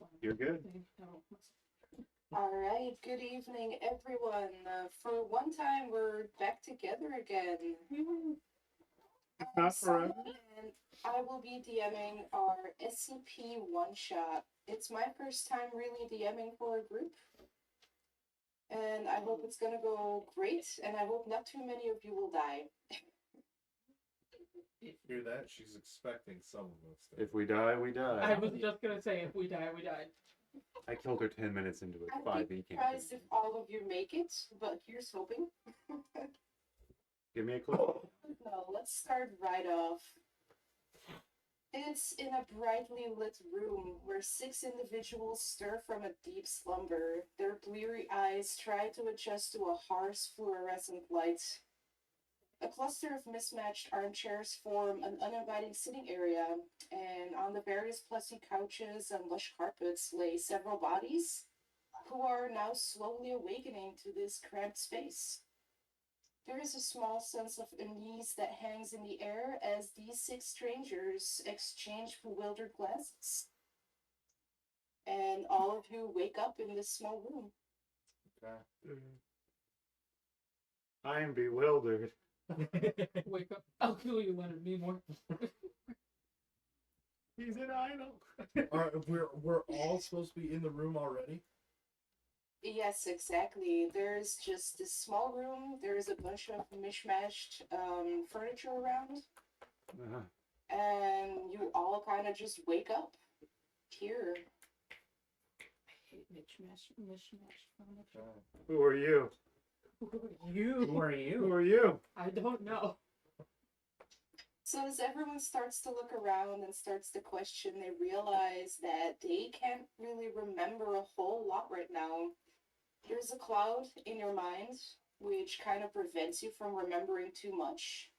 fine. You're good. Alright, good evening, everyone. For one time, we're back together again. Not forever. And I will be DMing our SCP one-shot. It's my first time really DMing for a group. And I hope it's gonna go great, and I hope not too many of you will die. Hear that? She's expecting some of us. If we die, we die. I was just gonna say, if we die, we die. I killed her 10 minutes into it. I'd 5 be E surprised if all of you make it, but here's hoping. Give me a clue. No, let's start right off. It's in a brightly lit room where 6 individuals stir from a deep slumber. Their bleary eyes try to adjust to a harsh fluorescent light. A cluster of mismatched armchairs form an uninviting sitting area, and on the various plussy couches and lush carpets lay several bodies who are now slowly awakening to this cramped space. There is a small sense of unease that hangs in the air as these 6 strangers exchange bewildered glances. And all of you wake up in this small room. Okay. I am bewildered. Wake up. I'll kill you, Leonard Nimoy. He's an idol. Alright, we're all supposed to be in the room already? Yes, exactly. There's just this small room. There's a bunch of mishmashed furniture around. And you all kind of just wake up here. I hate mishmash furniture. Who are you? Who are you? Who are you? I don't know. So as everyone starts to look around and starts to question, they realize that they can't really remember a whole lot right now. There's a cloud in your mind, which kind of prevents you from remembering too much.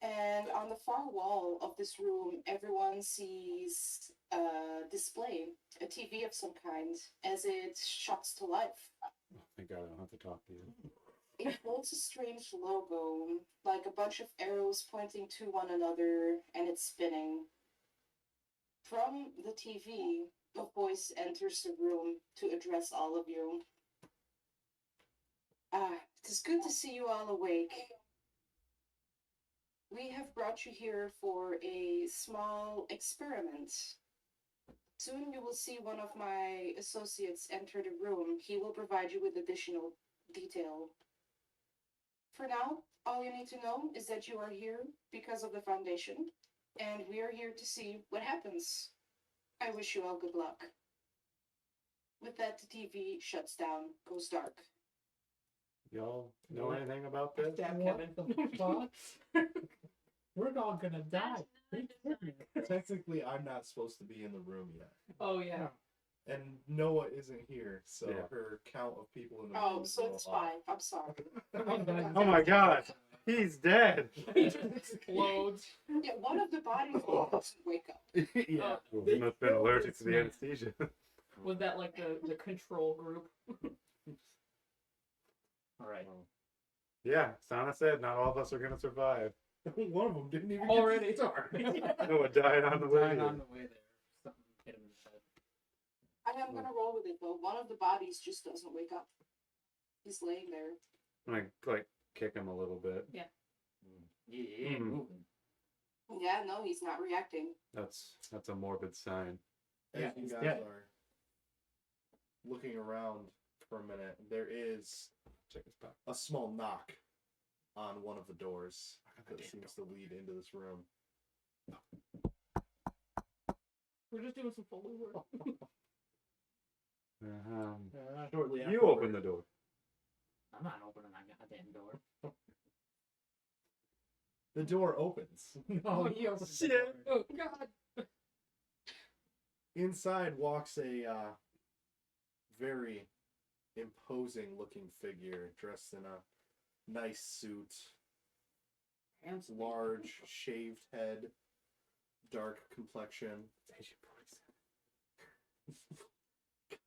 And on the far wall of this room, everyone sees a display, a TV of some kind, as it shocks to life. Oh, thank God I don't have to talk to you. It holds a strange logo, like a bunch of arrows pointing to one another, and it's spinning. From the TV, a voice enters the room to address all of you. It is good to see you all awake. We have brought you here for a small experiment. Soon you will see one of my associates enter the room. He will provide you with additional detail. For now, all you need to know is that you are here because of the Foundation, and we are here to see what happens. I wish you all good luck. With that, the TV shuts down, goes dark. Y'all know anything about this? Stab What Kevin. the fuck? We're all gonna die. Technically, I'm not supposed to be in the room yet. Oh, yeah. And Noah isn't here, so Yeah. her count of people in the room Oh, is so a little it's off. 5. I'm sorry. Oh my God. He's dead. He just explodes. Yeah, one of the bodies doesn't wake up. Yeah. Well, he must have been allergic to the anesthesia. Was that like the control group? Alright. Yeah, Sana said not all of us are going to survive. One of them didn't even Already. get the star. Noah died on the way. Dying here. on the way there. Something hit him in the head. I am gonna roll with it though. One of the bodies just doesn't wake up. He's laying there. I'm going to like kick him a little bit. Yeah, he ain't moving. Yeah, no, he's not reacting. That's a morbid sign. As Yeah, you he's guys dead. are looking around for a minute, there is Check his pocket. a small knock on one of the doors the that damn seems to lead into this room. We're just doing some Foley work. Shortly You afterward- open the door. I'm not opening that goddamn door. The door opens. Oh, he you opened the shit. door. Oh, God. Inside walks a very imposing looking figure dressed in a nice suit, Handsome. large shaved head, dark complexion.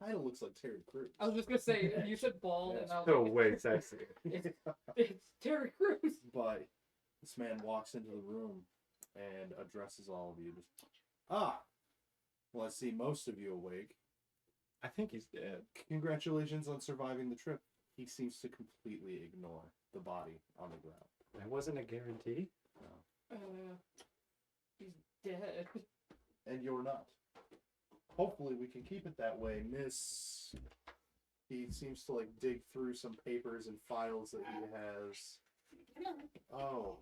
Kind of looks like Terry Crews. I was just gonna say, you said bald, and I was So like, way sexy. it's Terry Crews. But this man walks into the room and addresses all of you. Just, Well, I see most of you awake. I think he's dead. Congratulations on surviving the trip. He seems to completely ignore the body on the ground. That wasn't a guarantee. He's dead. And you're not. Hopefully we can keep it that way, Miss. He seems to like dig through some papers and files that he has. Oh,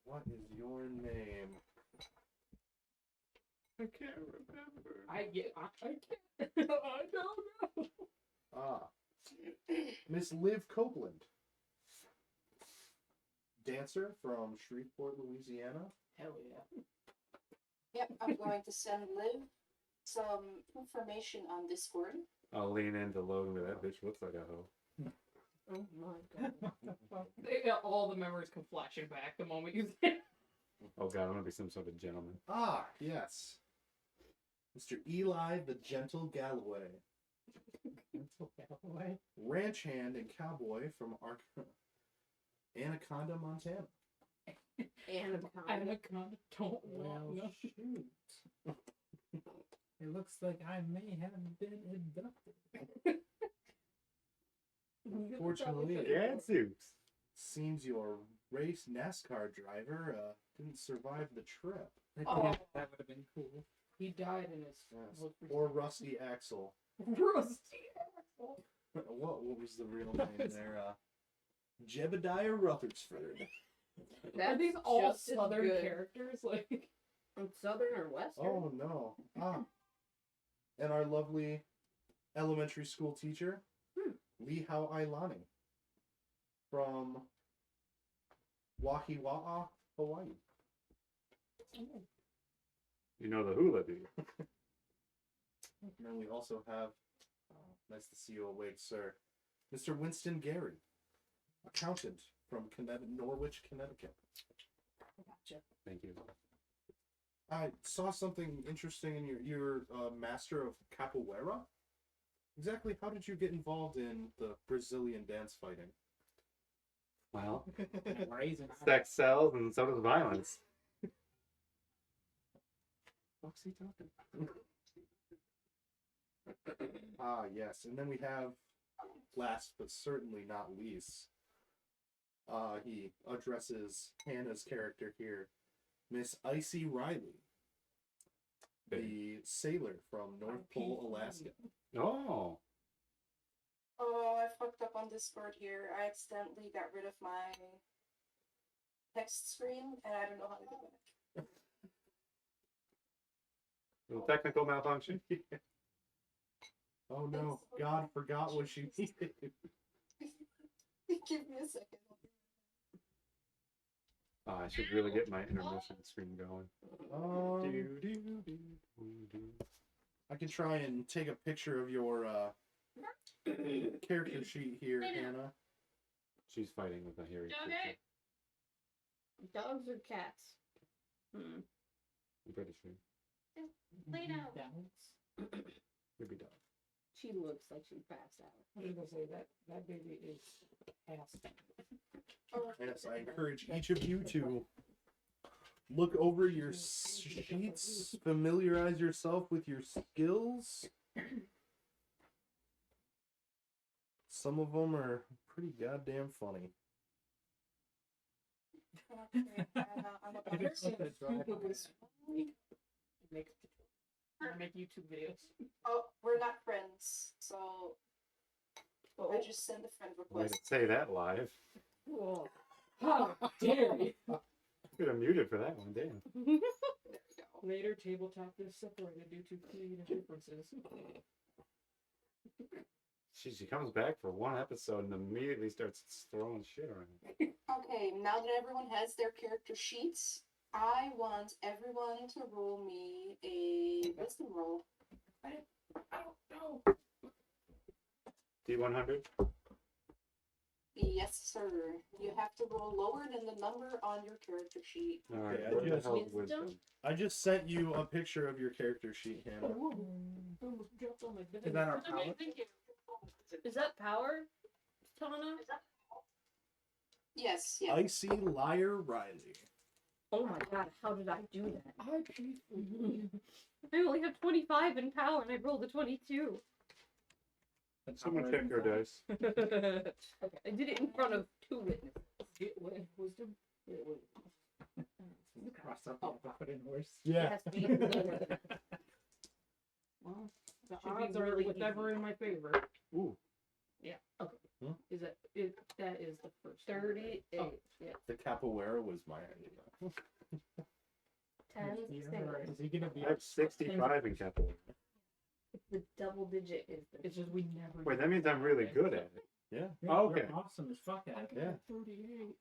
what is your name? I can't remember. I can't. I don't know. Ah, Miss Liv Copeland. Dancer from Shreveport, Louisiana. Hell yeah. Yep, I'm going to send Liv some information on Discord. I'll lean into Logan with that bitch looks like a hoe. Oh my god. All the memories come flashing back the moment you say it. Oh god, I'm gonna be some sort of gentleman. Ah, yes. Mr. Eli the Gentle Galloway. Ranch hand and cowboy from Anaconda, Montana. Anaconda don't Well, want no. shoot. It looks like I may have been abducted. Unfortunately, Gadzooks. seems your race NASCAR driver didn't survive the trip. Oh. That would have been cool. He died in his Yes. most Or Rusty Axel. rusty asshole. What was the real name there? Jebediah Rutherford. Are these all just as southern good. characters? Like, From Southern or Western? Oh no. Ah. And our lovely elementary school teacher, Lehau Ailani. From Wahiwa'a, Hawaii. You know the hula, do you? And then we also have, nice to see you awake, sir, Mr. Winston Gary, accountant from Norwich, Connecticut. Gotcha. Thank you. I saw something interesting in your master of capoeira. Exactly how did you get involved in the Brazilian dance fighting? Well, Raisin. sex sells and so does violence. What's he talking? Ah, yes. And then we have, last but certainly not least, he addresses Hannah's character here, Miss Icy Riley, the sailor from North Pole, Alaska. Oh, Oh, I fucked up on Discord here. I accidentally got rid of my text screen, and I don't know how to get back. little technical malfunction. Oh no, God forgot what she needed. Give me a second. Oh, I should really get my intermission screen going. I can try and take a picture of your character sheet here, Hannah. She's fighting with a hairy creature. Dogs or cats? Hmm. I'm pretty sure. Lay down. Maybe dog. She looks like she passed out. I was gonna say that baby is past. Yes, I encourage each of you to look over your sheets, familiarize yourself with your skills. Some of them are pretty goddamn funny. Okay, I'm about It's to like a Google drive-by. this. Make YouTube videos. Oh, we're not friends, so I just send a friend Way request. to say that live. Whoa. How dare you? Could have muted for that one, damn. There we go. Later, tabletop is separated due to creative differences. She comes back for one episode and immediately starts throwing shit around. Okay, now that everyone has their character sheets, I want everyone to roll me a wisdom roll. I don't know. D100? Yes, sir. You have to roll lower than the number on your character sheet. Alright, Okay, I what the just- hell is Wisdom? wisdom? I just sent you a picture of your character sheet, Hannah. Almost jumped on my bed. Is that our palette? Is that power? Telling us? Yes, yeah. Icy Liar Riley. Oh my god, how did I do that? I pay for you. I only have 25 in power and I rolled a 22. Someone check your dice. I did it in front of 2 witnesses. Wisdom? You crossed up the put in worse. It Yeah. has to be in Well, the Should be odds are really whatever easy. in my favor. Ooh, Yeah. Okay. Hmm? That is the first. 38. Oh. Yeah. The capoeira was my idea. 10 Yeah, singles. right. Is he gonna be I have 65 in capital. The double digit is the It's just we never. Wait, that means I'm really good at it. Yeah. Oh, okay. You're awesome as fuck at it. Yeah. 38.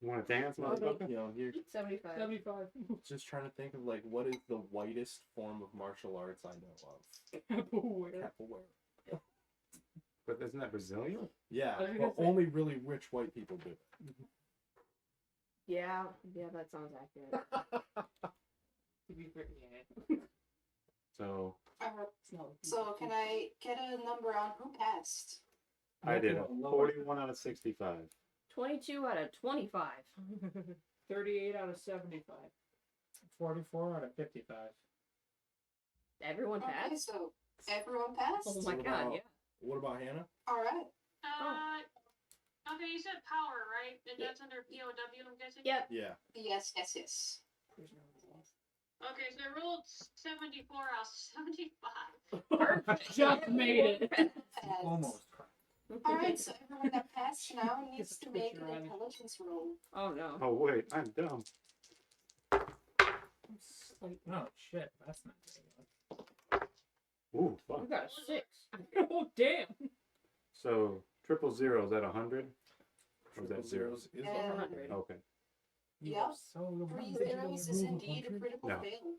You want to dance, motherfucker? You know, you're 75. 75. just trying to think of like what is the whitest form of martial arts I know of. Capoeira. Capoeira. But isn't that Brazilian? Yeah, I was but gonna say- only really rich white people do it. Yeah, that sounds accurate. To be fair, yeah. So It's not- So can I get a number on who passed? I did it. Lower. 41 out of 65. 22 out of 25. 38 out of 75. 44 out of 55. Everyone Okay, passed? so everyone passed? Oh my What god, about- yeah. What about Hannah? Alright. Okay, you said power, right? And Yeah. that's under POW, I'm guessing? Yep. Yeah. Yes, yes, yes. There's no rules. Okay, so I rolled 74 out of 75. Perfect. Just made it. Passed. Almost. Alright, so everyone that passed now needs Just to twitch make your an eye. intelligence roll. Oh no. Oh, wait, I'm dumb. Oh shit, that's not very good. Ooh, We fuck. got a 6. Oh, damn. So, 000, is that 100? Or is that Triple zero? zeros is Yeah. 100. Okay. You Yep. are so 3 wonderful. zeros is indeed a critical No. fail.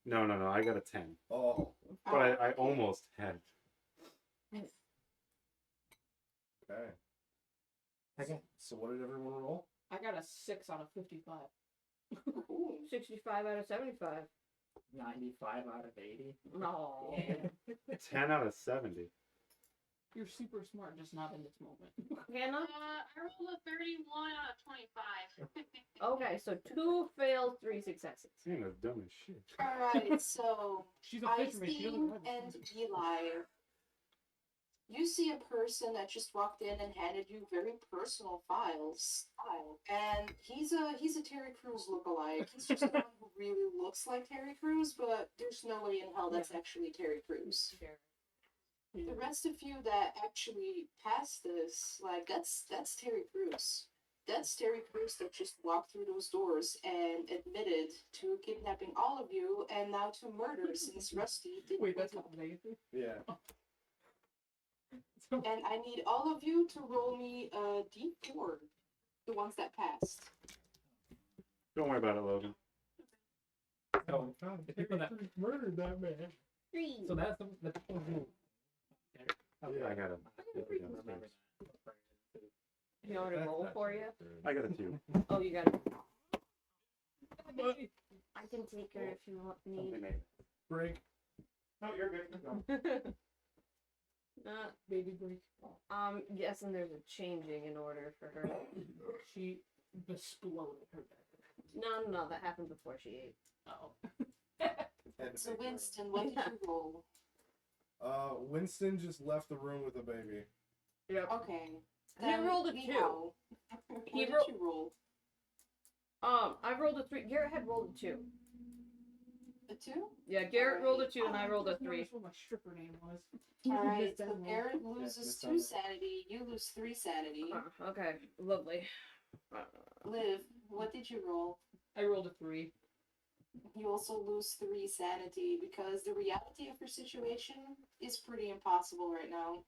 No, I got a 10. Oh, But I almost had. okay. Okay. So what did everyone roll? I got a 6 out of 55. Ooh. 65 out of 75. 95 out of 80. No. Yeah. 10 out of 70. You're super smart, just not in this moment. Hannah? I rolled a 31 out of 25. Okay, so 2 fails, 3 successes. Hannah's dumb as shit. Alright, so She's a fisherman. She doesn't Icebeam have a and sense. Eli, you see a person that just walked in and handed you very personal files. And he's a Terry Crews lookalike. He's just someone who really looks like Terry Crews, but there's no way in hell that's actually Terry Crews. The rest of you that actually passed this, like that's Terry Crews. That's Terry Crews that just walked through those doors and admitted to kidnapping all of you and now to murder since Rusty didn't Wait, that's wake not up. Nathan? Yeah. So, And I need all of you to roll me a d4, the ones that passed. Don't worry about it, Logan. So the people that murdered that man. 3. So that's the people who. Okay. I got a. Remember that. You want me to That's roll not for true. you? I got a 2. Oh, you got it. I can take her if you want Something need. made. Break. No, you're good. baby break. Yes, and there's a changing in order for her. She exploded her back. No, that happened before she ate. Oh. Had to So make room. Winston, what did you roll? Winston just left the room with a baby. Yep. Okay. He rolled a 2. Nemo, what He did ro- you roll? I rolled a 3. Garrett had rolled a 2. A 2? Yeah, Garrett rolled a 2 and I rolled a Just 3. noticed what my stripper name was. Alright, Missed so that one. Garrett loses missed 2 that one. sanity, you lose 3 sanity. Okay, lovely. Liv, what did you roll? I rolled a 3. You also lose 3 sanity because the reality of your situation is pretty impossible right now.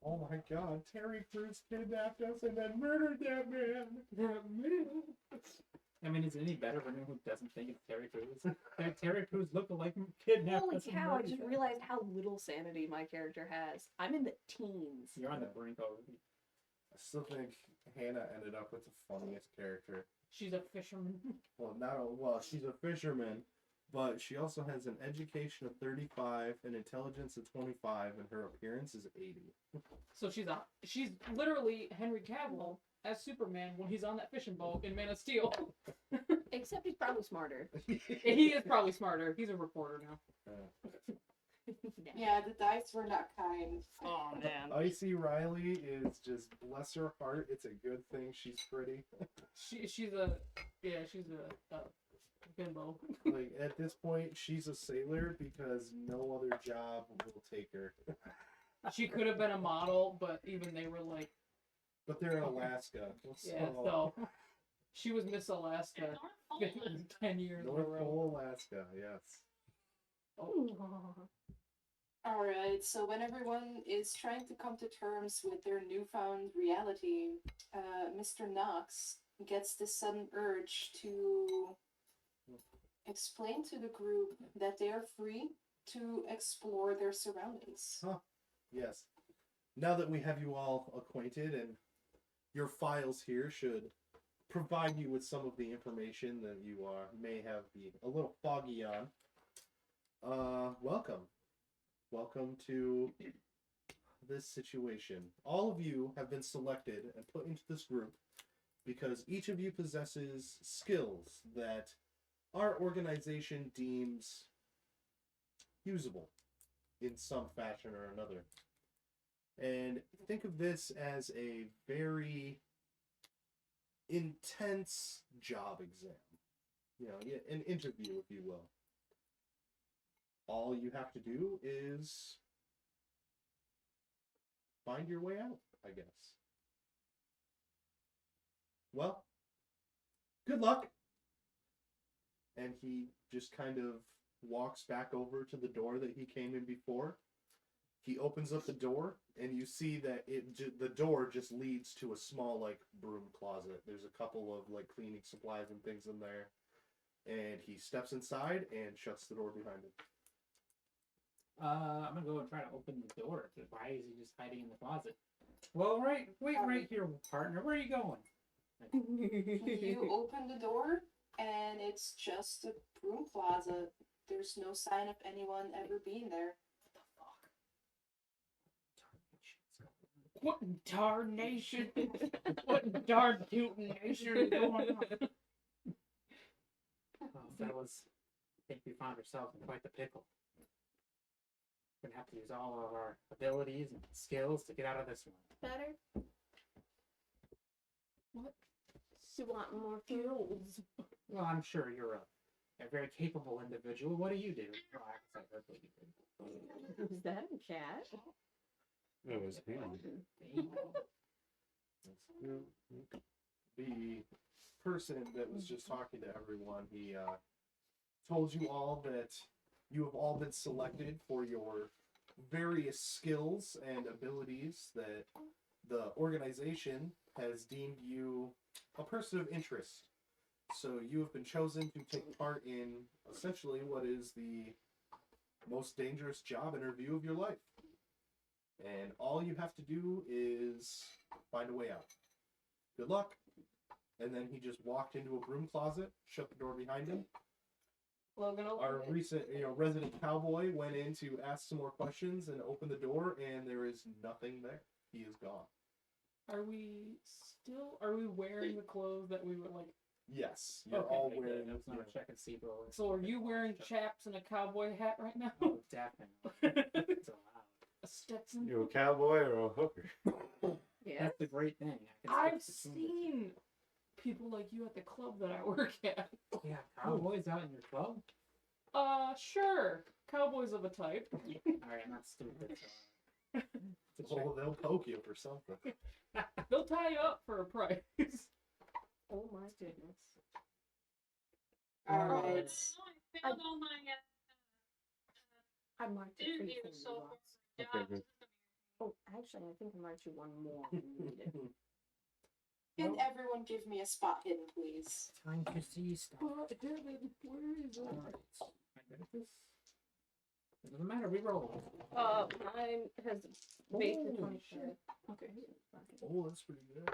Oh my god, Terry Crews kidnapped us and then murdered that man. That man. I mean, is it any better for anyone who doesn't think it's Terry Crews? Terry Crews look-alike kidnapped Holy us and cow, I murdered just us. realized how little sanity my character has. I'm in the teens. You're on the brink already. I still think Hannah ended up with the funniest character. She's a fisherman. Well, she's a fisherman, but she also has an education of 35, an intelligence of 25, and her appearance is 80. So she's literally Henry Cavill as Superman when he's on that fishing boat in Man of Steel. Except he's probably smarter. He is probably smarter. He's a reporter now. Yeah, the dice were not kind. Oh man. Icy Riley is just, bless her heart, it's a good thing she's pretty. She's a bimbo. Like, at this point, she's a sailor because no other job will take her. She could have been a model, but even they were like, But they're in Alaska. yeah. So she was Miss Alaska North Pole. 10 years in a North row. Pole, Alaska, yes. Oh. Alright, so when everyone is trying to come to terms with their newfound reality, Mr. Knoxx gets this sudden urge to explain to the group that they are free to explore their surroundings. Yes. Now that we have you all acquainted and your files here should provide you with some of the information that you may have been a little foggy on, welcome. Welcome to this situation. All of you have been selected and put into this group because each of you possesses skills that our organization deems usable in some fashion or another. And think of this as a very intense job exam. You know, an interview, if you will. All you have to do is find your way out, I guess. Well, good luck. And he just kind of walks back over to the door that he came in before. He opens up the door, and you see that the door just leads to a small, like, broom closet. There's a couple of, like, cleaning supplies and things in there. And he steps inside and shuts the door behind him. I'm gonna go and try to open the door. Why is he just hiding in the closet? Well, wait right here, partner. Where are you going? You open the door, and it's just a broom closet. There's no sign of anyone ever being there. What tarnation? What darn nation is going on? Well, fellas, I think we found ourselves in quite the pickle. We're gonna have to use all of our abilities and skills to get out of this one. Better? What? You want more fuels? Well, I'm sure you're a very capable individual. What do you do? Well, I guess I heard what you do. Is that a cat? It was him. The person that was just talking to everyone, he told you all that you have all been selected for your various skills and abilities, that the organization has deemed you a person of interest. So you have been chosen to take part in essentially what is the most dangerous job interview of your life. And all you have to do is find a way out. Good luck. And then he just walked into a broom closet, shut the door behind him. Logan, Our recent, resident cowboy went in to ask some more questions and opened the door, and there is nothing there. He is gone. Are we wearing the clothes that we were like? Yes, you're Okay, all Good. wearing. I was gonna check and see, bro. So are you wearing chaps and a cowboy hat right now? Oh, definitely. It's allowed. A Stetson? You a cowboy or a hooker? Yeah. That's the great thing. I've seen people like you at the club that I work at. Yeah, cowboys out in your club. Sure. Cowboys of a type. All right, I'm not stupid. So. It's a check. Oh, they'll poke you for something. They'll tie you up for a price. Oh my goodness. Alright. I failed all my I marked it for you. interviews so far. Okay, Jobs. good. Oh, actually, I think I marked you one more when you needed it. Can everyone give me a spot hidden, please? Time to see stuff. Where is it? Alright. Am I good at this? It doesn't matter, we roll. Mine has base to Holy 25. shit. Okay. Oh, that's pretty good.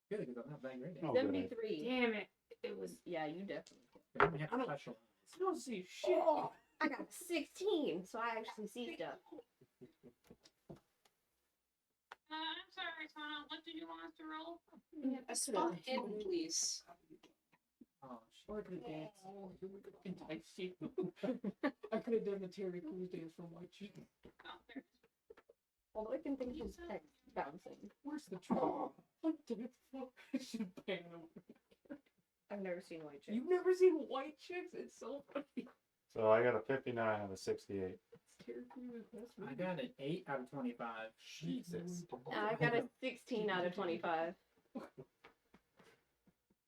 Good, because I'm not that great at Oh, it. good. 73. Damn it. It was. Yeah, you definitely. But we have I don't- special. I don't see shit. Oh, I got 16, so I actually see stuff. I'm sorry, Tana. What did you want us to roll? A spot hidden, please. Oh, Or I could have danced. Oh, here we go. Entice you. I could have done the Terry Crews dance from White Chicks. Oh, there. Although I can think she's bouncing. Where's the troll? What the fuck? I should ban him. I've never seen White Chick. You've never seen White Chicks? It's so funny. So I got a 59 out of 68. It's Terry Crews' best I movie. got an 8 out of 25. Jesus. I got a 16 out of 25.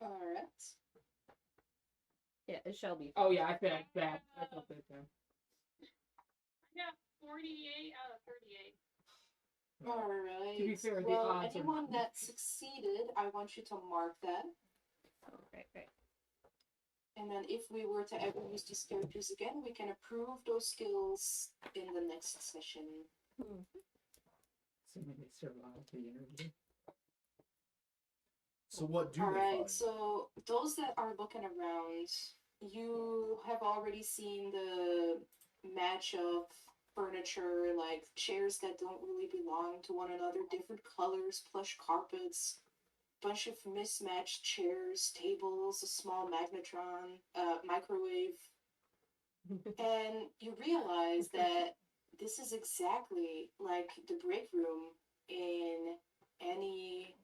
Alright. Yeah, it shall be. Oh yeah, I feel that. I felt that down. I got 48 out of 38. Alright. To be fair, the well, odds are- anyone that succeeded, I want you to mark that. Oh, right. And then if we were to ever use these characters again, we can approve those skills in the next session. Assuming they survive the interview. So what do they Alright, find? so those that are looking around, you have already seen the match of furniture, like chairs that don't really belong to one another, different colors, plush carpets, bunch of mismatched chairs, tables, a small magnetron, microwave. And you realize that this is exactly like the break room in any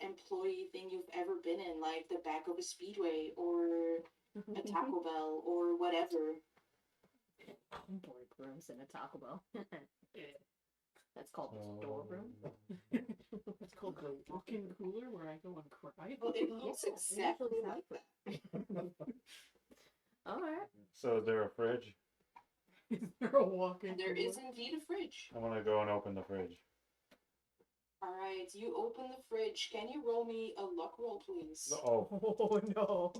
employee thing you've ever been in, like the back of a speedway or a Taco Bell or whatever. Board rooms in a Taco Bell. That's called the storeroom. It's called the walk-in cooler where I go and cry. Well, it looks Yeah, exactly it like that. Alright. So is there a fridge? Is there a walk-in And there cooler? is indeed a fridge. I want to go and open the fridge. Alright, you open the fridge. Can you roll me a luck roll, please? Oh, Oh no.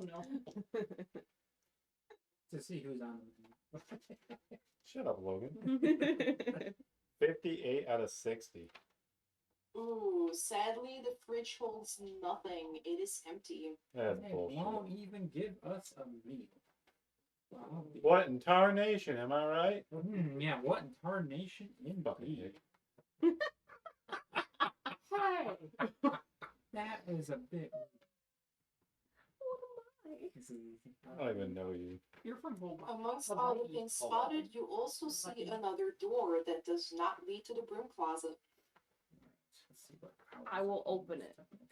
To see who's on. shut up, Logan. 58 out of 60. Ooh, sadly, the fridge holds nothing. It is empty. That's They bullshit. won't even give us a meal. Wow. What in tarnation, am I right? Yeah, what in tarnation Fucking indeed. dick. Hey! That is a bit. What am I don't even know you. You're from Hobart. Amongst Oh, all the lucky. things spotted, you also see another door that does not lead to the broom closet. Let's see what I will open it. Okay.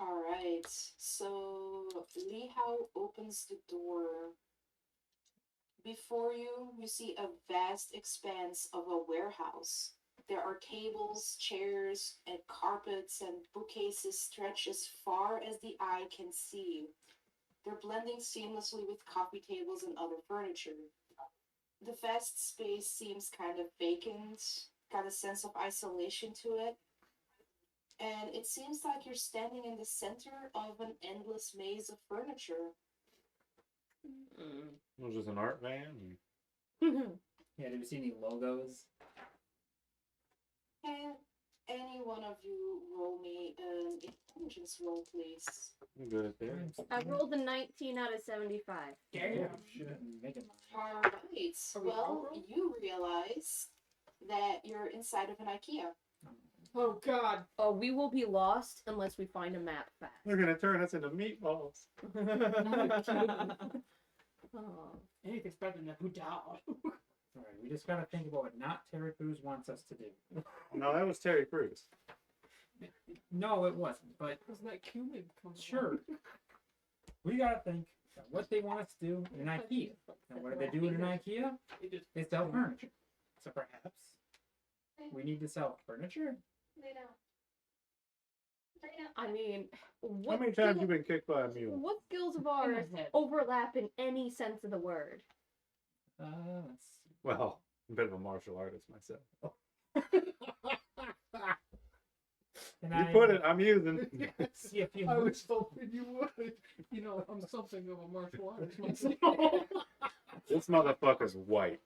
Alright, so Lee Hao opens the door. Before you, you see a vast expanse of a warehouse. There are tables, chairs, and carpets and bookcases stretch as far as the eye can see. They're blending seamlessly with coffee tables and other furniture. The vast space seems kind of vacant, got a sense of isolation to it. And it seems like you're standing in the center of an endless maze of furniture. Was this an art van? Yeah, did we see any logos? Can any one of you roll me an intelligence roll, please? I'm good at that. I rolled a 19 out of 75. Damn. Should make it mine. Alright, Are we well, all roll? you realize that you're inside of an IKEA. Oh god. Oh, we will be lost unless we find a map fast. They're gonna turn us into meatballs. Oh. Anything's better than a hudao. Alright, we just gotta think about what not Terry Crews wants us to do. No, that was Terry Crews. No, it wasn't, but Doesn't that cumin come sure. We gotta think about what they want us to do in an IKEA. And what do they do in an IKEA? It just They sell furniture. So perhaps we need to sell furniture? Lay down. Lay down. I mean, How what many times skill- you been kicked by a mule? what skills of in ours the head. overlap in any sense of the word? Let's see. Well, I'm a bit of a martial artist myself. Can You I put it, I'm using. see if you I move? was hoping you would. You know, I'm something of a martial artist myself. This motherfucker's white.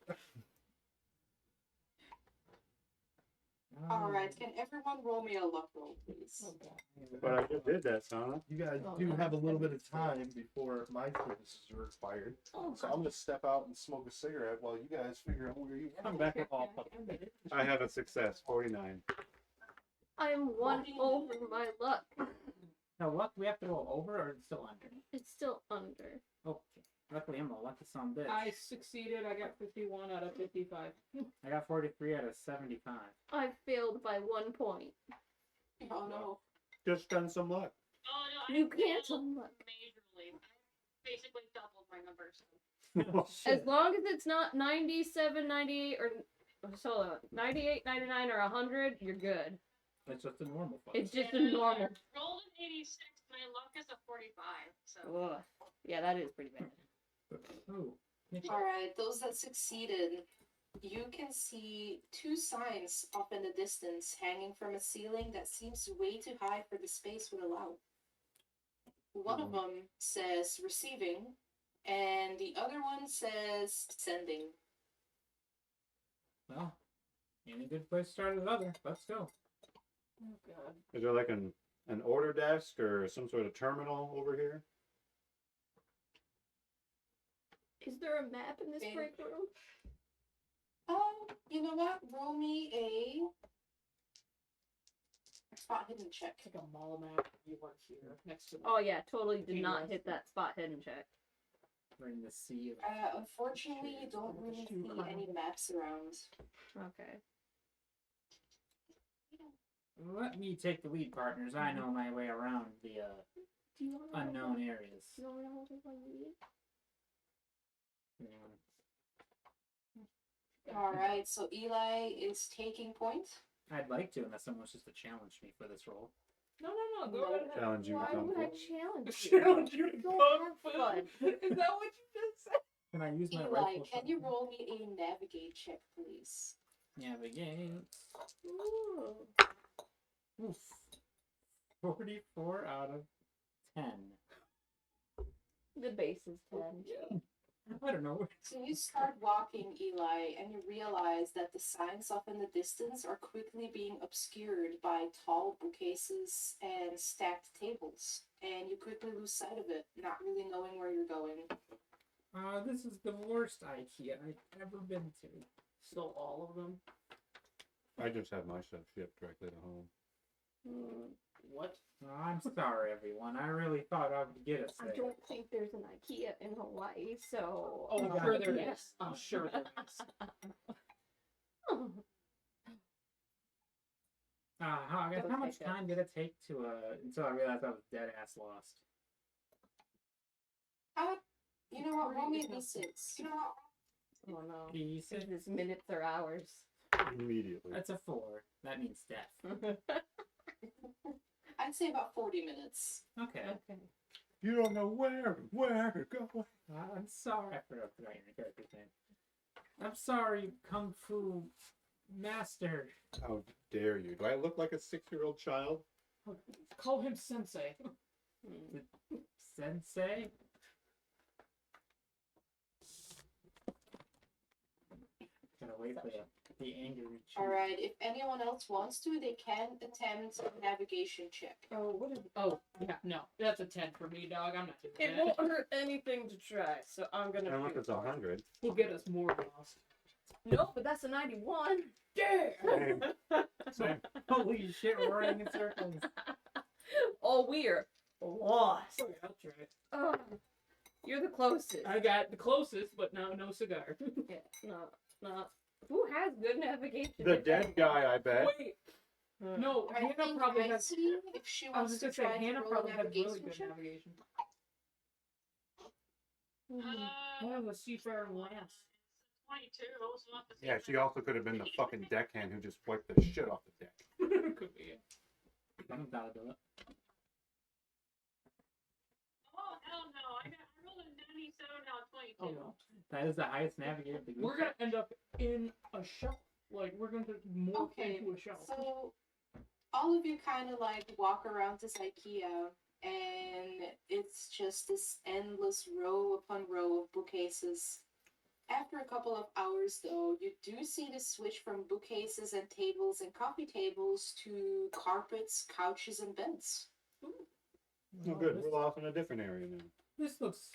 Alright, can everyone roll me a luck roll, please? Oh god. But I just did that, son. You guys Oh, do no. have a little bit of time before my services are expired. Oh, So I'm gonna step out and smoke a cigarette while you guys figure out where you are. Come back with all I have a success, 49. I'm one over my luck. Now, luck, we have to roll over or it's still under? It's still under. Okay. Luckily, I'm a lucky son of a bitch. I succeeded. I got 51 out of 55. I got 43 out of 75. I failed by 1 point. Oh no. Just done some luck. Oh no, You I can't failed unlock. majorly. I basically doubled my numbers. Oh, As shit. long as it's not 97, 98, or hold on, 98, 99, or 100, you're good. That's just a normal fight. It's just a Yeah, normal. I rolled an 86. My luck is a 45. So. Ugh. Yeah, that is pretty bad. Ooh. Alright, those that succeeded, you can see 2 signs off in the distance hanging from a ceiling that seems way too high for the space would allow. One of them says receiving, and the other one says sending. Well, any good place to start another. Let's go. Oh god. Is there like an order desk or some sort of terminal over here? Is there a map in this Okay. break room? You know what? Roll me a spot hidden check. It's like a mall map. You weren't here next to the. Oh yeah, totally did He not was. hit that spot hidden check. We're in the sea of... Unfortunately, you don't really see any maps around. Okay. Let me take the lead, partners. I know my way around the Do you want to unknown areas. Do you want to hold it while you eat? Alright, so Eli is taking point. I'd like to, unless someone wants just to challenge me for this role. No. Go No. ahead. Challenge you to Why kung would I fu. challenge you? Challenge you to Go kung have fu. fun. Is that what you just said? Can I use my Eli, rifle? can you roll me a navigate check, please? Navigate. Ooh. Oof. 44 out of 10. The base is 10. I don't know. So you start walking, Eli, and you realize that the signs off in the distance are quickly being obscured by tall bookcases and stacked tables. And you quickly lose sight of it, not really knowing where you're going. This is the worst IKEA I've ever been to. So all of them. I just have my stuff shipped directly to home. What? I'm sorry, everyone. I really thought I would get us I there. don't think there's an IKEA in Hawaii, so. Oh, I'm God. sure there Yeah. is. I'm sure there is. I guess how much Okay, time did it take to until I realized I was dead ass lost? You know what? Roll me a d6. Oh no. Piece Is it. this minutes or hours? Immediately. That's a 4. That means death. I'd say about 40 minutes. Okay. Okay. You don't know where to go. I'm sorry. I forgot to write your character's name. I'm sorry, Kung Fu Master. How dare you? Do I look like a 6-year-old child? Call him sensei. Sensei? Gotta wait for the angry cheek. Alright, if anyone else wants to, they can attempt a navigation check. Oh, what is? Oh, yeah, no, that's a 10 for me, dog. I'm not doing It that. won't hurt anything to try, so I'm gonna. Unless shoot it's for it. 100. He'll get us more lost. No, but that's a 91. Damn. Same. Holy shit, we're running in circles. Oh, we're lost. Okay, I'll try it. Oh, you're the closest. I got the closest, but now no cigar. Yeah, no. Who has good navigation? The dead guy, I bet. Wait, no, I Hannah think probably has. Icy, if she I was wants just to gonna say try Hannah to roll a probably has really navigation good check. navigation. Mhm. Hannah's a seafaring lass. 22. So not the Yeah, same. she also could have been the fucking deckhand who just wiped the shit off the deck. Could be. I'm down to do it. Oh hell no! I rolled a 97 out of 22. Oh no. That is the highest navigator of the group. We're gonna end up in a shelf. Like we're gonna morph Okay, into a shelf. so all of you kind of like walk around this IKEA, and it's just this endless row upon row of bookcases. After a couple of hours, though, you do see the switch from bookcases and tables and coffee tables to carpets, couches, and beds. Oh, good. We're off in a different area now. This looks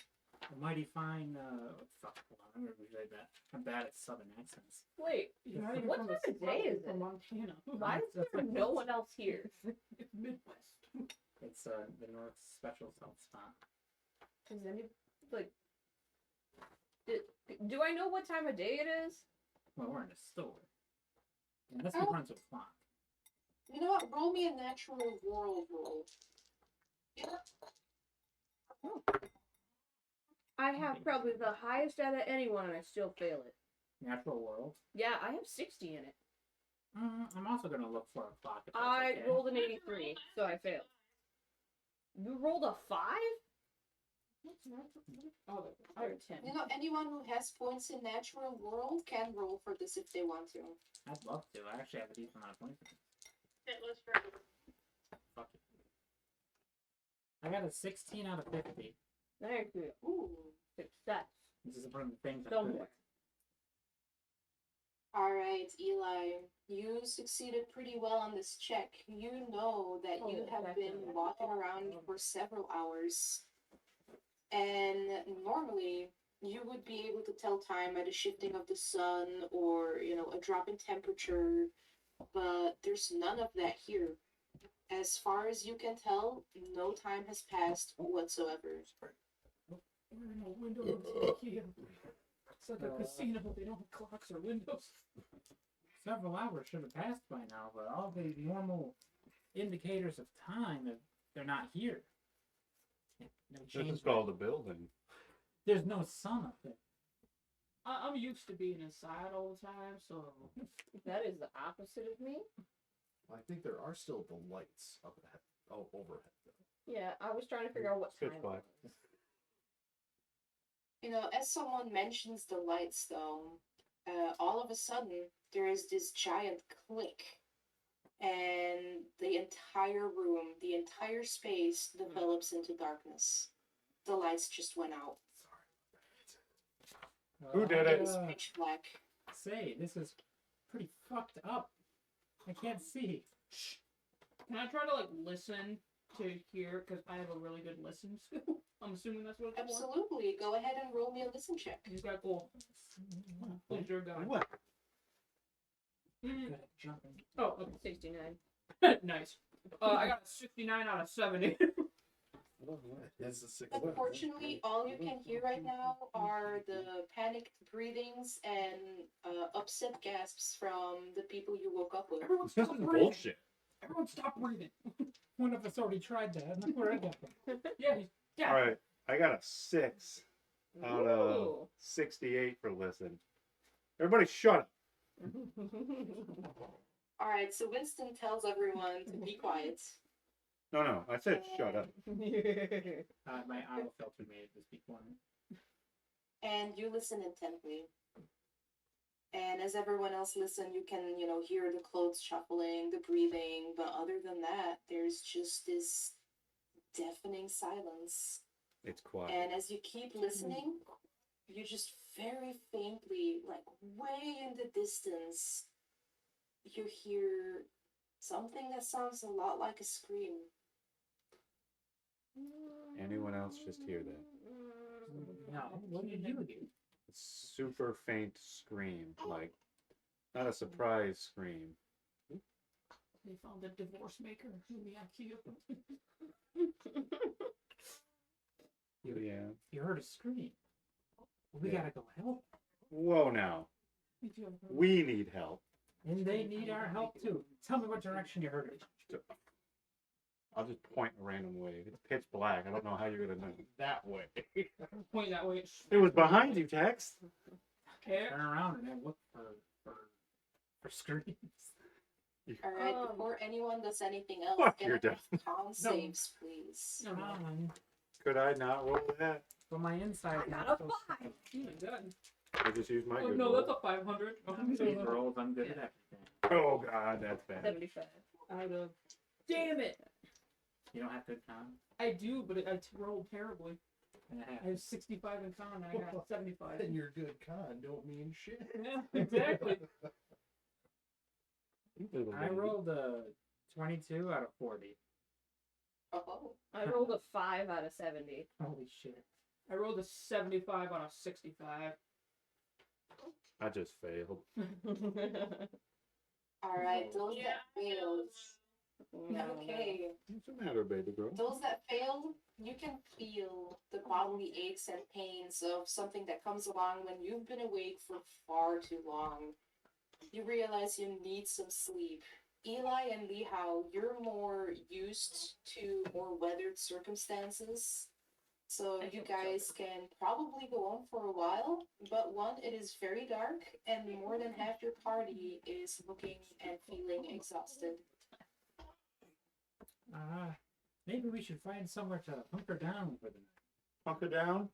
a mighty fine. Fuck. Hold on. I'm gonna rewrite that. I'm bad at southern accents. Wait, you're not even What from time the of day is from it? Montana. Why is there no one else here? It's Midwest. It's the North Special Health Spot. Is any like? Do I know what time of day it is? Well, we're in a store. Unless we run to a clock. You know what? Roll me a natural world roll. I have probably the highest out of anyone, and I still fail it. Natural world. Yeah, I have 60 in it. I'm also gonna look for a clock. If that's I okay. rolled an 83, so I failed. You rolled a 5? Oh, I heard 10. You know, anyone who has points in natural world can roll for this if they want to. I'd love to. I actually have a decent amount of points. It was for Fuck it. I got a 16 out of 50. Thank you. Ooh. Success. This is one of the things I Somewhere. Alright, Eli. You succeeded pretty well on this check. You know that you Oh, have been definitely. walking around for several hours. And normally, you would be able to tell time by the shifting of the sun or, you know, a drop in temperature. But there's none of that here. As far as you can tell, no time has passed whatsoever. we're in a window of Ikea. It's like a casino, but they don't have clocks or windows. Several hours should have passed by now, but all the normal indicators of time, they're not here. No This change. is called a building. There's no sun up there. I'm used to being inside all the time, so That is the opposite of me. I think there are still the lights up ahead. Oh, overhead though. Yeah, I was trying to figure out what Pitch time it black. was. You know, as someone mentions the lights, though, all of a sudden there is this giant click, and the entire room, the entire space develops into darkness. The lights just went out. Who did it? It's pitch black. Say, this is pretty fucked up. I can't see. can I try to like listen to hear? Because I have a really good listen skill. I'm assuming that's what it's for. Absolutely. Go ahead and roll me a listen check. You got cool. Please, dear God. What? Mm. Good at jumping. Oh, 69. nice. I got a 69 out of 70. It's a six. Unfortunately, all you can hear right now are the panicked breathings and upset gasps from the people you woke up with. Everyone This stop is breathing. bullshit. Everyone stop breathing. One of us already tried that. and Look where I got them. Yeah. All right, I got a 6 out of Ooh. 68 for listen. Everybody, shut up. Alright, so Winston tells everyone to be quiet. No, I said shut up. My auto filter made it just be quiet. And you listen intently. And as everyone else listen, you can, you know, hear the clothes shuffling, the breathing, but other than that, there's just this deafening silence. It's quiet. And as you keep listening, you just very faintly, like way in the distance, you hear something that sounds a lot like a scream. Anyone else just hear that? No, what did you do? A super faint scream, like not a surprise scream. They found a divorce maker in the IKEA. Yeah. You heard a scream. Well, we Yeah. gotta go help. Whoa, now we need help. And they need our help too. Tell me what direction you heard it. I'll just point a random way. It's pitch black. I don't know how you're gonna know. That way. Point that way. It was behind you, Tex. Okay. Turn around and then look for screams. Alright, before anyone does anything else, Fuck, get you're a deaf. con saves, please. No, Come on. Could I not roll that? For my inside. I got a 5. Oh my God. I just used my Oh, good no, roll. that's a 500. These rolls, I'm good at everything. Oh god, that's bad. 75. Out of. Damn it! You don't have good con. I do, but I rolled terribly. And I have. I have 65 in con, and I got 75. And your good con don't mean shit. Yeah, exactly. You little I lady. rolled a 22 out of 40. Oh. I rolled a 5 out of 70. Holy shit. I rolled a 75 on a 65. I just failed. Alright, those Yeah, that failed. No, Okay. What's the matter, baby girl? Those that fail, you can feel the bodily aches and pains of something that comes along when you've been awake for far too long. You realize you need some sleep. Eli and Lee Hao, you're more used to more weathered circumstances. So I you hope so. guys can probably go on for a while, but one, it is very dark, and more than half your party is looking and feeling exhausted. Maybe we should find somewhere to hunker down for the night. Hunker down?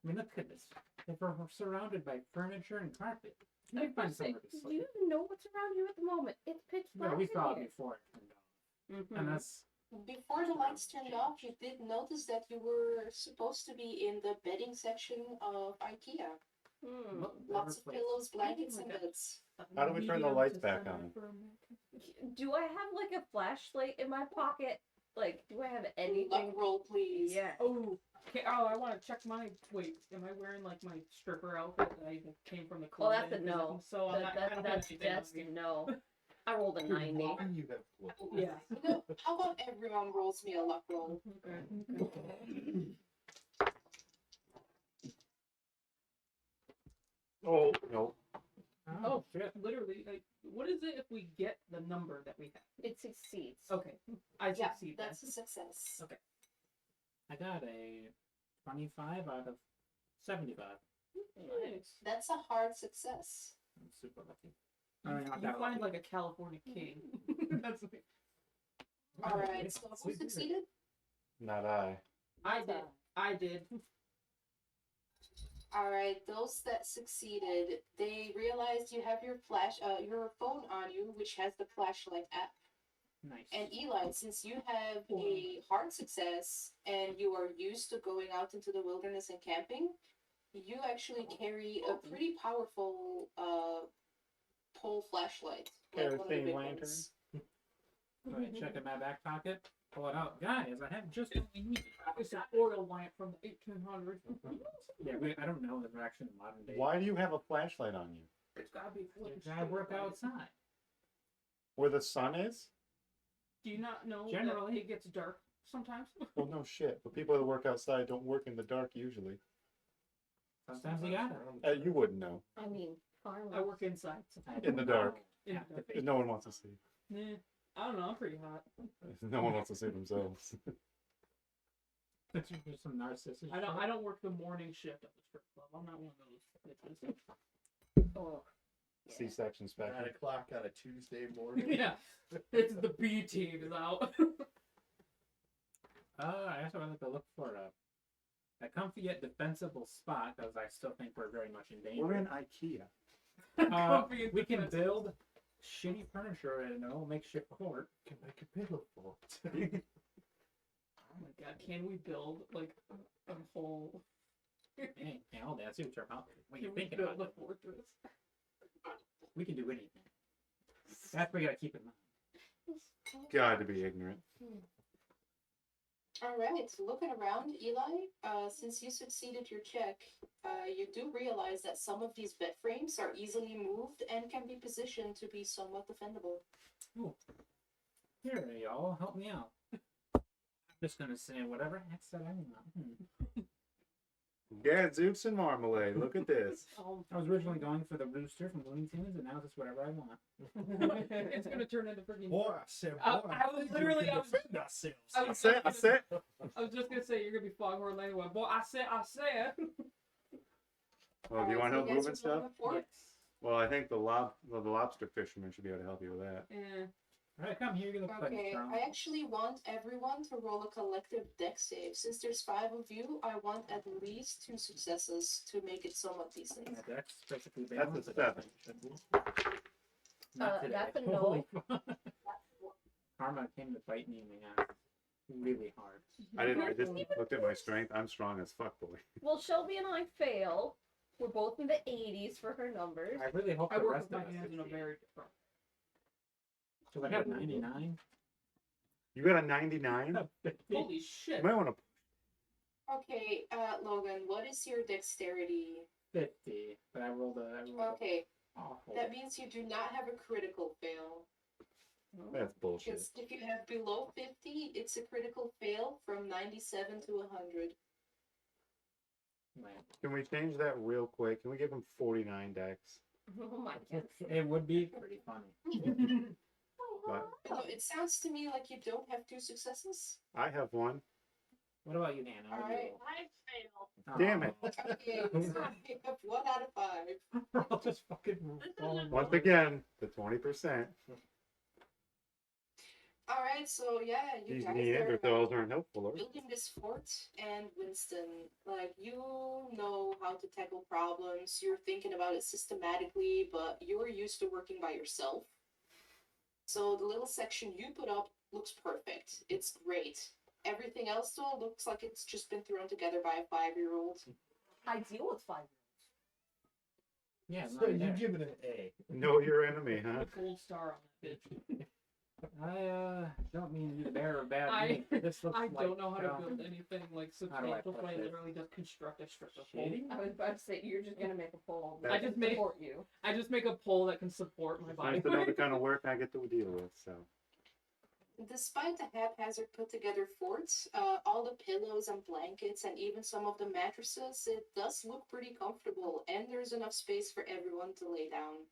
I mean, look at this. If we're surrounded by furniture and carpet, we can find somewhere to Do sleep. you even know what's around you at the moment? It's pitch black. Yeah, we saw it in here. before it turned off. Mhm. And that's Before the lights turned off, you did notice that you were supposed to be in the bedding section of IKEA. Hmm. Lots of pillows, blankets, and my God. beds. How do we turn the Medium lights to back center on? for America. Do I have like a flashlight in my pocket? Like, do I have anything? Luck roll, please. Yeah. Oh, okay. Oh, I want to check my. Wait, am I wearing like my stripper outfit that I came from the Well, club? that's a in? no. So I'm not, I don't have That's anything on me. a no. I rolled a 90. Why you have clothes? Yeah. You know, how about everyone rolls me a luck roll? Okay. Oh, no. Oh, literally, like, what is it if we get the number that we have? It succeeds. Okay, I Yeah, succeed. that's a success. I got a 25 out of 75. Nice. That's a hard success. I'm super lucky. You find like a California king. That's like, Alright, so who succeeded? Not I. I did. Alright, those that succeeded, they realized you have your your phone on you, which has the flashlight app. Nice. And Eli, since you have a hard success and you are used to going out into the wilderness and camping, you actually carry a pretty powerful pole flashlight. Like one of the Kerosene big lantern? ones. Go ahead, check in my back pocket. Pull it out. Guys, I have just what we need. It's an oil lamp from the 1800s. Yeah, I don't know if we're actually in modern day. Why do you have a flashlight on you? It's gotta be. I work outside. Where the sun is? Do you not know Generally. that it gets dark sometimes? Well, no shit. But people that work outside don't work in the dark usually. Sometimes you gotta. You wouldn't know. I mean, farm. I work inside. In the dark. In Yeah, the dark. No one wants to see. Nah, I don't know. I'm pretty hot. No one wants to see themselves. There's some narcissist. I don't work the morning shift at the strip club. I'm not one of those bitches. Oh. Yeah. C-section 9 spectrum. o'clock on a Tuesday morning. Yeah, it's the B team is out. I also like to look for a comfy yet defensible spot, because I still think we're very much in danger. We're in IKEA. Comfy and We can defensible. build shitty furniture in a makeshift fort. Can make a pillow fort. Oh my god, can we build like a whole? Hey, hold on, I see what you're about. What Can you're we thinking build about. a fortress? We can do anything. That's what we gotta keep in mind. God, to be ignorant. Alright, looking around, Eli, since you succeeded your check, you do realize that some of these bed frames are easily moved and can be positioned to be somewhat defendable. Here, y'all, help me out. I'm just gonna say whatever accent I want. Gadzooks and marmalade. Look at this. I was originally going for the rooster from Looney Tunes, and now it's just whatever I want. It's gonna turn into freaking. Boy, I said, I- boy, I was think literally- we can I was- defend ourselves. I I was said, I was just gonna say you're gonna be Foghorn Leghorn. Boy, I said. Well, do you want help so you guys moving are stuff? building a fort? Well, I think the lobster fisherman should be able to help you with that. Yeah. Alright, come here, you look like Okay, strong. I actually want everyone to roll a collective deck save. Since there's 5 of you, I want at least 2 successes to make it somewhat decent. My deck's basically That's balanced. a 7. Not today. That's a no. Holy fuck. Karma came to bite me in the ass really hard. I just looked at my strength. I'm strong as fuck, boy. Well, Shelby and I fail. We're both in the 80s for her numbers. I really hope I the work rest with of my us hands in a succeed. very different. So I got a 99. You got a 99? Holy You shit! might want to. Okay, Logan, what is your dexterity? 50, but I rolled a Okay, awful. that means you do not have a critical fail. That's bullshit. Because if you have below 50, it's a critical fail from 97 to 100. Right. Can we change that real quick? Can we give him 49 decks? Oh my god. It would be pretty funny. But You know, it sounds to me like you don't have 2 successes. I have one. What about you, Nana? What do you Alright. I fail. roll? Damn it. Okay, so you have 1 out of 5. I'll just fucking fall in Once love. again, the 20%. Alright, so yeah, you These guys Neanderthals aren't helpful, are they? building this fort, and Winston, like, you know how to tackle problems, you're thinking about it systematically, but you're used to working by yourself. So the little section you put up looks perfect. It's great. Everything else, though, looks like it's just been thrown together by a 5-year-old. I deal with 5. Yeah, So right you there. give it an A. Know your enemy, huh? A gold star on that bitch. I don't mean to be bearer of bad I- news, but this looks I like don't know how to um, build anything like how do I substantial, put but I this? literally just construct a strip of Shading? I was about to say, you're just gonna make a pole. I that just can made- support you. I just make a pole that can support my It's body. nice to know the kind of work I get to deal with, so. Despite the haphazard put together fort, all the pillows and blankets and even some of the mattresses, it does look pretty comfortable, and there's enough space for everyone to lay down.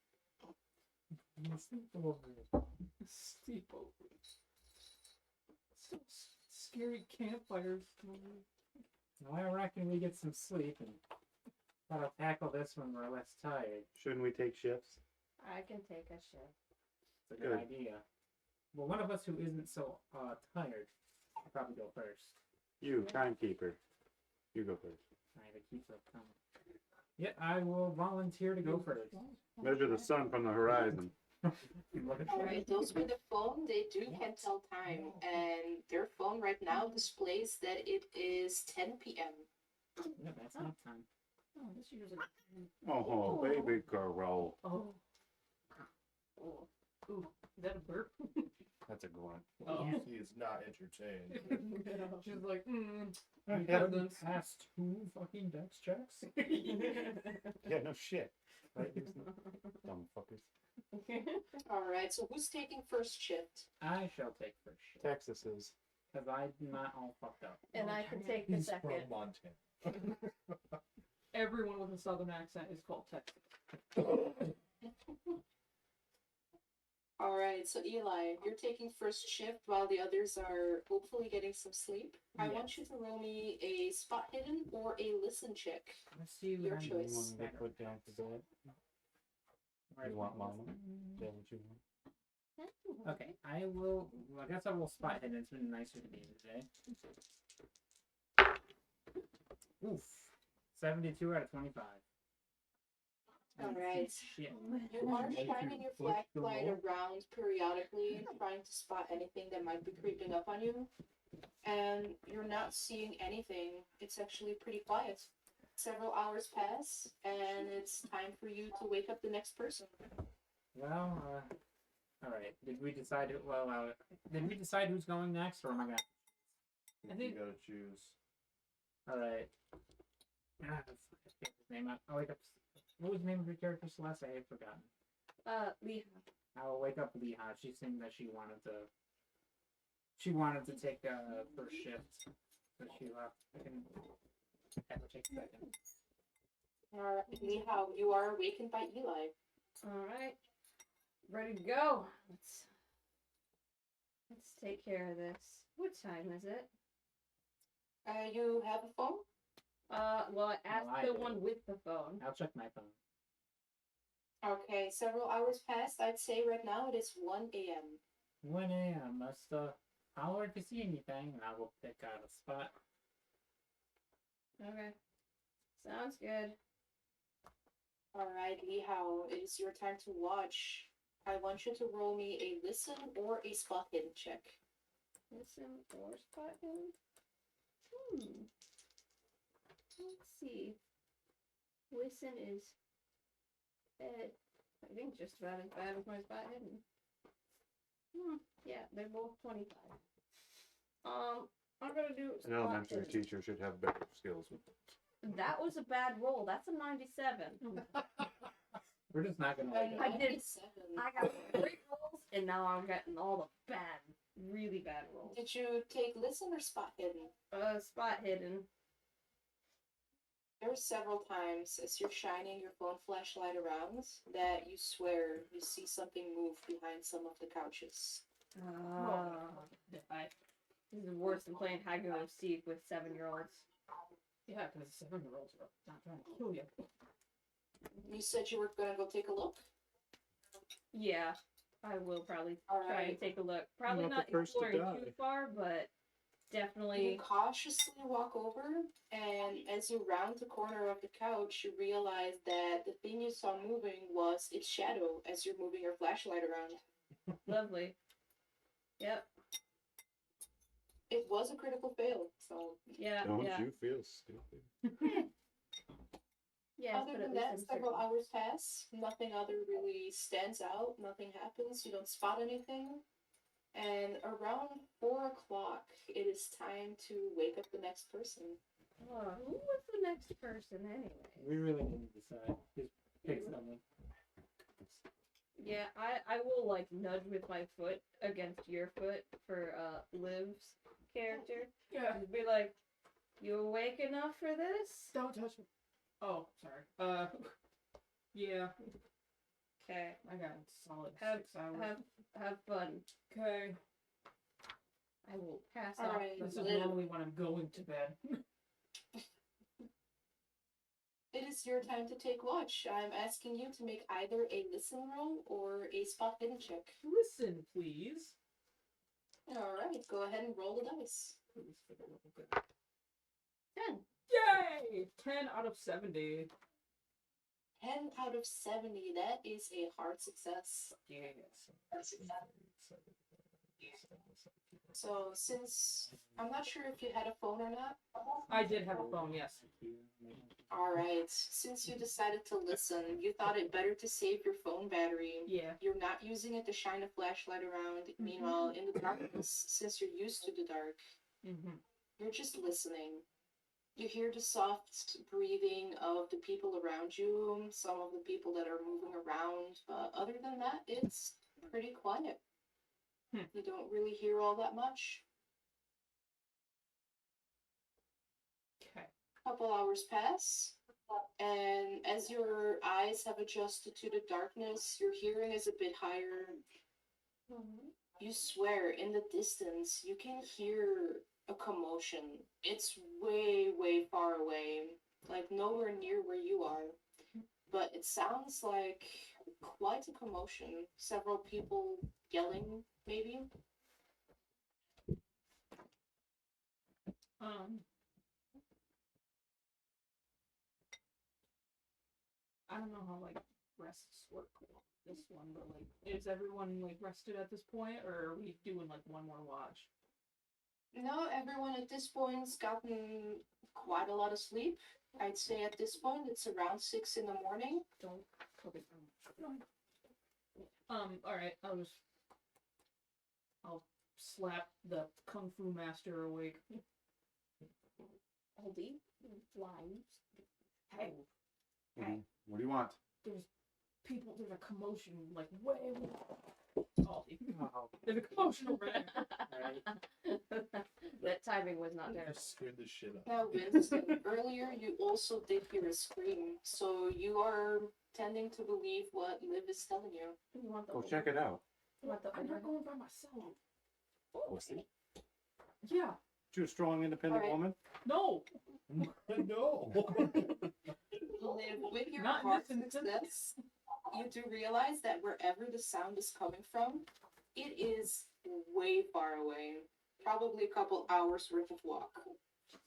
Steep over. So scary campfires. Well, I reckon we get some sleep and try to tackle this when we're less tired. Shouldn't we take shifts? I can take a shift. It's a good Good. idea. Well, one of us who isn't so tired will probably go first. You, timekeeper. You go first. I have a keeper of time. Yeah, I will volunteer to go first. Measure the sun from the horizon. Look at Alright, those with the phone, they can tell time, and their phone right now displays that it is 10 p.m. Yeah, that's not time. Oh, this usually. Oh, baby girl. Oh. Oh. Ooh, is that a burp? That's a grunt. Oh. He is not entertained. She's like, Have we passed 2 fucking dex checks? Yeah, no shit. Right? Dumb fuckers. Alright, so who's taking first shift? I shall take first shift. Texas is. Because I'm not all fucked up. And I can take the He's second. from Montana. everyone with a southern accent is called Texas. Alright, so Eli, you're taking first shift while the others are hopefully getting some sleep. I want you to roll me a spot hidden or a listen check. Let's see what Your I'm choice. You want to put down for bed? You want mama? Is that what you want? Okay, I will. Well, I guess I will spot hidden. It's been nicer to me today. Oof. 72 out of 25. Alright. Shit. You are shining your flashlight around periodically, trying to spot anything that might be creeping up on you. And you're not seeing anything. It's actually pretty quiet. Several hours pass, and it's time for you to wake up the next person. Well, alright. Did we decide who, did we decide who's going next, or am I gonna? I think- You gotta choose. Alright. Ah, let's get his name out. I'll wake up. What was the name of your character, Celeste? I have forgotten. Leah. I will wake up Leha. She seemed that she wanted to. She wanted to take first shift, so she left. I can have her take second. Alright, Nihao, you are awakened by Eli. Alright. Ready to go. Let's take care of this. What time is it? You have a phone? Well, I asked I the do. one with the phone. I'll check my phone. Okay, several hours passed. I'd say right now it is 1 a.m. 1 a.m. Must holler if you see anything, and I will pick out a spot. Okay. Sounds good. Alright, Lihao, it is your time to watch. I want you to roll me a listen or a spot hidden check. Listen or spot him? Let's see. Listen is bad. I think just about as bad as my spot hidden. Yeah, they're both 25. I'm gonna do An spot elementary hidden. teacher should have better skills with that. That was a bad roll. That's a 97. We're just not gonna A wake up. I did. 97. I got 3 rolls and now I'm getting all the bad, really bad rolls. Did you take listen or spot hidden? Spot hidden. There were several times as you're shining your phone flashlight around that you swear you see something move behind some of the couches. This is worse than playing hide and go seek with 7-year-olds. Yeah, because 7-year-olds are not trying to kill you. You said you were gonna go take a look? Yeah, I will probably try and Alright. take a look. Probably Not the not first to exploring too die. far, but You definitely. cautiously walk over, and as you round the corner of the couch, you realize that the thing you saw moving was its shadow as you're moving your flashlight around. Lovely. Yep. It was a critical fail, so. Yeah. Don't yeah. you feel stupid? Yes, Other but than at least that, I'm several certain. hours pass. Nothing other really stands out. Nothing happens. You don't spot anything. And around 4 o'clock, it is time to wake up the next person. Oh, who was the next person anyway? We really need to decide. Just pick someone. Yeah, I will like nudge with my foot against your foot for Liv's character. Yeah. And be like, you awake enough for this? Don't touch me. Oh, sorry. Yeah. Okay. I got a solid Have 6 hours. have fun. Okay. I will pass All off. right. This is Liv. normally when I'm going to bed. It is your time to take watch. I'm asking you to make either a listen roll or a spot hidden check. Listen, please. Alright, go ahead and roll the dice. Please, for the love of good. 10. Yay! 10 out of 70. 10 out of 70, that is a hard success. Yes. So, since I'm not sure if you had a phone or not. I did have a phone, yes. Alright, since you decided to listen, you thought it better to save your phone battery. Yeah. You're not using it to shine a flashlight around. Meanwhile, in the darkness, since you're used to the dark, Mm-hmm. you're just listening. You hear the soft breathing of the people around you, some of the people that are moving around, but other than that, it's pretty quiet. You don't really hear all that much. Okay. Couple hours pass, and as your eyes have adjusted to the darkness, your hearing is a bit higher. You swear, in the distance, you can hear a commotion. It's way, way far away, like nowhere near where you are. But it sounds like quite a commotion. Several people yelling, maybe. I don't know how like rests work with this one, but like, is everyone like rested at this point, or are we doing like one more watch? No, everyone at this point's gotten quite a lot of sleep. I'd say at this point it's around 6 in the morning. Don't cook it. Alright, I'll slap the Kung Fu master awake. Aldi, flies. Hey, What do you want? there's a commotion, like way Aldi. Oh, There's a commotion over there. right. That timing was not there. You scared the shit out Now, of me. Winston, earlier you also did hear a scream, so you are tending to believe what Liv is telling you. You want the Go check it out. You want the I'm not going by myself. Pussy. Yeah. You a strong, independent Alright. woman? No. No. Liv, with your Not in hard this instance. success, you do realize that wherever the sound is coming from, it is way far away. Probably a couple hours worth of walk.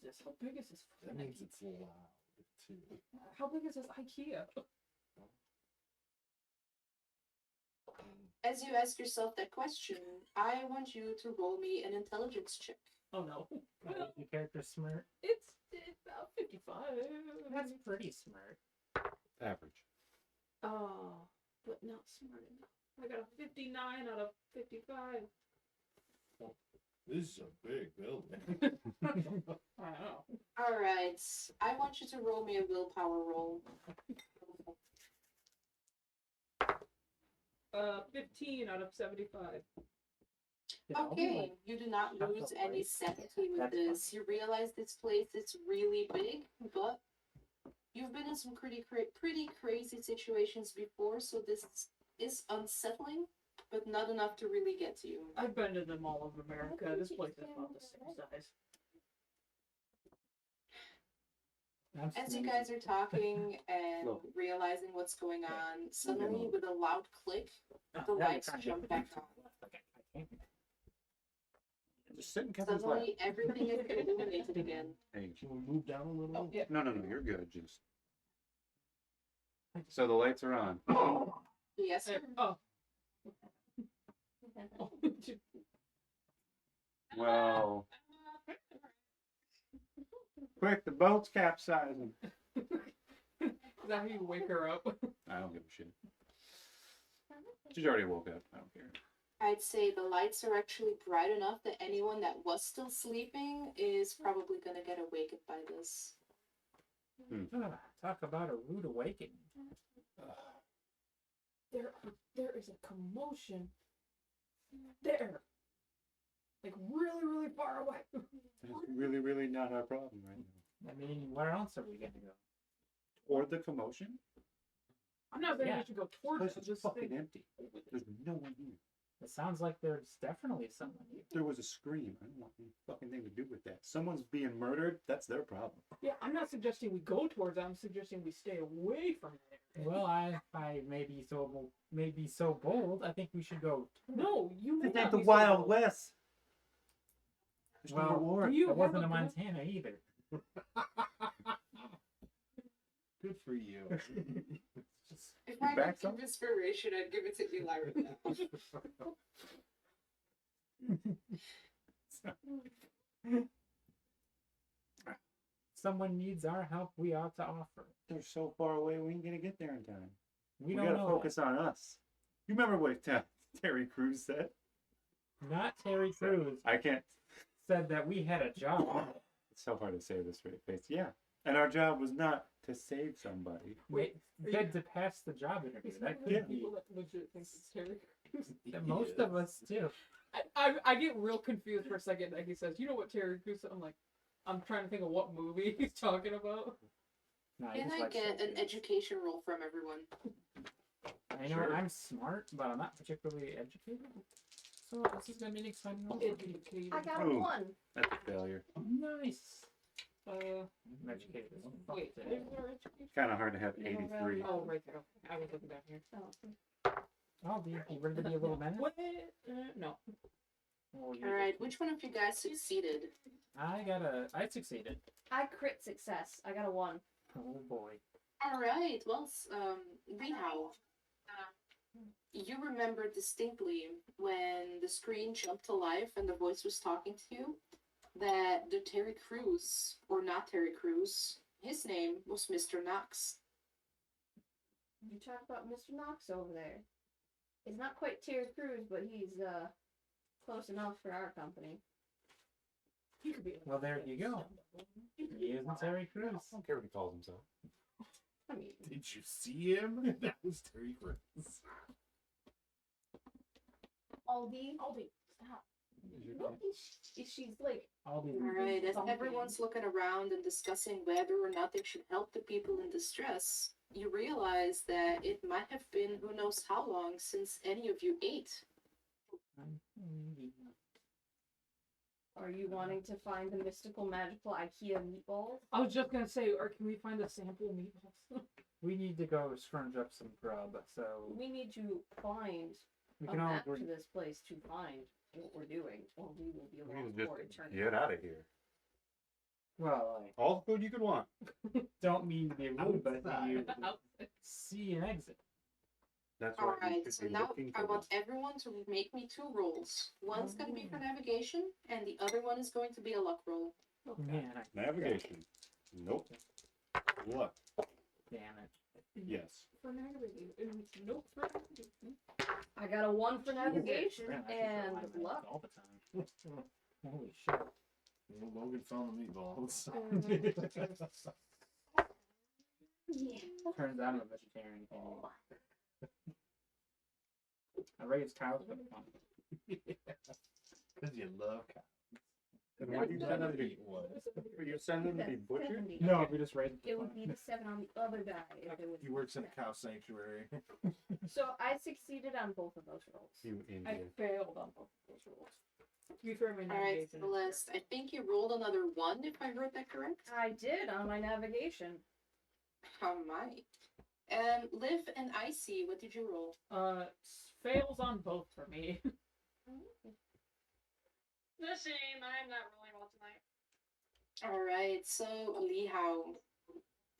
Jesus, how big is this? That means it's loud too. How big is this IKEA? As you ask yourself that question, I want you to roll me an intelligence check. Oh no. Your character's smart. It's about 55. That's pretty smart. Average. Oh, but not smart enough. I got a 59 out of 55. This is a big building. I know. Alright, I want you to roll me a willpower roll. 15 out of 75. Okay, you do not That's lose a any waste. sanity with That's this. fine. You realize this place is really big, but you've been in some pretty crazy situations before, so this is unsettling, but not enough to really get to you. I've been to the Mall of America. This place is about the same size. As you guys are talking and Look. realizing what's going on, suddenly Okay. with a loud click, Oh, the now you're lights trying to get jump the back next on. one. Okay, I can't. Just sit in Kevin's lap. Suddenly everything is illuminated again. Hey, can we move down a little? Oh, yeah. No, you're good. Just so the lights are on. Yes, sir. Oh. Well, quick, the boat's capsizing. Is that how you wake her up? I don't give a shit. She's already woke up. I don't care. I'd say the lights are actually bright enough that anyone that was still sleeping is probably gonna get awakened by this. Talk about a rude awakening. There is a commotion there, like really far away. That's really not our problem right now. I mean, where else are we gonna go? Or the commotion. I'm not saying Yeah. you should go This towards place it. is Just fucking think- empty. There's no one here. It sounds like there's definitely someone here. There was a scream. I don't want any fucking thing to do with that. Someone's being murdered. That's their problem. Yeah, I'm not suggesting we go towards it. I'm suggesting we stay away from it. Well, I may be so bold. I think we should go. No, you. may This not ain't the be so Wild bold. West. There's Well, no reward. You It have wasn't a in plan. Montana either. Good for you. If You I back could give inspiration, I'd give it to Eli right now. Someone needs our help. We ought to offer. They're so far away. We ain't gonna get there in time. We We don't gotta know. focus on us. You remember what Terry Crews said? That. Not Terry Crews I can't. said that we had a job. It's so hard to say this straight face. Yeah, and our job was not to save somebody. Wait, are said you- to pass the job interview. Is That there could be. people that legit think it's Terry Crews? That most of us do. I get real confused for a second that he says, "You know what Terry Crews?" I'm like, I'm trying to think of what movie he's talking about. No, Can just I like get an something. education roll from everyone? I know Sure. I'm smart, but I'm not particularly educated. So this is gonna be an exciting role. Educated. I got a Ooh. 1. That's a failure. Nice. Uh, I'm educated as fuck wait, today. is there education? Kind of hard to have No, 83. Oh, right there. I was looking down here. Oh, do you ready to be a little man? What? No. Oh, you- Alright, which one of you guys succeeded? I succeeded. I crit success. I got a 1. Oh boy. Alright, well, Lihao, you remember distinctly when the screen jumped to life and the voice was talking to you that the Terry Crews, or not Terry Crews, his name was Mr. Knoxx. You talk about Mr. Knox over there. He's not quite Terry Crews, but he's close enough for our company. He could be. Well, there you go. He isn't Terry Crews. I don't care what he calls himself. I mean, Did you see him? That was Terry Crews. Aldi. Aldi, stop. She's like, All these. Alright, as Something. everyone's looking around and discussing whether or not they should help the people in distress, you realize that it might have been who knows how long since any of you ate. are you wanting to find the mystical, magical IKEA meatballs? I was just gonna say, or can we find the sample meatballs? We need to go scrunch up some grub, so We need to find we a can all map agree. to this place to find what we're doing, or we will be We along can for just eternity. get out of here. Well, All the food you could want. I don't mean to be rude, but Outside. you see an exit. That's what we Alright, should so be now looking I for. want everyone to make me 2 rolls. One's gonna be for navigation, and the other one is going to be a luck roll. Man, Navigation. Nope. What? damn it. Yes. For navigation. Nope. For navigation. I got a 1 for navigation Man, I should and rely on that luck. all the time. Holy shit. Well, Logan found the meatballs. Yeah. Turns out I'm a vegetarian. I raised cows for fun. Because you love cows. And why do you send them to be? You send them to be That's butchered? 70. No, we just raised It for would fun. be the 7 on the other die if it was. He works in a cow sanctuary. So I succeeded on both of those rolls. You I Indian. failed on both of those rolls. To be fair, my Alright, navigation is Celeste, I think you rolled another 1 if I heard that correct. I did on my navigation. How my. Liv and Icy, what did you roll? fails on both for me. The same. I'm not rolling well tonight. Alright, so Lihao,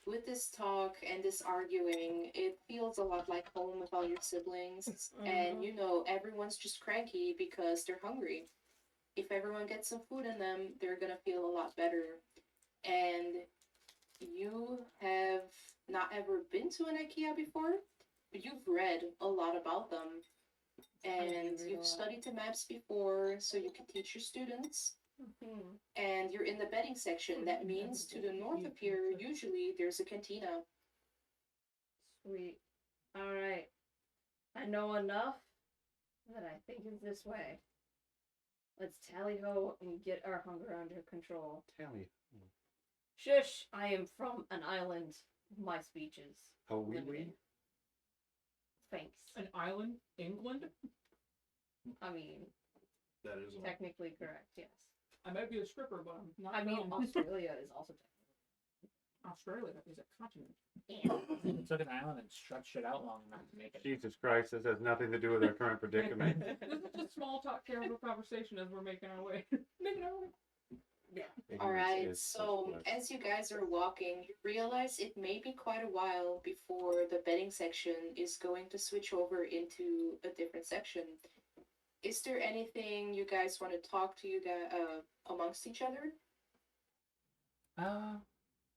with this talk and this arguing, it feels a lot like home with all your siblings. And you know, everyone's just cranky because they're hungry. If everyone gets some food in them, they're gonna feel a lot better. And you have not ever been to an IKEA before, but you've read a lot about them. And read a you've lot. studied the maps before, so you can teach your students. Mhm. And you're in the bedding section. That means to the north of here, usually there's a cantina. Sweet. Alright. I know enough that I think it's this way. Let's tally ho and get our hunger under control. Tell me. Shush! I am from an island. My speech is Oh, we limited. Thanks. An island, England. I mean, That is one. technically correct, yes. I might be a stripper, but I'm not. I mean, dumb. Australia is also Australia is a continent. technically. We took an island and stretched it out long enough to make it. Jesus Christ, this has nothing to do with our current predicament. This is just small talk, casual conversation as we're making our way. Making our way. Alright, Ignorance is so bliss. as you guys are walking, you realize it may be quite a while before the bedding section is going to switch over into a different section. Is there anything you guys want to talk to you guys amongst each other?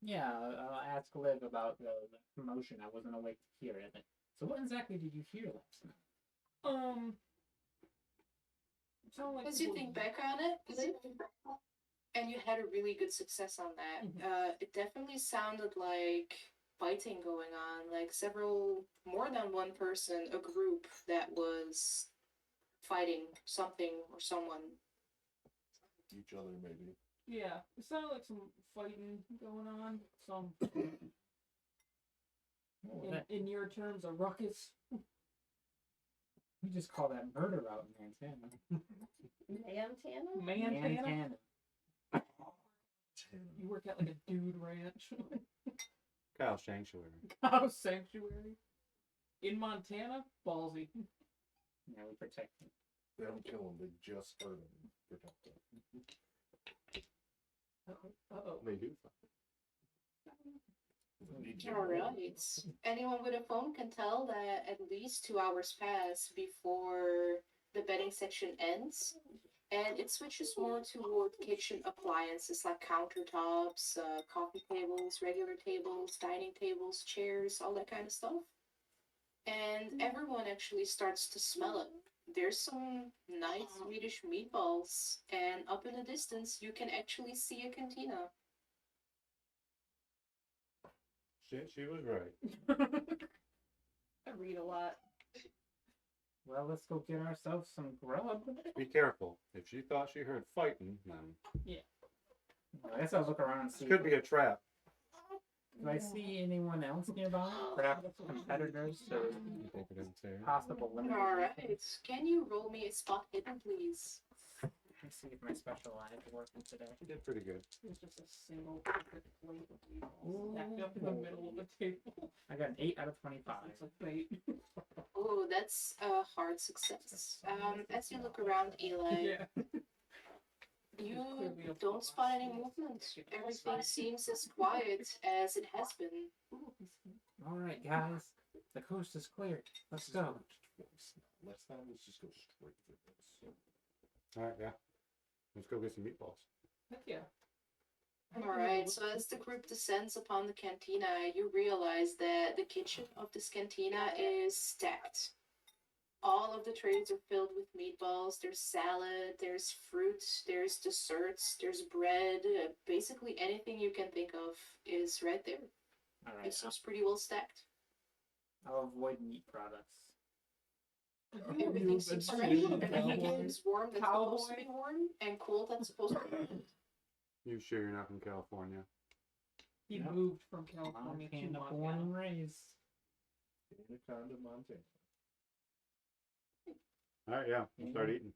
Yeah, I'll ask Liv about the commotion. I wasn't awake to hear it. So what exactly did you hear last night? Sound like As you people- think back on it, Liv, and you had a really good success on that, it definitely sounded like fighting going on, like more than one person, a group that was fighting something or someone. Each other, maybe. Yeah, it sounded like some fighting going on. Some, What was that? in your terms, a ruckus. We just call that murder out in Montana. Montana? Montana? You work at like a dude ranch. Kyle Sanctuary. Cow sanctuary. In Montana? Ballsy. Yeah, we protect them. They don't kill him, they just hurt him. Protect him. Uh-oh. They do. Alright. Anyone with a phone can tell that at least 2 hours pass before the bedding section ends. And it switches more toward kitchen appliances like countertops, coffee tables, regular tables, dining tables, chairs, all that kind of stuff. And everyone actually starts to smell it. There's some nice Swedish meatballs, and up in the distance you can actually see a cantina. Shit, she was right. I read a lot. Well, let's go get ourselves some grub. Be careful. If she thought she heard fighting, then I guess I'll look around and see. this could be a trap. Do I see anyone else nearby? Perhaps competitors or Take it downstairs. possible limit? Alright, can you roll me a spot hidden, please? Let's see if my special eye is working today. She did pretty good. It's just a single perfect plate of meatballs stacked up in the middle of the table. I got an 8 out of 25. It's like bait. Oh, that's a hard success. As you look around, Eli, Yeah. you don't spot any movement. Everything seems as quiet as it has been. Alright, guys. The coast is clear. Let's go. Let's just go straight for this. Alright, yeah. Let's go get some meatballs. Heck yeah. Alright, so as the group descends upon the cantina, you realize that the kitchen of this cantina is stacked. All of the trays are filled with meatballs. There's salad, there's fruit, there's desserts, there's bread. Basically anything you can think of is right there. Alright, It seems pretty well stacked. I'll avoid meat products. Everything You've seems been right. saying Everything cowboy. is warm that's supposed to Cowboy. be warm, and cold that's supposed to be cold. You sure you're not from California? He Yep. moved from California to Montana, born Montana. and raised. Anaconda, Montana. All right, yeah, we'll start eating.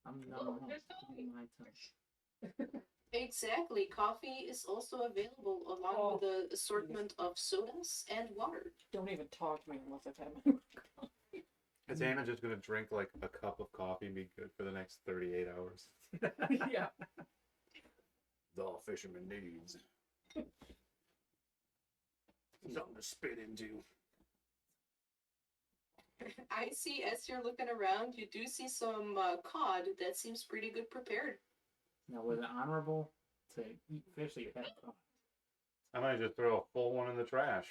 I'm Oh, not there's coffee. my tongue. Exactly. Coffee is also available along with an assortment of sodas and water. Don't even talk to me unless I've had my Is Anna just gonna drink like a cup of coffee and be good for the next 38 hours? Yeah. That's all a fisherman needs. Something to spit into. I see as you're looking around, you do see some cod that seems pretty good prepared. Now, was it honorable to eat fish that you had caught? I might just throw a full one in the trash.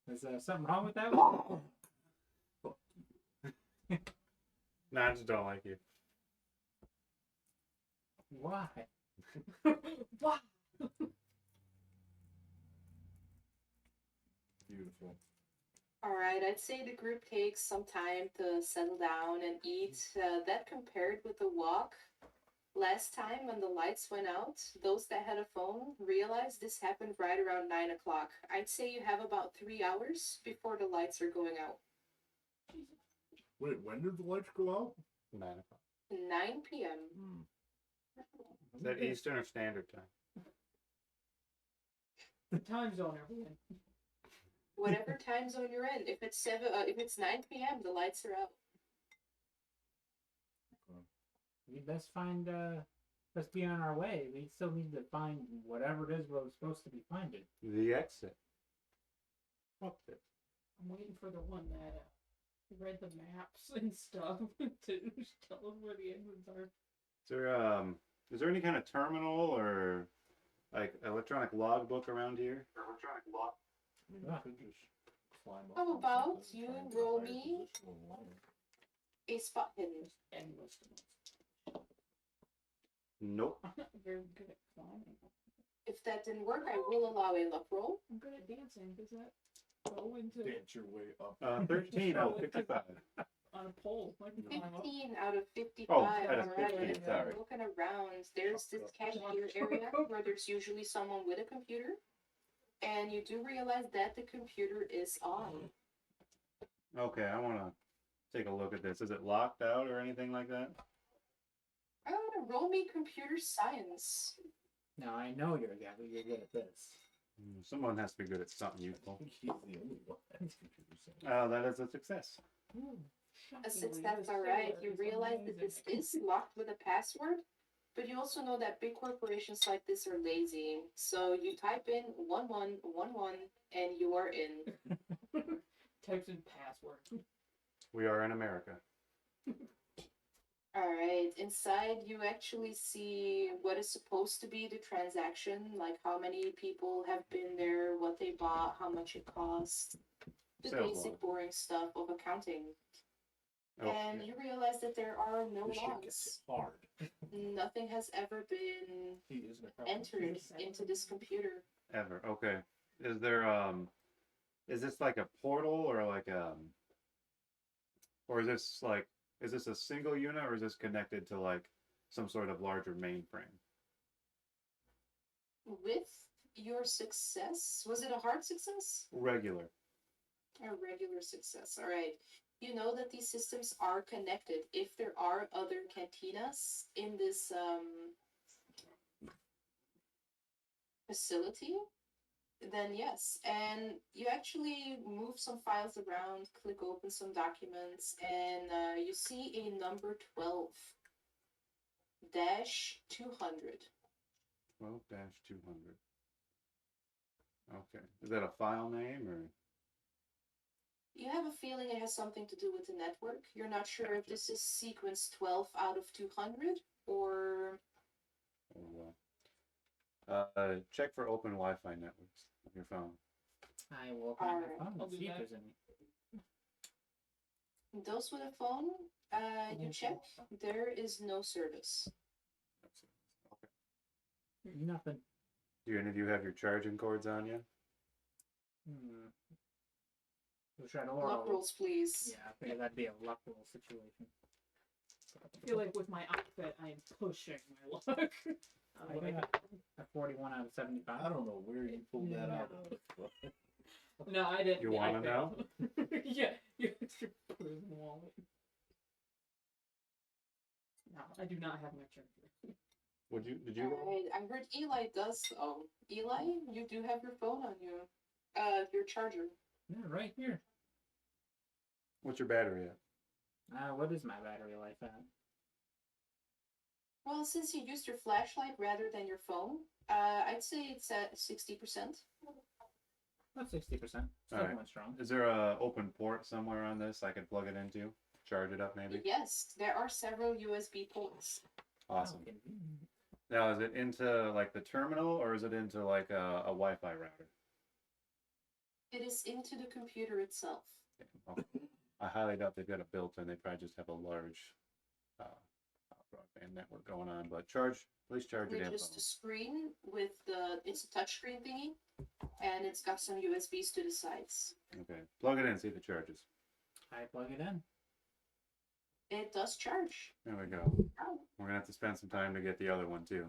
Is there something wrong with that one? Nah, I just don't like you. Why? Wow. Beautiful. Alright, I'd say the group takes some time to settle down and eat. That compared with the walk last time when the lights went out, those that had a phone realized this happened right around 9 o'clock. I'd say you have about 3 hours before the lights are going out. Wait, when did the lights go out? 9 o'clock. 9 p.m. Is that Eastern or Standard Time? The time zone everyone. Whatever time zone you're in. If it's 9 p.m., the lights are out. We best find, let's be on our way. We still need to find whatever it is we're supposed to be finding. The exit. What the? I'm waiting for the one that read the maps and stuff to tell us where the exits are. Is there any kind of terminal or like electronic logbook around here? Electronic log. Ah. Could just climb up How on about something, you find a roll higher me? position on the ladder. A spot hidden. Just endless amounts. Nope. I'm not very good at climbing. If that didn't work, I will allow a luck roll. I'm good at dancing. Does that go into Dance your way up. 13 out of 55. on a pole? I can climb up. 15 out of 55. Oh, out of Alright, 15, sorry. looking around, there's this cashier area where there's usually someone with a computer. And you do realize that the computer is on. Okay, I want to take a look at this. Is it locked out or anything like that? Roll me computer science. Now, I know you're good at this. Someone has to be good at something I useful. think he's the only one that's computer science. That is a success. A success, alright. You realize that this is locked with a password, but you also know that big corporations like this are lazy. So you type in 1111 and you are in. Types in password. We are in America. Alright, inside you actually see what is supposed to be the transaction, like how many people have been there, what they bought, how much it cost. The Sales basic log. boring stuff of accounting. Oh, And yeah. you realize that there are no This shit gets logs. hard. Nothing has ever been He is an accountant. entered into this computer. Ever. Okay. Is there is this like a portal or like or is this a single unit or is this connected to like some sort of larger mainframe? With your success, was it a hard success? Regular. A regular success, alright. You know that these systems are connected. If there are other cantinas in this facility, then yes. And you actually move some files around, click open some documents, and you see a number 12 dash 200. 12-200. Okay. Is that a file name or? You have a feeling it has something to do with the network. You're not sure if this is sequence 12 out of 200 or... Check for open Wi-Fi networks on your phone. I will open my Alright. phone I'll and do see if that. there's any. Those with a phone, you check. There is no service. Okay. Nothing. Do any of you have your charging cords on you? We'll try to Luck roll. rolls, please. Yeah, I figured that'd be a luck roll situation. I feel like with my outfit, I am pushing my luck. I got a 41 out of 75. I don't know where you pulled that out of. No, I didn't. You wanna know? Yeah, you put it in the wallet. No, I do not have my charger. Did you roll? Alright, I heard Eli does. Oh, Eli, you do have your phone on you. Your charger. Yeah, right here. What's your battery at? What is my battery life at? Well, since you used your flashlight rather than your phone, I'd say it's at 60%. About 60%. Still Alright. going strong. Is there a open port somewhere on this I could plug it into? Charge it up maybe? Yes, there are several USB ports. Awesome. Okay. Now is it into like the terminal or is it into like a Wi-Fi router? It is into the computer itself. Okay. I highly doubt they've got a built-in. They probably just have a large broadband network going on. But please charge your With damn just a phone. screen with it's a touchscreen thingy, and it's got some USBs to the sides. Okay, plug it in. See if it charges. I plug it in. It does charge. There we go. Oh, We're gonna have to spend some time to get the other one too.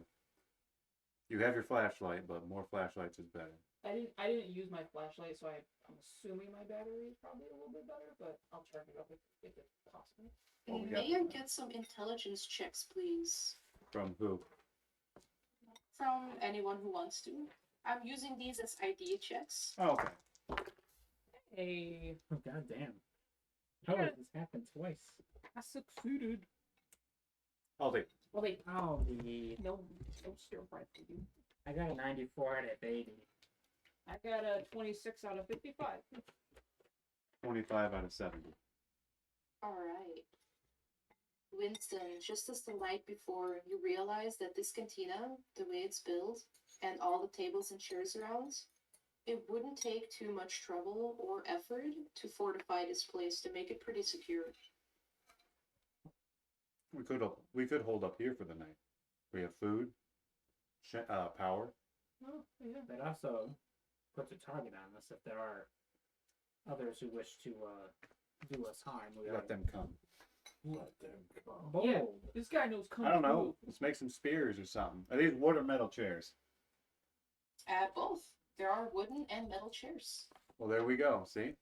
You have your flashlight, but more flashlights is better. I didn't use my flashlight, so I'm assuming my battery is probably a little bit better, but I'll charge it up if it's possible. Well, we may got- I get some intelligence checks, please? From who? From anyone who wants to. I'm using these as idea checks. Oh, okay. Hey, Oh, God damn. How Yeah. has this happened twice? I succeeded. I'll take. Well, wait, Oh, the... no stir fry for you. I got a 94 out of 80. I got a 26 out of 55. 25 out of 70. Alright. Winston, just as the night before, you realize that this cantina, the way it's built, and all the tables and chairs around, it wouldn't take too much trouble or effort to fortify this place to make it pretty secure. We could hold up here for the night. We have food, power. Oh, yeah. That also puts a target on us if there are others who wish to do us harm. We Let them come. Let them come. Bold. Yeah. This guy knows kung I don't fu. know. Let's make some spears or something. Are these wood or metal chairs? Both. There are wooden and metal chairs. Well, there we go. See?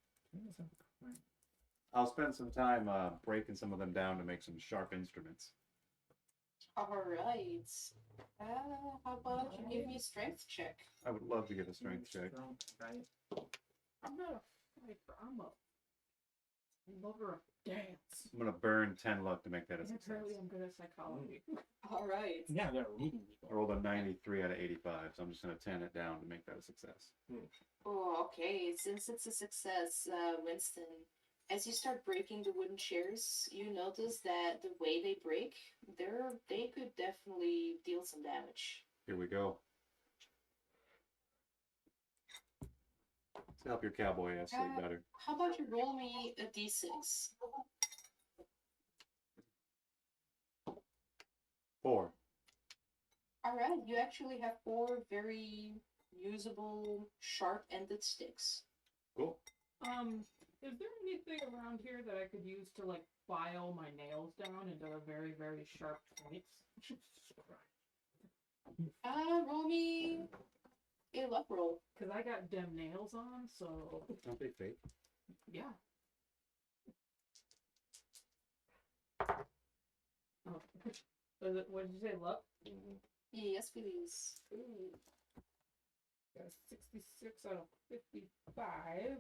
I'll spend some time breaking some of them down to make some sharp instruments. Alright. How about you give me a strength check? I would love to get a strength check. Strong, right? I'm not a fighter. I'm a lover of dance. I'm gonna burn 10 luck to make that a And success. apparently I'm good at psychology. Alright. Yeah, they're reading I people. rolled a 93 out of 85, so I'm just gonna 10 it down to make that a success. Oh, okay. Since it's a success, Winston, as you start breaking the wooden chairs, you notice that the way they break, they could definitely deal some damage. Here we go. To help your cowboy ass sleep better. How about you roll me a d6? 4. Alright, you actually have 4 very usable, sharp-ended sticks. Cool. Is there anything around here that I could use to like file my nails down into a very, very sharp points? Roll me a luck roll. Cause I got dem nails on, so Don't be fake. yeah. Oh. What did you say, luck? Yes, please. Ooh. Got a 66 out of 55.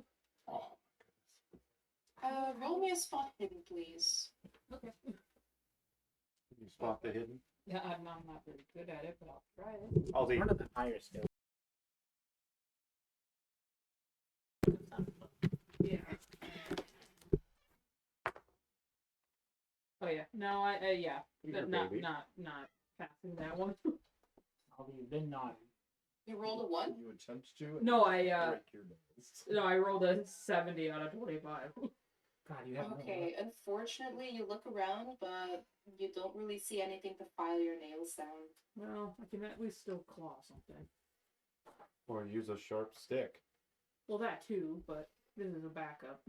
Oh, Roll me a spot hidden, please. Okay. You spot the hidden? Yeah, I'm not very good at it, but I'll try it. I'll take. One of the higher skill. Yeah. Oh yeah. No, yeah. You're Not baby. not passing that one. All you've been naughty. You rolled a 1? You attempt to? No, I break your nails. no, I rolled a 70 out of 25. God, you have Okay, unfortunately, you look around, but you don't really see anything to file your nails down. Well, I can at least still claw something. Or use a sharp stick. Well, that too, but This is a backup.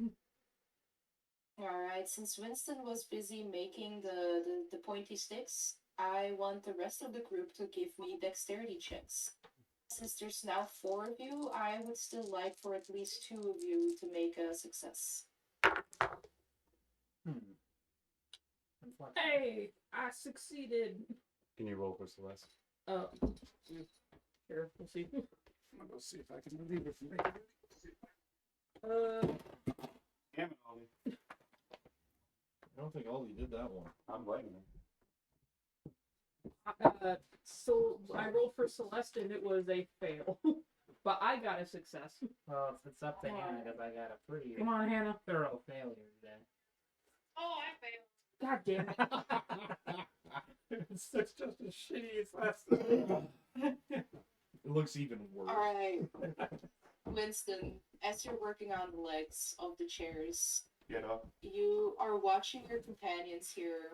Alright, since Winston was busy making the pointy sticks, I want the rest of the group to give me dexterity checks. Since there's now 4 of you, I would still like for at least 2 of you to make a success. Hey, I succeeded. Can you roll for Celeste? Oh, sure. We'll see. I'm gonna go see if I can relieve it from me. Damn it, Ollie. I don't think Ollie did that one. I'm blaming him. So I rolled for Celeste and it was a fail, but I got a success. Well, it's up to Hannah because I got a pretty Come on, Hannah. thorough failure today. Oh, I failed. God damn it. It's just a shitty lesson. It looks even worse. Alright, Winston, as you're working on the legs of the chairs, Get up. you are watching your companions here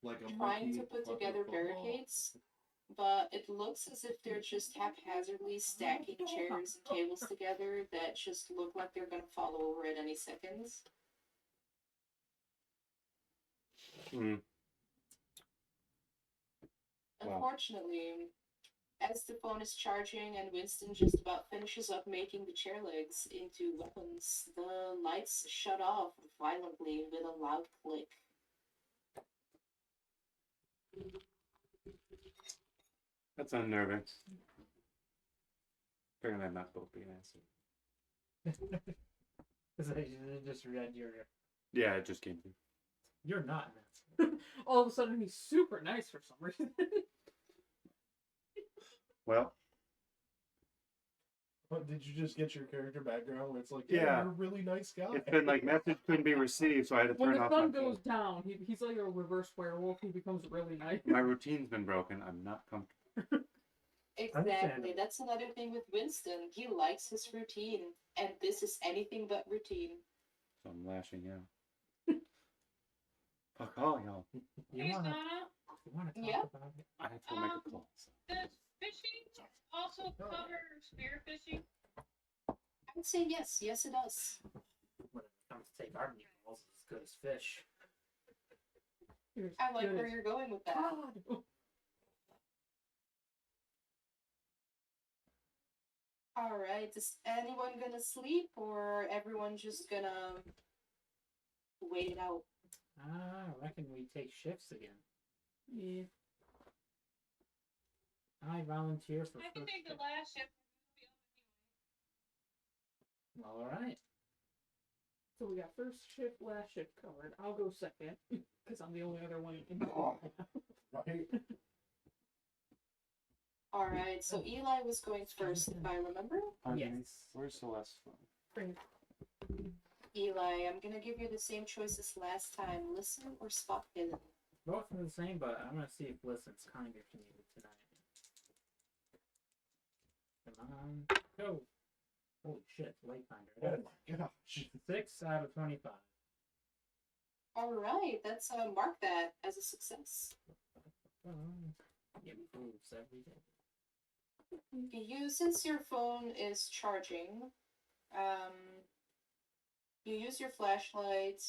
Like a trying monkey to put on a together football. barricades, but it looks as if they're just haphazardly stacking chairs and tables together that just look like they're gonna fall over at any second. Mm. Wow. Unfortunately, as the phone is charging and Winston just about finishes up making the chair legs into weapons, the lights shut off violently with a loud click. That's unnerving. Apparently I'm not supposed to be an acid. Because I just read your. Yeah, it just came through. You're not an asshole. All of a sudden, he's super nice for some reason. Well, But did you just get your character background where it's like, Yeah. you're a really nice guy? it's been like message couldn't be received, so I had to When turn the off my sun phone. goes down, he's like a reverse werewolf. He becomes really nice. My routine's been broken. I'm not comfortable. Exactly. Understandable. That's another thing with Winston. He likes his routine, and this is anything but routine. So I'm lashing out. Fuck all y'all. You Hey, wanna Sana, talk Yeah. about it? I have to go make a call. does fishing also cover spear fishing? I would say yes. Yes, it does. When it comes to take our meatballs, it's as good as fish. You're as I like good where as you're going with that. God. Alright, is anyone gonna sleep, or everyone just gonna wait it out? I reckon we take shifts again. Yeah. I volunteer for I can first take the shift. last shift. Well, alright. So we got first shift, last shift covered. I'll go second because I'm the only other one in the group. Right? Alright, so Eli was going first, if I remember. Pardon me? Yes. Where's Celeste from? Eli, I'm gonna give you the same choice as last time. Listen or spot hidden. Both are the same, but I'm gonna see if listen's kinder to me tonight. Come on. Go! Holy shit, way kinder. Oh my gosh. 6 out of 25. Alright, let's mark that as a success. It improves every day. Since your phone is charging, you use your flashlight,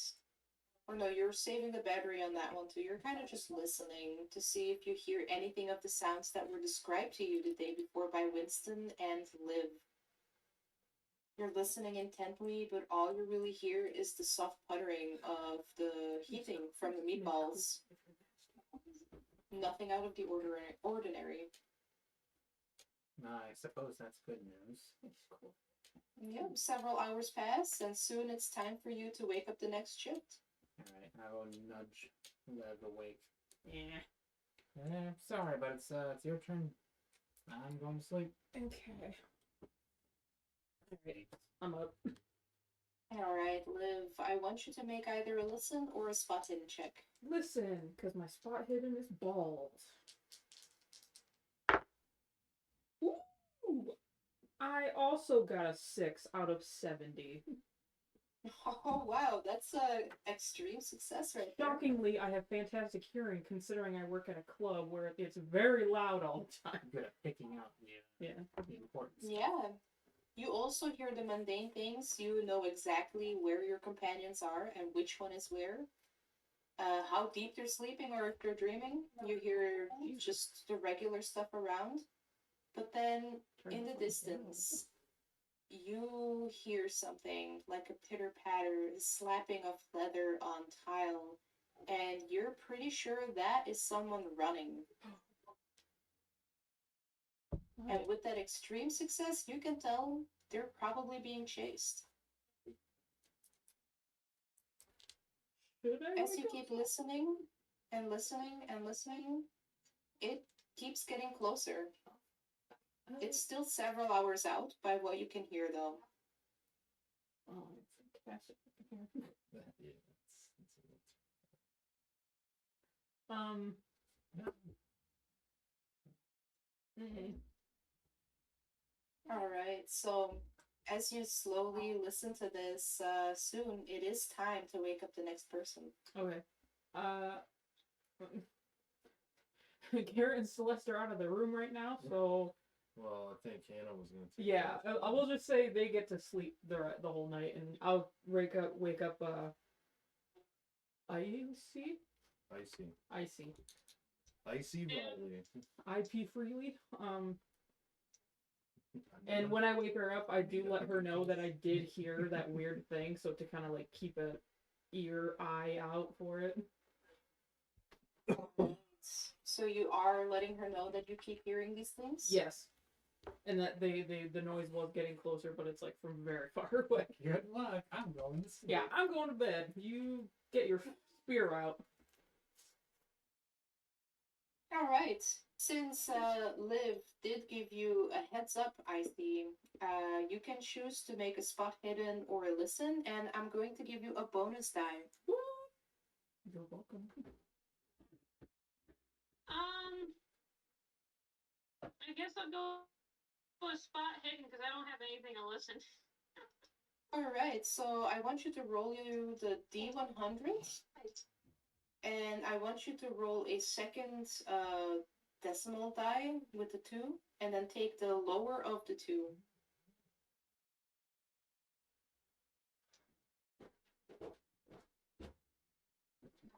or no, you're saving the battery on that one too. You're kind of just listening to see if you hear anything of the sounds that were described to you the day before by Winston and Liv. You're listening intently, but all you really hear is the soft puttering of the heating from the meatballs. Nothing out of the ordinary. I suppose that's good news. Cool. Yep, several hours pass, and soon it's time for you to wake up the next shift. Alright, I will nudge Lev awake. Yeah. Sorry, but it's your turn. I'm going to sleep. Okay. Alright. I'm up. Alright, Liv, I want you to make either a listen or a spot hidden check. Listen, because my spot hidden is balls. Ooh! I also got a 6 out of 70. Oh wow, that's a extreme success right there. Shockingly, I have fantastic hearing considering I work at a club where it's very loud all the time. I'm good at picking out the Yeah. importance. Yeah. You also hear the mundane things. You know exactly where your companions are and which one is where. How deep they're sleeping or if they're dreaming. You hear just the regular stuff around. But then in the distance, you hear something like a pitter patter, slapping of leather on tile, and you're pretty sure that is someone running. And with that extreme success, you can tell they're probably being chased. Should I As you wake keep up? listening and listening and listening, it keeps getting closer. It's still several hours out by what you can hear, though. Oh, it's fantastic. Yeah, that's a little Alright, so as you slowly listen to this, soon it is time to wake up the next person. Okay. Garrett and Celeste are out of the room right now, so Well, I think Hannah was gonna take yeah, over. I will just say they get to sleep the whole night, and I'll wake up. Icy, Icy Riley. IP freely. And when I wake her up, I do let her know that I did hear that weird thing, so to kind of like keep a eye out for it. So you are letting her know that you keep hearing these things? Yes. And that the noise was getting closer, but it's like from very far away. Good luck. I'm going to sleep. Yeah, I'm going to bed. You get your spear out. Alright. Since Liv did give you a heads up, I see, you can choose to make a spot hidden or a listen, and I'm going to give you a bonus die. You're welcome. I guess I'll go with spot hidden because I don't have anything to listen. Alright, so I want you to roll you the D100, and I want you to roll a second decimal die with the 2, and then take the lower of the 2.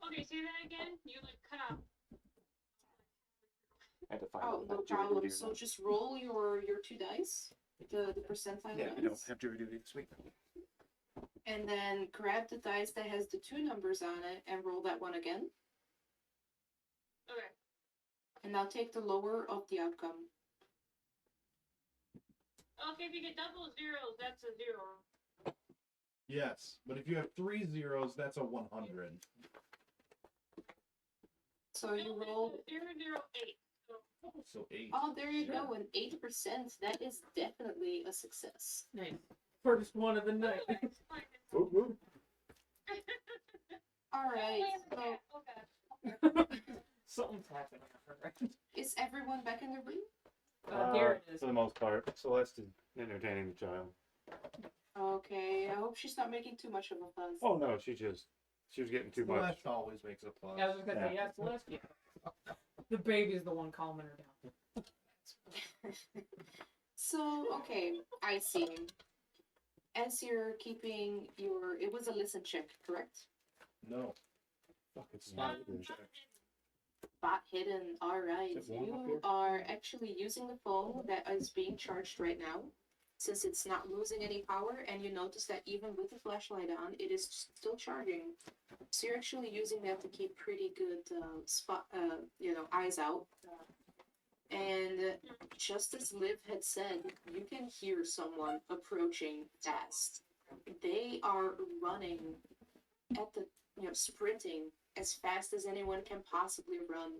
Okay, say that again. You like cut out. I had to find Oh, out no about jury problem. duty or So not. just roll your 2 dice, the percentile Yeah, I dice. don't have jury duty this week. And then grab the dice that has the 2 numbers on it and roll that one again. Okay. And now take the lower of the outcome. Okay, if you get double zeros, that's a 0. Yes, but if you have 3 zeros, that's a 100. So you roll. 008. So 8. Oh, there you go. An 8%. That is definitely a success. Nice. First one of the night. Whoop, whoop. Alright, so Okay. Something's happening. Right? is everyone back in the room? Garrett is. For the most part. Celeste is entertaining the child. Okay, I hope she's not making too much of a fuss. Oh no, she was getting too much. Celeste always makes a fuss. Yeah, I was just gonna say, yeah, Celeste. Yeah. The baby's the one calming her down. So, okay, I see. As you're keeping your. It was a listen check, correct? No. Fuck, it's not either. Spot hidden. Alright. Is it warm up You here? are actually using the phone that is being charged right now. Since it's not losing any power, and you notice that even with the flashlight on, it is still charging. So you're actually using that to keep pretty good eyes out. And just as Liv had said, you can hear someone approaching fast. They are running at the, sprinting as fast as anyone can possibly run.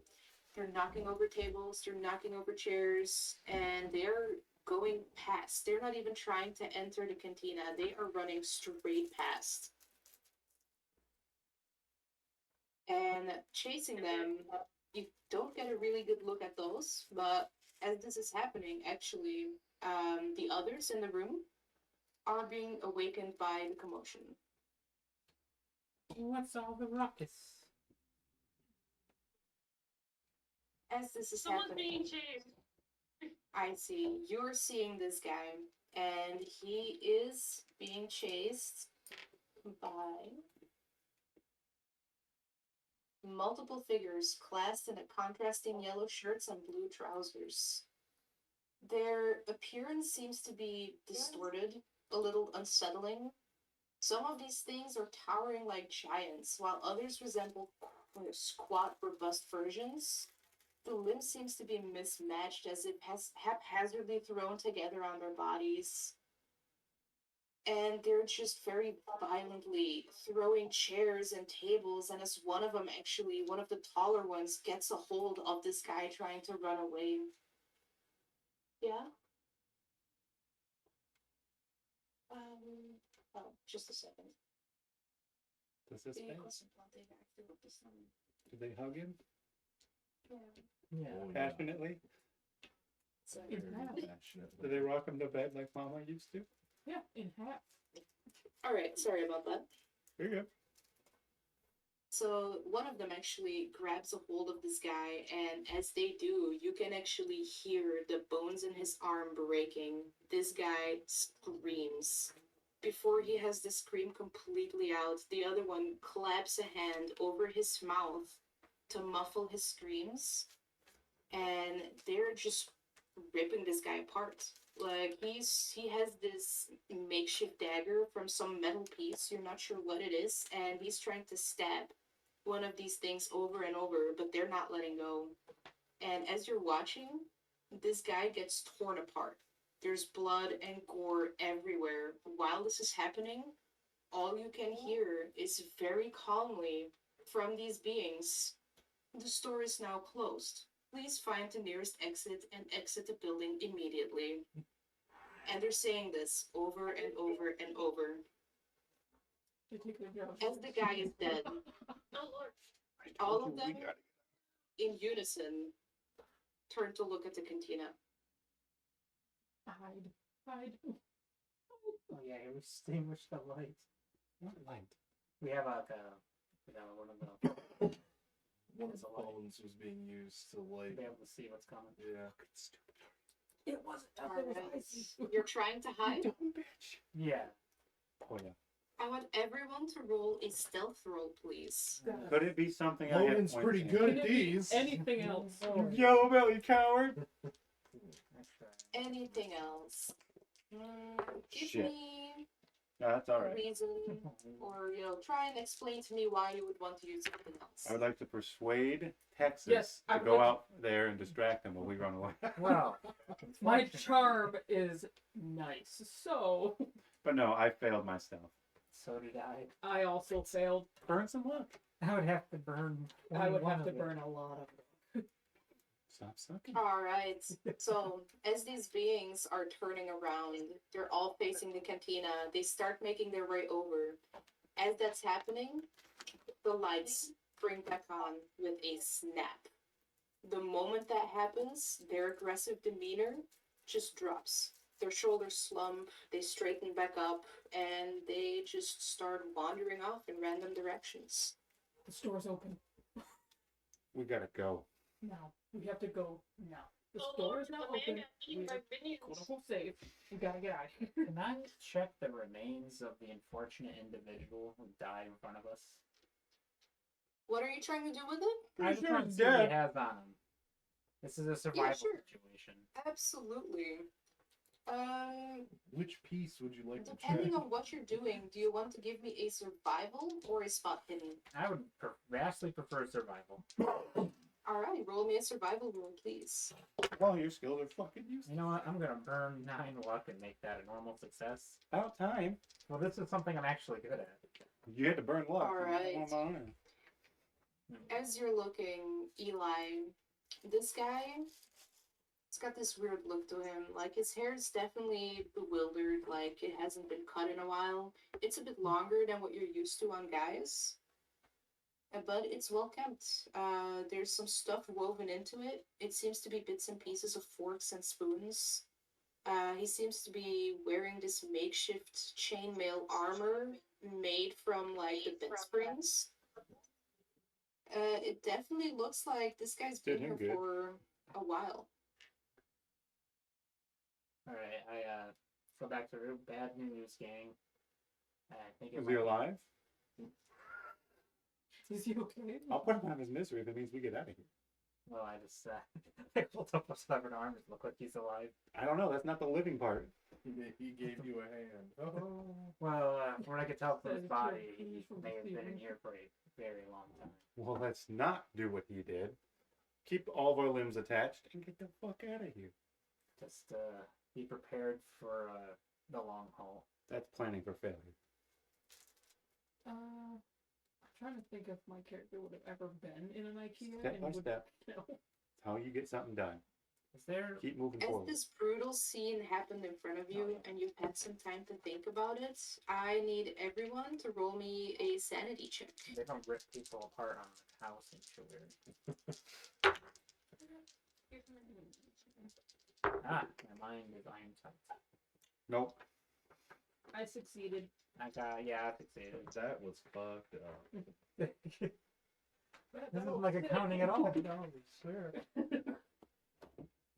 They're knocking over tables, they're knocking over chairs, and they're going past. They're not even trying to enter the cantina. They are running straight past. And chasing them, you don't get a really good look at those, but as this is happening, actually, the others in the room are being awakened by the commotion. What's all the ruckus? As this is Someone's happening, being chased. I see you're seeing this guy. and he is being chased by multiple figures classed in a contrasting yellow shirts and blue trousers. Their appearance seems to be distorted, a little unsettling. Some of these things are towering like giants, while others resemble squat, robust versions. The limb seems to be mismatched, as if haphazardly thrown together on their bodies. And they're just very violently throwing chairs and tables, and as one of them, actually, one of the taller ones, gets a hold of this guy trying to run away. Yeah? Oh, just a second. Does this Sí, face? concentrate, active of the sun. Do they hug him Yeah. Yeah. Oh, passionately? So, In Very half. passionately. Do they rock him to bed like Mama used to? Yeah, in half. alright, sorry about that. Very good. So one of them actually grabs a hold of this guy, and as they do, you can actually hear the bones in his arm breaking. This guy screams. Before he has the scream completely out, the other one claps a hand over his mouth to muffle his screams, and they're just ripping this guy apart. Like he has this makeshift dagger from some metal piece, you're not sure what it is, and he's trying to stab one of these things over and over, but they're not letting go. And as you're watching, this guy gets torn apart. There's blood and gore everywhere. While this is happening, all you can hear is very calmly from these beings, "The store is now closed. Please find the nearest exit and exit the building immediately." And they're saying this over and over and over. They take their jobs. As the guy is dead, Oh lord. all of them in unison turn to look at the cantina. Hide. Hide. Oh yeah, you extinguish the light. What light? We have like one of the One of There's the a light. phones was being used to to light. be able to see what's coming. Yeah. It wasn't nothing. It was icy. Alright, you're trying to hide? Dumb bitch. Yeah. Oh yeah. I want everyone to roll a stealth roll, please. Could it be something I hit Logan's points pretty in? good Can at it be these. anything else? You yellow belly coward! Anything else? Give Shit. me No, that's a alright. reason, or try and explain to me why you would want to use something else. I would like to persuade Texas Yes, I to would go like to- out there and distract them while we run away. Well, My charm is nice, so But no, I failed myself. so did I. I also failed. Burn some luck. I would have to burn. I would 21 have to of it. burn a lot of them. Stop sucking. Alright, so as these beings are turning around, they're all facing the cantina, they start making their way over. As that's happening, the lights bring back on with a snap. The moment that happens, their aggressive demeanor just drops. Their shoulders slump, they straighten back up, and they just start wandering off in random directions. The store's open. We gotta go. Now. We have to go now. The Oh store lord, is now the man open. got eaten We by are minions. quote unquote safe. We gotta get out of here. Can I check the remains of the unfortunate individual who died in front of us? What are you trying to do with it? I just sure want to he's see what he dead. has on him. This is a survival sure. situation. Absolutely. Which piece would you like to check? Depending on what you're doing, do you want to give me a survival or a spot hidden? I would vastly prefer survival. Alright, roll me a survival roll, please. Well, your skills are fucking useless. You know what? I'm gonna burn 9 luck and make that a normal success. About time. Well, this is something I'm actually good at. You had to burn luck. Alright. Come on. As you're looking, Eli, this guy, he's got this weird look to him. Like, his hair is definitely bewildered, like it hasn't been cut in a while. It's a bit longer than what you're used to on guys. But it's well kept. There's some stuff woven into it. It seems to be bits and pieces of forks and spoons. He seems to be wearing this makeshift chainmail armor made from, like, the bed springs. It definitely looks like this guy's Did been him here good. for a while. Alright, I So back to real bad news, gang. I think it Is he might- alive? Is he okay? I'll put him out of his misery if it means we get out of here. Well, I just I pulled up a severed arm. It looked like he's alive. I don't know. That's not the living part. He gave you a hand. Oh. Well, from what I could tell from his Says body, you're he from may have been in Cleveland. here for a very long time. Well, let's not do what he did. Keep all of our limbs attached and get the fuck out of here. Just be prepared for the long haul. That's planning for failure. I'm trying to think if my character would have ever been in an IKEA. Step and by would step. know. It's how you get something done. Is there? Keep moving As forward. this brutal scene happened in front of you and you've had some time to think about it, I need everyone to roll me a sanity check. They don't rip people apart on the house and shit weird. Ah, my mind is iron tight. Nope. I succeeded. I succeeded. That was fucked up. This isn't like accounting at all. No, sure.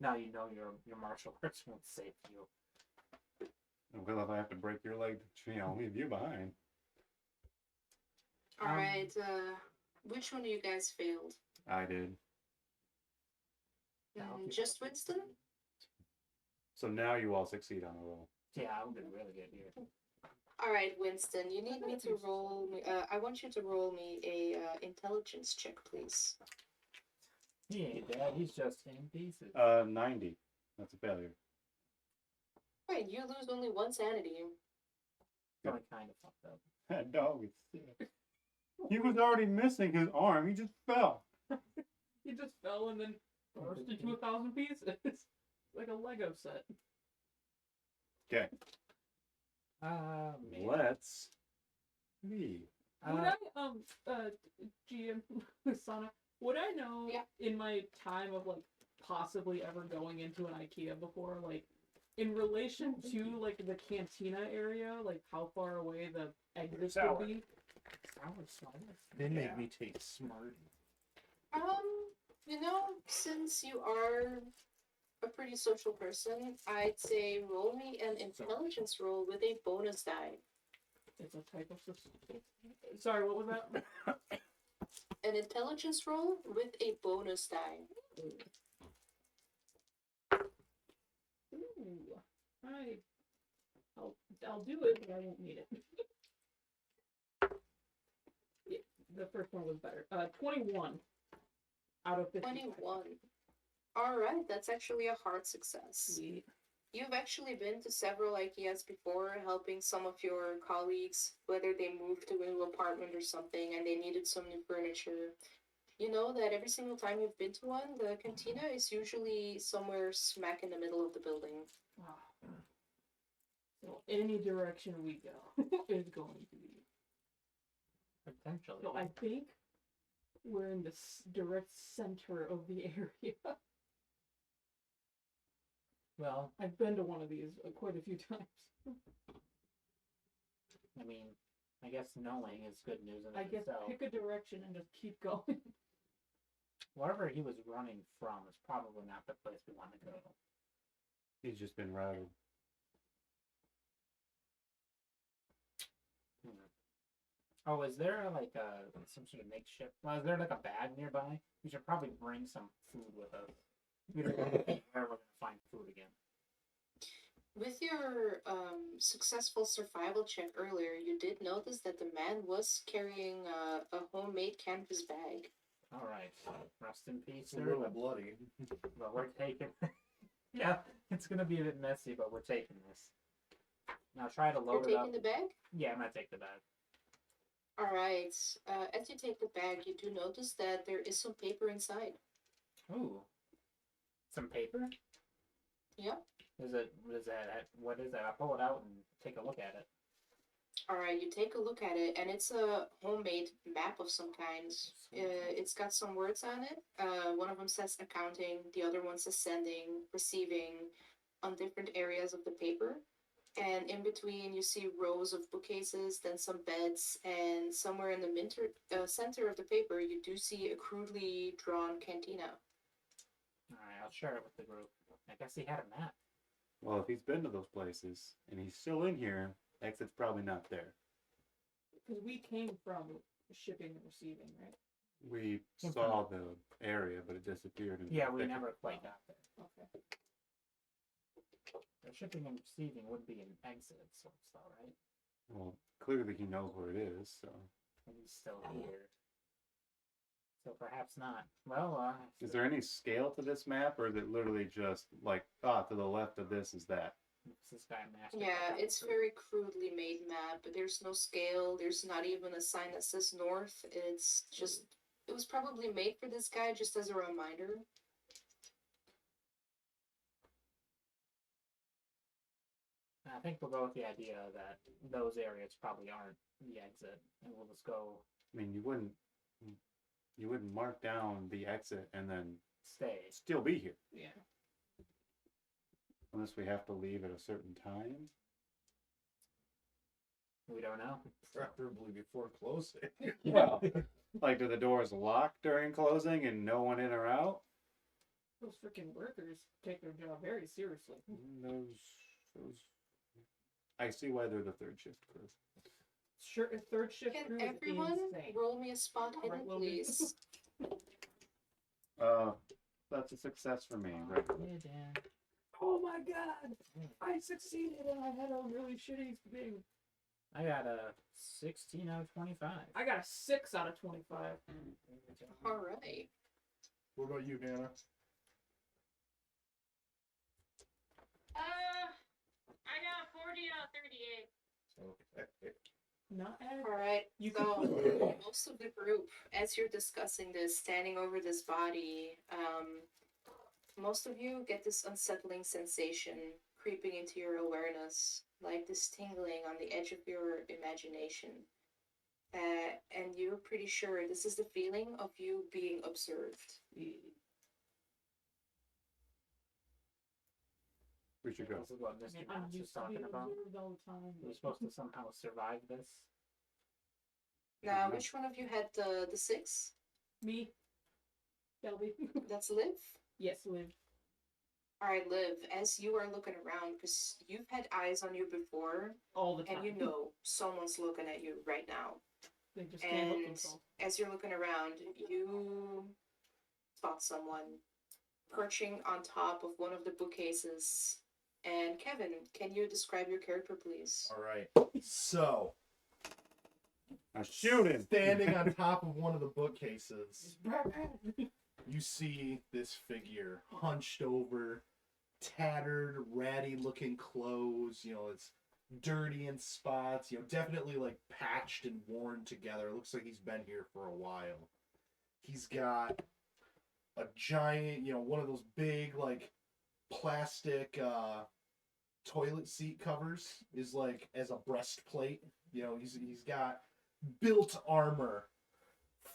Now you know your martial arts won't save you. Well, if I have to break your leg, leave you behind. Um, Alright, which one of you guys failed? I did. Yeah, I'll keep Just it. Winston? So now you all succeed on a roll. Yeah, I'm doing really good here. Alright, Winston, you need me to roll me, I want you to roll me a intelligence check, please. He ain't dead. He's just in pieces. 90. That's a failure. Right, you lose only one sanity. Really kind of fucked up. That dog is sick. He was already missing his arm. He just fell. He just fell and then burst into 1,000 pieces. Like a Lego set. Okay. Man. Let's leave. Would I, GM Sana, would I know Yeah. in my time of like possibly ever going into an IKEA before, like in relation to like the cantina area, like how far away the exits Sour. would be? They make Yeah. me taste smart. You know, since you are a pretty social person, I'd say roll me an intelligence roll with a bonus die. It's a type of sorry, what was that? An intelligence roll with a bonus die. Ooh, I'll do it, but I won't need it. Yeah, the first one was better. 21 out of 50. 21. Alright, that's actually a hard success. Sweet. You've actually been to several IKEAs before, helping some of your colleagues, whether they moved to a new apartment or something and they needed some new furniture. You know that every single time you've been to one, the cantina is usually somewhere smack in the middle of the building. Ah. So any direction we go is going to be. Potentially. So I think we're in the direct center of the area. Well, I've been to one of these quite a few times. I mean, I guess knowing is good news in I guess itself. pick a direction and just keep going. Wherever he was running from is probably not the place we want to go. He's just been routed. Oh, is there like some sort of makeshift? Well, is there like a bag nearby? We should probably bring some food with us. We don't know where we're gonna find food again. With your successful survival check earlier, you did notice that the man was carrying a homemade canvas bag. All right, rest in peace, It's a sir. little bloody. But we're taking. Yeah, it's gonna be a bit messy, but we're taking this. Now try to You're load it up. taking the bag? Yeah, I'm gonna take the bag. Alright, as you take the bag, you do notice that there is some paper inside. Ooh, some paper. Yeah. Is it? What is that? What is that? I pull it out and take a look at it. Alright, you take a look at it, and it's a homemade map of some kind. It's got some words on it. One of them says accounting, the other one says sending, receiving, on different areas of the paper. And in between, you see rows of bookcases, then some beds, and somewhere in the center of the paper, you do see a crudely drawn cantina. All right, I'll share it with the group. I guess he had a map. Well, if he's been to those places and he's still in here, exit's probably not there. Because we came from shipping and receiving, right? We Okay. saw the area, but it disappeared. Into Yeah, the we thicket. never quite got there. Okay. The shipping and receiving would be an exit of sorts, though, right? Well, clearly he knows where it is, so. And he's still here. So perhaps not. Well, Is there any scale to this map, or is it literally just like, to the left of this is that? is this guy master? Yeah, it's very crudely made map, but there's no scale. There's not even a sign that says north. It's just, it was probably made for this guy just as a reminder. I think we'll go with the idea that those areas probably aren't the exit, and we'll just go I mean, you wouldn't mark down the exit and then stay. still be here, Yeah. unless we have to leave at a certain time. We don't know. Preferably before closing. Well, like, do the doors lock during closing and no one in or out? Those freaking workers take their job very seriously. Those. I see why they're the third shift crew. Sure, a third shift Can crew is everyone insane. roll me a spot hidden, Right, Logan? please? That's a success for me, right? Yeah, Dan. Oh my god! I succeeded and I had a really shitty thing. I got a 16 out of 25. I got a 6 out of 25. Alright. What about you, Hannah? I got 40 out of 38. Okay. Not as Alright, You so most of the group, as you're discussing this, standing over this body, most of you get this unsettling sensation creeping into your awareness, like this tingling on the edge of your imagination. And you're pretty sure this is the feeling of you being observed. We should go. This is what Mr. I'm Knox was used to being talking about. observed all the time. We're supposed to somehow survive this. Now, Mhm. which one of you had the 6? Me. Shelby. That's Liv? Yes, Liv. Alright, Liv, as you are looking around, because you've had eyes on you before, All the time. and you know someone's looking at you right now. They just can't help And themselves. as you're looking around, you spot someone perching on top of one of the bookcases. And Kevin, can you describe your character, please? All right. So, Now shoot him! standing on top of one of the bookcases, you see this figure hunched over, tattered, ratty looking clothes. You know, it's dirty in spots. You know, definitely like patched and worn together. It looks like he's been here for a while. He's got a giant, you know, one of those big like plastic toilet seat covers is like as a breastplate. You know, he's got built armor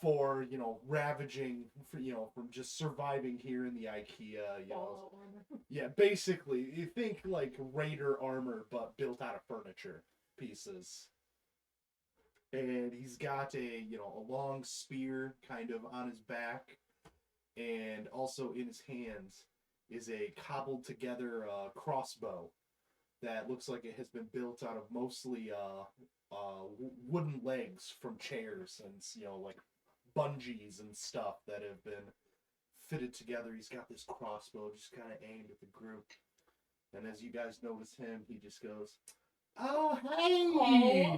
for, you know, ravaging, for, you know, from just surviving here in the IKEA, you know. Fallout armor. Yeah, basically, you think like Raider armor, but built out of furniture pieces. And he's got a, you know, a long spear kind of on his back, and also in his hands is a cobbled together crossbow that looks like it has been built out of mostly wooden legs from chairs and, you know, like bungees and stuff that have been fitted together. He's got this crossbow just kind of aimed at the group. And as you guys notice him, he just goes, "Oh, hey!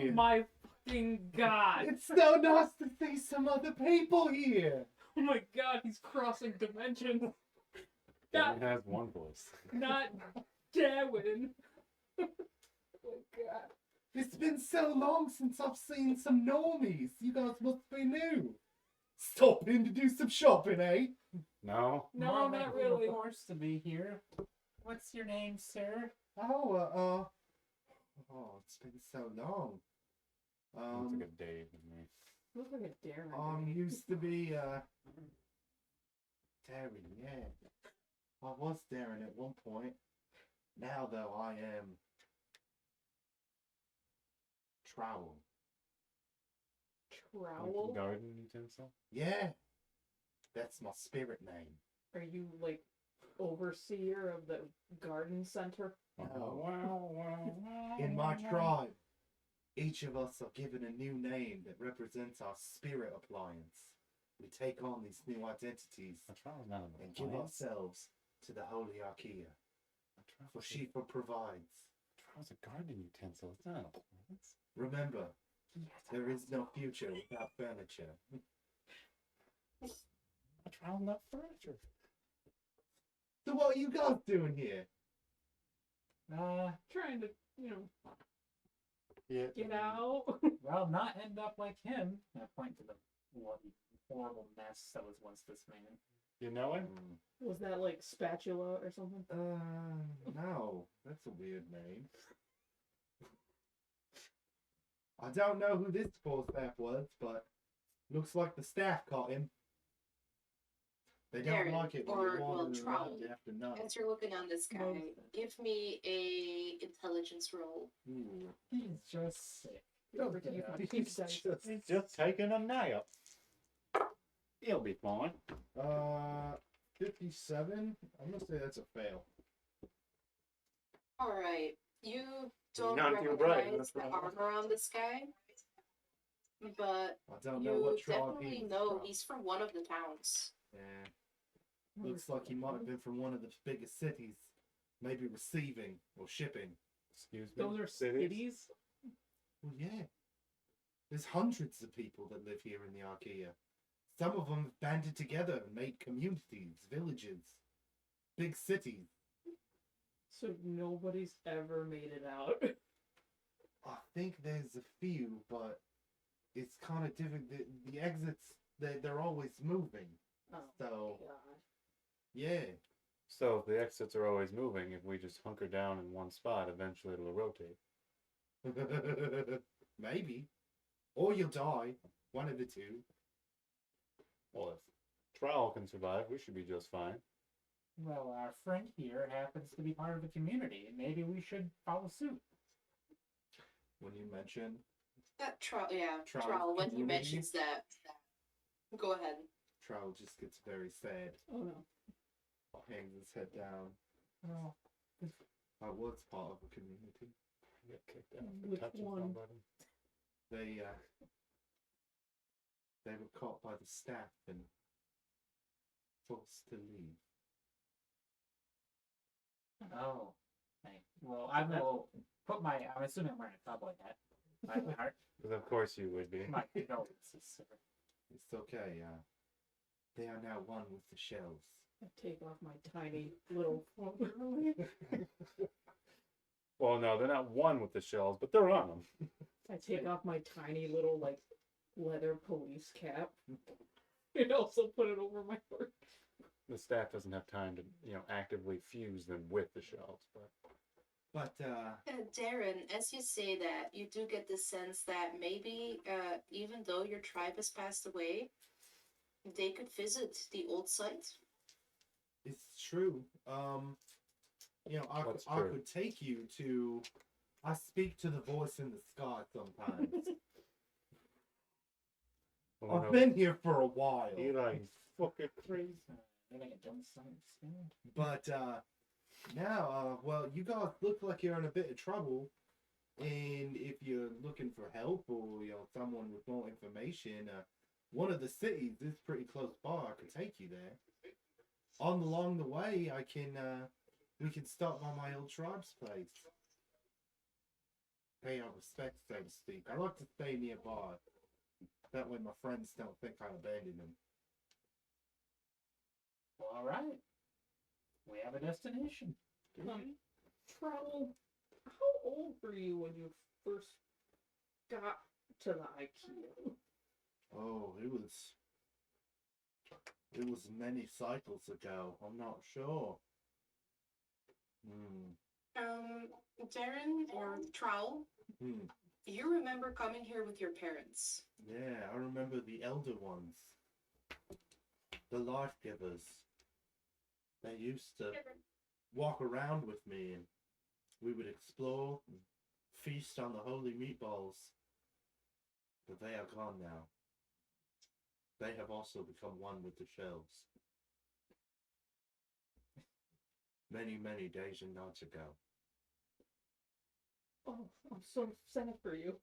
Oh my fucking god! It's so nice to see some other people here!" Oh my god, he's crossing dimensions. Kevin has one voice. Not Darwin. Oh my god. It's been so long since I've seen some normies. You guys must be new. Stop in to do some shopping, eh? No? No, not really. Forced to be here. What's your name, sir? Oh, it's been so long. Looks like a Dave with me. Looks like a Darren. Used to be, Darren, yeah. I was Darren at one point. Now, though, I am Trowel. Like Trowel? garden utensil? Yeah, that's my spirit name. Are you like overseer of the garden center. In my tribe, each of us are given a new name that represents our spirit appliance. We take on these new identities A trial is not an and give appliance. ourselves to the Holy Archaea. A trial For is Shifa provides. a gardening utensil. It's not an appliance. Remember, there is no future without furniture. A trial, not furniture. So what are you guys doing here? Trying to, Yeah. get out. Well, not end up like him. And I point to the bloody, horrible mess that was once this man. You know him? Was that like spatula or something? No, that's a weird name. I don't know who this poor staff was, but looks like the staff caught him. They don't Darren, like it when or, you're well, wandering around Trowel. after night. As you're looking on this guy, Well, give me a intelligence roll. Ooh. He's just sick. Over to you, my keep dice. Just taking a nap. He'll be fine. 57. I'm gonna say that's a fail. All right, you don't Not too bright, recognize that's the right. armor on this guy, but I don't know you what tribe he definitely was know from. he's from one of the towns. Yeah. Looks like he might have been from one of the biggest cities. Maybe receiving or shipping. Excuse me. Those are cities. Well, yeah. There's hundreds of people that live here in the Archaea. Some of them have banded together and made communities, villages, big cities. So nobody's ever made it out. I think there's a few, but it's kind of different. The exits, they're always moving. Oh, So, God. yeah. So if the exits are always moving, if we just hunker down in one spot, eventually it'll rotate. Maybe. Or you'll die. One of the two. Well, if Trowel can survive, we should be just fine. Well, our friend here happens to be part of the community, and maybe we should follow suit. When you mention That Trowel Trowel, when he community? mentions that, go ahead. Trowel just gets very sad. Oh no. Hangs his head down. Well, I was part of a community. Get kicked out for Which touching one? somebody. They were caught by the staff and forced to leave. oh. Hey. Well, I will put my. I'm assuming I'm wearing a cowboy hat. My heart. Because of course you would be. My condolences, sir. It's okay, they are now one with the shells. I take off my tiny little. Well, no, they're not one with the shells, but they're on them. I take off my tiny little like leather police cap. And also put it over my heart. The staff doesn't have time to, actively fuse them with the shells, but But Darren, as you say that, you do get the sense that maybe, even though your tribe has passed away, they could visit the old site. it's true. I What's I true? could take you to. I speak to the voice in the sky sometimes. well, I've been here for a while, Eli, he's fucking crazy. Then I get done something. but now, well, you guys look like you're in a bit of trouble. And if you're looking for help or someone with more information, one of the cities is pretty close by. I could take you there. Along the way, we can stop by my old tribe's place. Pay our respects, so to speak. I like to stay nearby. That way my friends don't think I abandoned them. Well, all right. We have a destination. Trowel, how old were you when you first got to the IKEA? Oh, it was many cycles ago. I'm not sure. Darren or Trowel, Hmm. you remember coming here with your parents. Yeah, I remember the elder ones. The life givers. They used to walk around with me and we would explore and feast on the holy meatballs. But they are gone now. They have also become one with the shells. many, many days and nights ago. Oh, I'm so sad for you.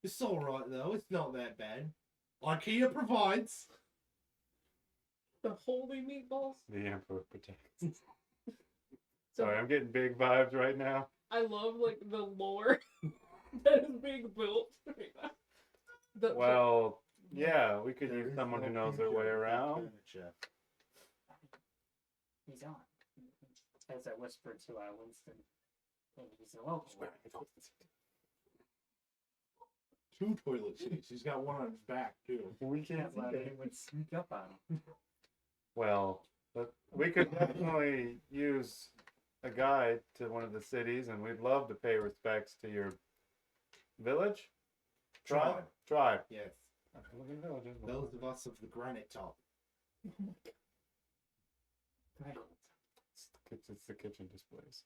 It's alright though, it's not that bad. IKEA provides. The holy meatballs. The Emperor protects. Sorry, I'm getting big vibes right now. I love like the lore that is being built right now. Well, yeah, we could There use is someone no who knows their future way without around. furniture. He's on. As I whispered to Winston, and he's a local. 2 toilet seats. He's got one on his back too. We Can't let anyone sneak up on him. Well, but we could definitely use a guide to one of the cities, and we'd love to pay respects to your village? Tribe. Yes. Villages. Those of us of the granite top. It's the kitchen displays.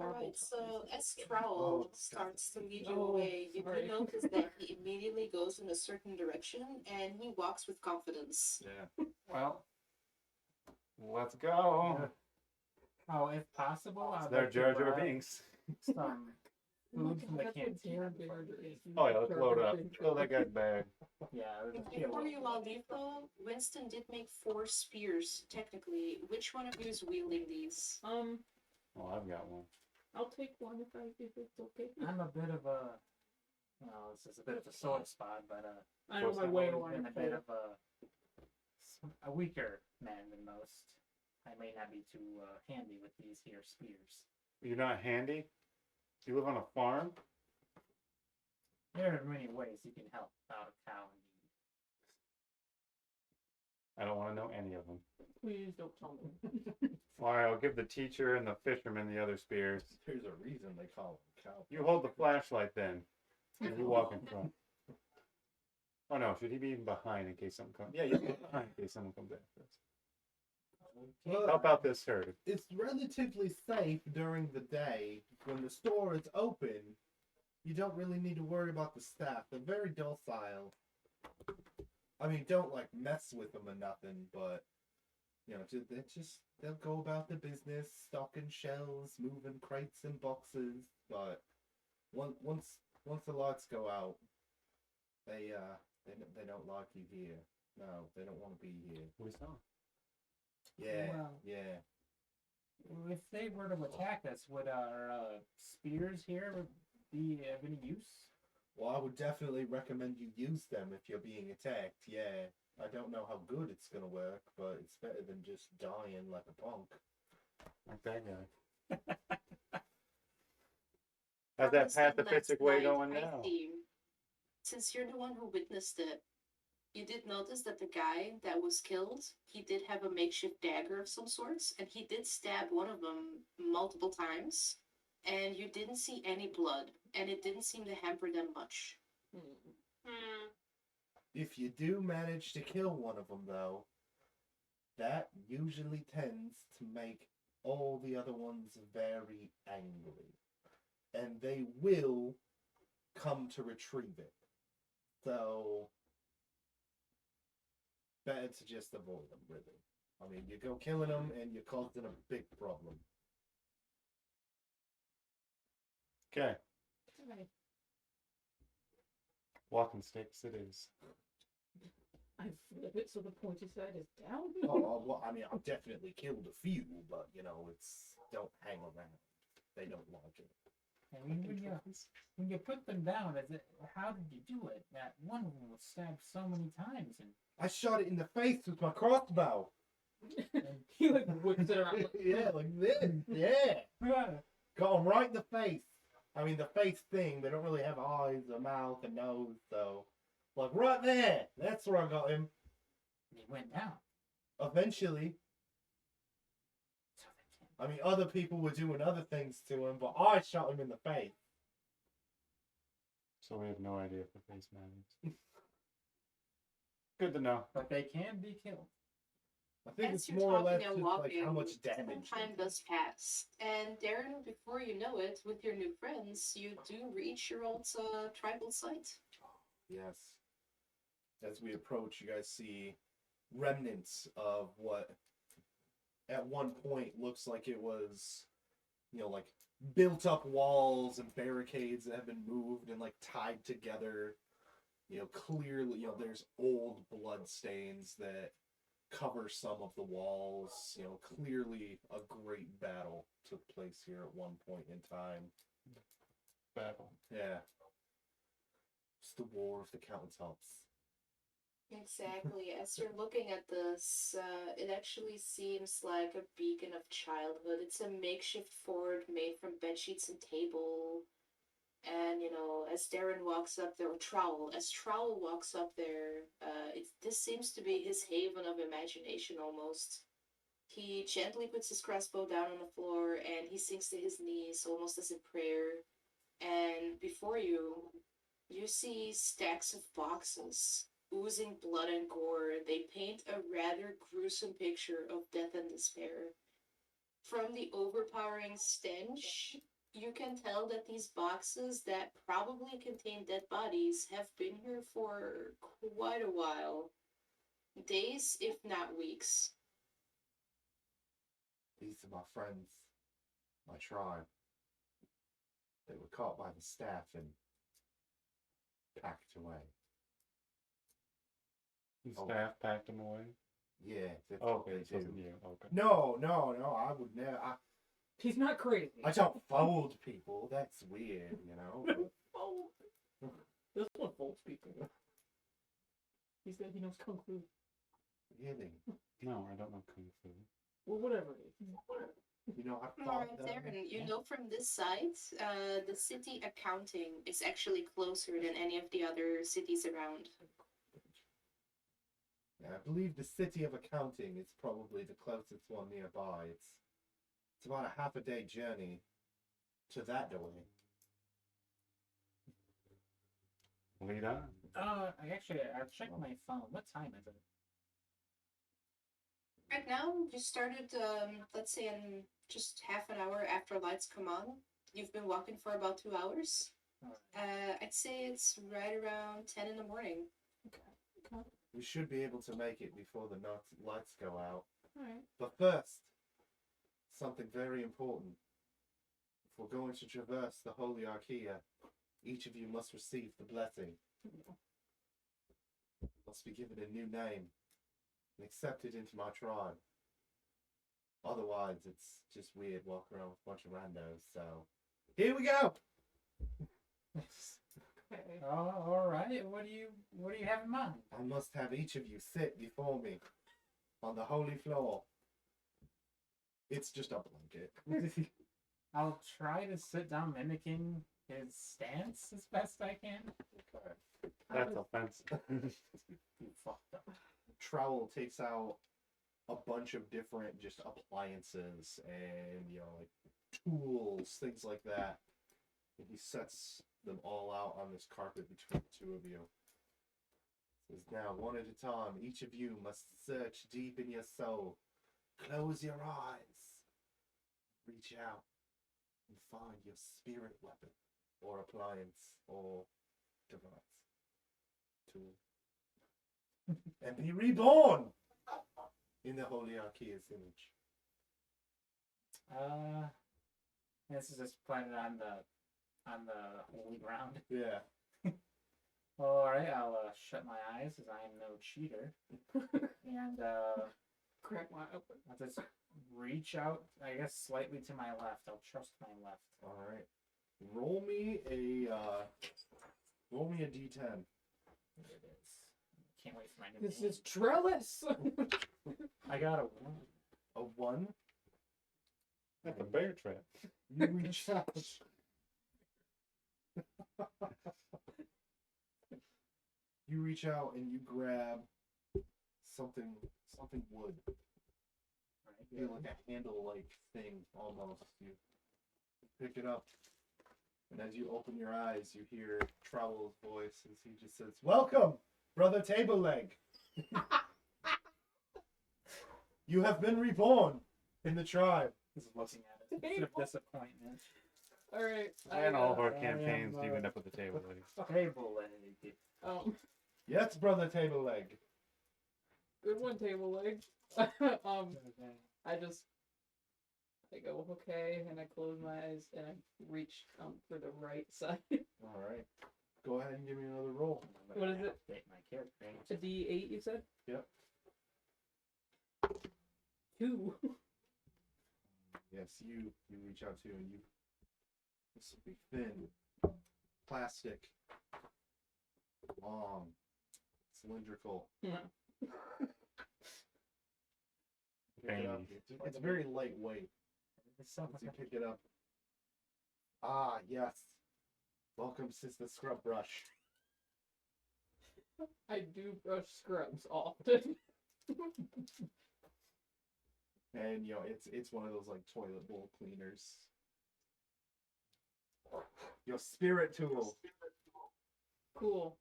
Alright, so as Oh, Trowel starts to lead you Oh, away, you sorry. do notice that he immediately goes in a certain direction and he walks with confidence. Yeah. Well, let's go. Oh, if possible, I'd They're like to Jar Jar grab Binks. some food from the canteen. before we leave. Oh yeah, let's load up. Fill that guy's bag. Yeah, it would be a Before little- you all leave though, Winston did make 4 spears, technically. Which one of you is wielding these? Oh, I've got one. I'll take one if it's okay. I'm a bit of a. Well, this is a bit of a sore spot, but I know my I've way always around been a bit of a weaker man than most. I may not be too handy with these here spears. You're not handy? You live on a farm? There are many ways you can help out a cow in need. I don't want to know any of them. Please don't tell me. Alright, I'll give the teacher and the fisherman the other spears. There's a reason they call him cow. You hold the flashlight then. And you walk in front. Oh no, should he be behind in case someone comes? Yeah, you be behind in case someone comes after us. Well, How about this herd? it's relatively safe during the day. When the store is open, you don't really need to worry about the staff. They're very docile. I mean, don't like mess with them or nothing, but you know, they'll go about their business, stocking shelves, moving crates and boxes. But once the lights go out, they don't like you here. No, they don't want to be here. We saw. Yeah, Wow. yeah. If they were to attack us, would our spears here be of any use? Well, I would definitely recommend you use them if you're being attacked. Yeah, I don't know how good it's gonna work, but it's better than just dying like a punk. Like that guy. How's that Winston, pacifistic last way night, going I now? see, since you're the one who witnessed it, you did notice that the guy that was killed, he did have a makeshift dagger of some sorts, and he did stab one of them multiple times, and you didn't see any blood, and it didn't seem to hamper them much. Hmm. If you do manage to kill one of them, though, that usually tends to make all the other ones very angry, and they will come to retrieve it. So, better to just avoid them, really. I mean, you go killing them and you're causing a big problem. Okay, Okay. walking sticks it is. I flip it so the pointy side is down. Oh, well, I mean, I've definitely killed a few, but, you know, don't hang around. They don't like it. I mean, when you put them down, how did you do it? That one of them was stabbed so many times, and I shot it in the face with my crossbow. He like whips it around. Like, Yeah, like this. Yeah. Got him right in the face. I mean, the face thing, they don't really have eyes, a mouth, a nose, so. Like, right there. That's where I got him. he went down. Eventually. So they I mean, other people were doing other things to him, but I shot him in the face. So we have no idea if the face matters. Good to know. but they can be killed. I think As it's you're more or talking less and just like walking, how much some damage. time does pass, and Darren, before you know it, with your new friends, you do reach your old tribal site. Yes. As we approach, you guys see remnants of what at one point looks like it was, like built up walls and barricades that have been moved and like tied together. Clearly, there's old blood stains that cover some of the walls. Clearly a great battle took place here at one point in time. Battle. Yeah. It's the War of the Countertops. Exactly. As you're looking at this, it actually seems like a beacon of childhood. It's a makeshift fort made from bedsheets and table. And, as Darren walks up there, as Trowel walks up there, this seems to be his haven of imagination almost. He gently puts his crossbow down on the floor and he sinks to his knees almost as in prayer. And before you see stacks of boxes oozing blood and gore. They paint a rather gruesome picture of death and despair. From the overpowering stench, you can tell that these boxes that probably contain dead bodies have been here for quite a while. Days, if not weeks. These are my friends, my tribe. They were caught by the staff and packed away. The staff packed them away? Yeah, that's Okay, what they so do. you. Okay. No, I would never. He's not crazy. I don't fold people. That's weird, Fold. This one folds people. He said he knows kung fu. Really? No, I don't know kung fu. Well, whatever it is. I Alright, thought Darren, from this site, the city accounting is actually closer than any of the other cities around. I believe the city of accounting is probably the closest one nearby. It's about a half a day journey to that domain. Lead on. I checked my phone. What time is it? Right now, you started, let's say, in just half an hour after lights come on. You've been walking for about 2 hours. Alright. I'd say it's right around 10 in the morning. Okay. We should be able to make it before the lights go out. Alright. But first, something very important. If we're going to traverse the Holy Archaea, each of you must receive the blessing. Must be given a new name and accepted into my tribe. Otherwise, it's just weird walking around with a bunch of randos. So, here we go. Okay. Oh, all right. What do you have in mind? I must have each of you sit before me on the holy floor. It's just a blanket. I'll try to sit down, mimicking his stance as best I can. That's offensive. You fucked up. Trowel takes out a bunch of different just appliances and like tools, things like that. And he sets them all out on this carpet between the two of you. Says, now, one at a time, each of you must search deep in your soul. Close your eyes. Reach out and find your spirit weapon or appliance or device. Tool. And be reborn in the Holy Archaea's image. This is just planted on the holy ground. Yeah. All right, I'll shut my eyes as I am no cheater, and Crack my open. I'll just reach out. I guess slightly to my left. I'll trust my left. All right. Roll me a D10. There it is. Can't wait for my new This name. is Trellis. I got a 1. A 1. That's a bear trap. You reach out. You reach out and you grab something wood. Right, Feel like a handle-like thing almost. You pick it up, and as you open your eyes, you hear Trowel's voice as he just says, "Welcome, brother Table Leg. You have been reborn in the tribe." Just looking at it. Bit of disappointment. Alright. And all of our I am, campaigns, you end up with the table legs. Table leg. Yes, brother Table Leg. Good one, table leg. I go, okay, and I close my eyes and I reach for the right side. All right. Go ahead and give me another roll. What is it? Update my character. A D8, you said? Yep. 2. Yes, you reach out to and you. This will be thin, plastic, long, cylindrical. Yeah. Pick it up. It's very lightweight. It's so As you pick it up. Ah, yes. Welcome, Sister Scrub Brush. I do brush scrubs often. And you know, it's one of those like toilet bowl cleaners. Your spirit tool. Cool.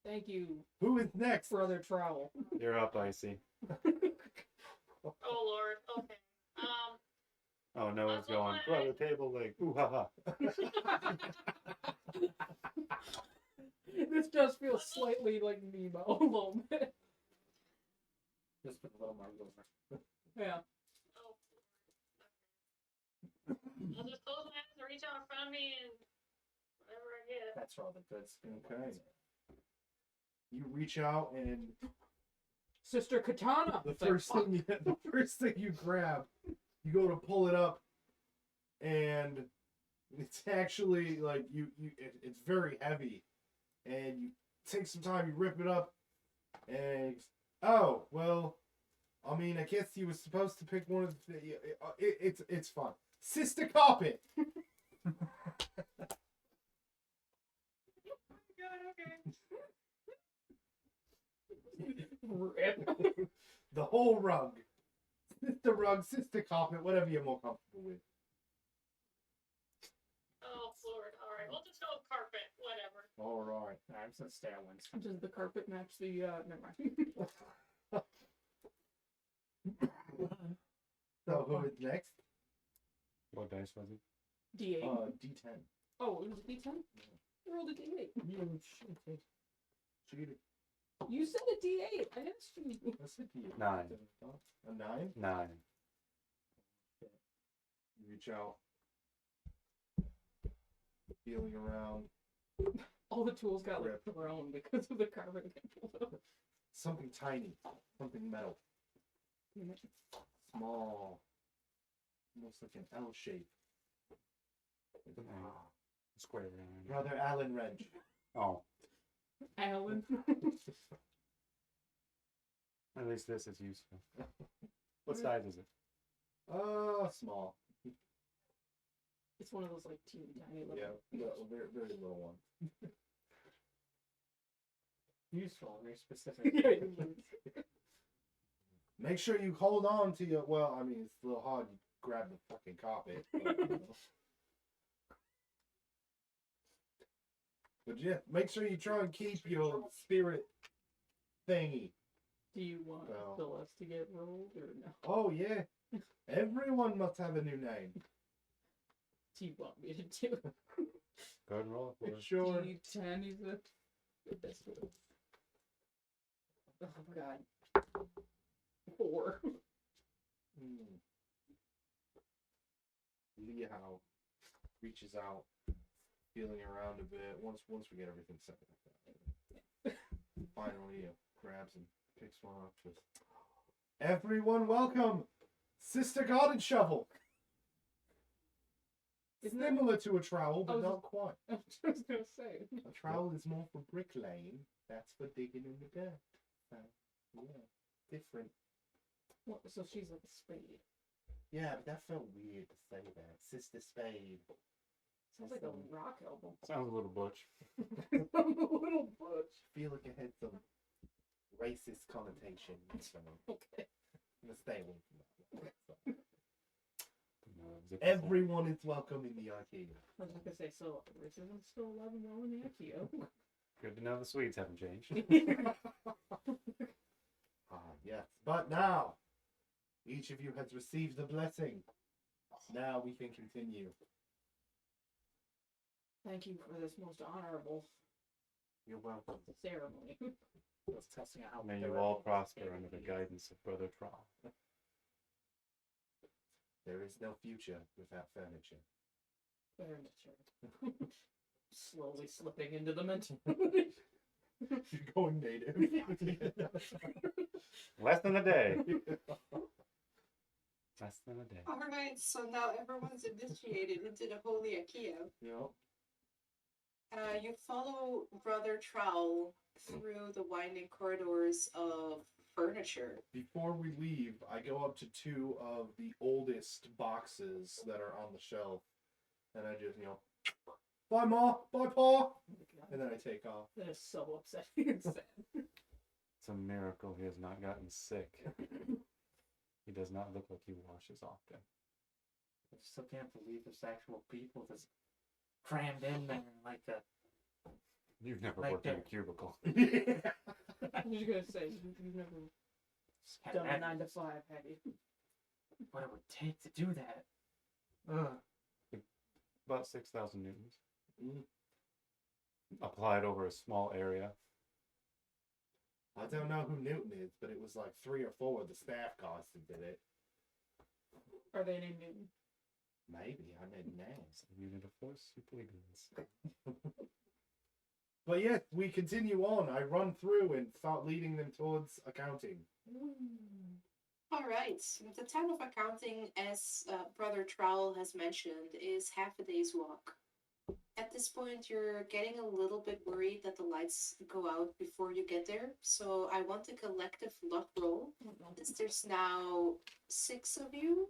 Thank you, Who is next? brother trowel. You're up, Icy. Oh lord. Okay. Oh, no one's going, brother table leg. Ooh, ha ha. This does feel slightly like Nemo a little bit. Just put a little more over. Yeah. Oh. Okay. I'll just close my eyes and reach out in front of me and whatever I get. That's for all the good spin. Okay. You reach out and Sister Katana. the It's like, first thing you grab, you go to pull it up, and it's actually like it's very heavy, and you take some time, you rip it up, and oh well, I mean I guess you were supposed to pick one of the it's fun. Sister Carpet. Oh god, okay. Rip. The whole rug. Sister Carpet, whatever you're more comfortable with. Oh lord. Alright, we'll just go with carpet, whatever. Alright. I'm just gonna stay on one. Does the carpet match the, never mind. So who is next? What dice was it? D8. D10. Oh, it was a D10? I rolled a D8. You cheated. You said a D8. I asked you. What's it D8? 9. A 9? 9. You reach out. Feeling around. All the tools got like Rip. thrown because of the carpet getting pulled up. Something tiny. Something metal. Small. Almost like an L shape. Square round. Brother Allen wrench. Oh, Alan. at least this is useful. What size is it? Small. It's one of those like teeny tiny little. Yeah, very, very little one. Useful, very specific. Yeah. Make sure you hold on to your. Well, I mean, it's a little hard. You grab the fucking carpet. But yeah, make sure you try and keep your spirit thingy. Do you want Well. the list to get rolled or no? Oh yeah, everyone must have a new name. Do you want me to do Go ahead and roll it for us. Sure. D10? You said. This one. Oh god. 4. Liao reaches out, feeling around a bit. Once we get everything set like that, finally grabs and picks one up. Just everyone, welcome, Sister Garden Shovel. Isn't that- Similar to a trowel, I but was not quite. I was just gonna say. A trowel is more for bricklaying. That's for digging in the dirt. So, yeah, different. What, so she's like a spade. Yeah, but that felt weird to say that. Sister Spade. Sounds like a rock album. Sounds a little butch. A little butch. Feel like it had some racist connotation. So Okay. I'm gonna stay away from that. So, No, everyone is welcome in the IKEA. I was gonna say, so racism's still alive and well in the IKEA. Good to know the Swedes haven't changed. Yes. But now, each of you has received the blessing. Now we can continue. Thank you for this most honorable You're welcome. ceremony. I was testing out how May you durable all this prosper baby under the is. guidance of Brother Troll. There is no future without furniture. Furniture. Slowly slipping into the mental. You're going native. Less than a day. Less than a day. Alright, so now everyone's initiated into the Holy IKEA. Yep. You follow Brother Trowel through the winding corridors of furniture. Before we leave, I go up to two of the oldest boxes that are on the shelf, and I just, bye, Ma, bye, Pa, and then I take off. That is so upsetting and sad. It's a miracle he has not gotten sick. He does not look like he washes often. I still can't believe there's actual people that's crammed in there like that. You've never Like worked in a that. cubicle. I was just gonna say, you've never done a 9 to 5, have you? What it would take to do that. Ugh. About 6,000 newtons. Mm. Applied over a small area. I don't know who Newton is, but it was like 3 or 4 of the staff costs that did it. Are they named Newton? Maybe, I didn't know. It's a unit of force, superlegals. But yes, we continue on. I run through and start leading them towards accounting. Alright, the time of accounting, as Brother Trowel has mentioned, is half a day's walk. At this point, you're getting a little bit worried that the lights go out before you get there, so I want a collective luck roll. Since there's now 6 of you,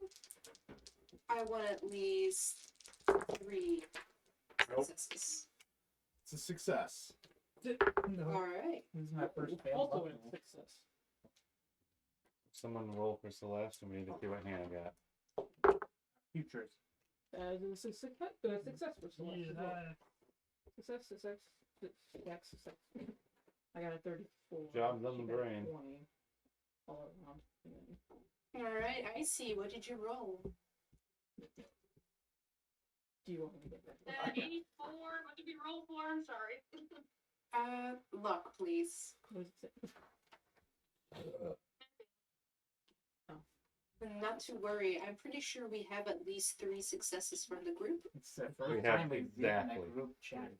I want at least 3 Nope. successes. It's a success. No. Alright. This is my first fail. Also buckle. a success. Someone roll for Celeste and we need to see what Hannah got. Futures. That is a success for Celeste as well. Success. I got a 34. Jobs on She the got a brain. 20 all around. And then, Alright, I see. What did you roll? do you want me to get that? 84. What did we roll for? I'm sorry. Luck, please. What does it say? Not to worry, I'm pretty sure we have at least 3 successes from the group. It's the We first have time we've been in exactly. a group chat.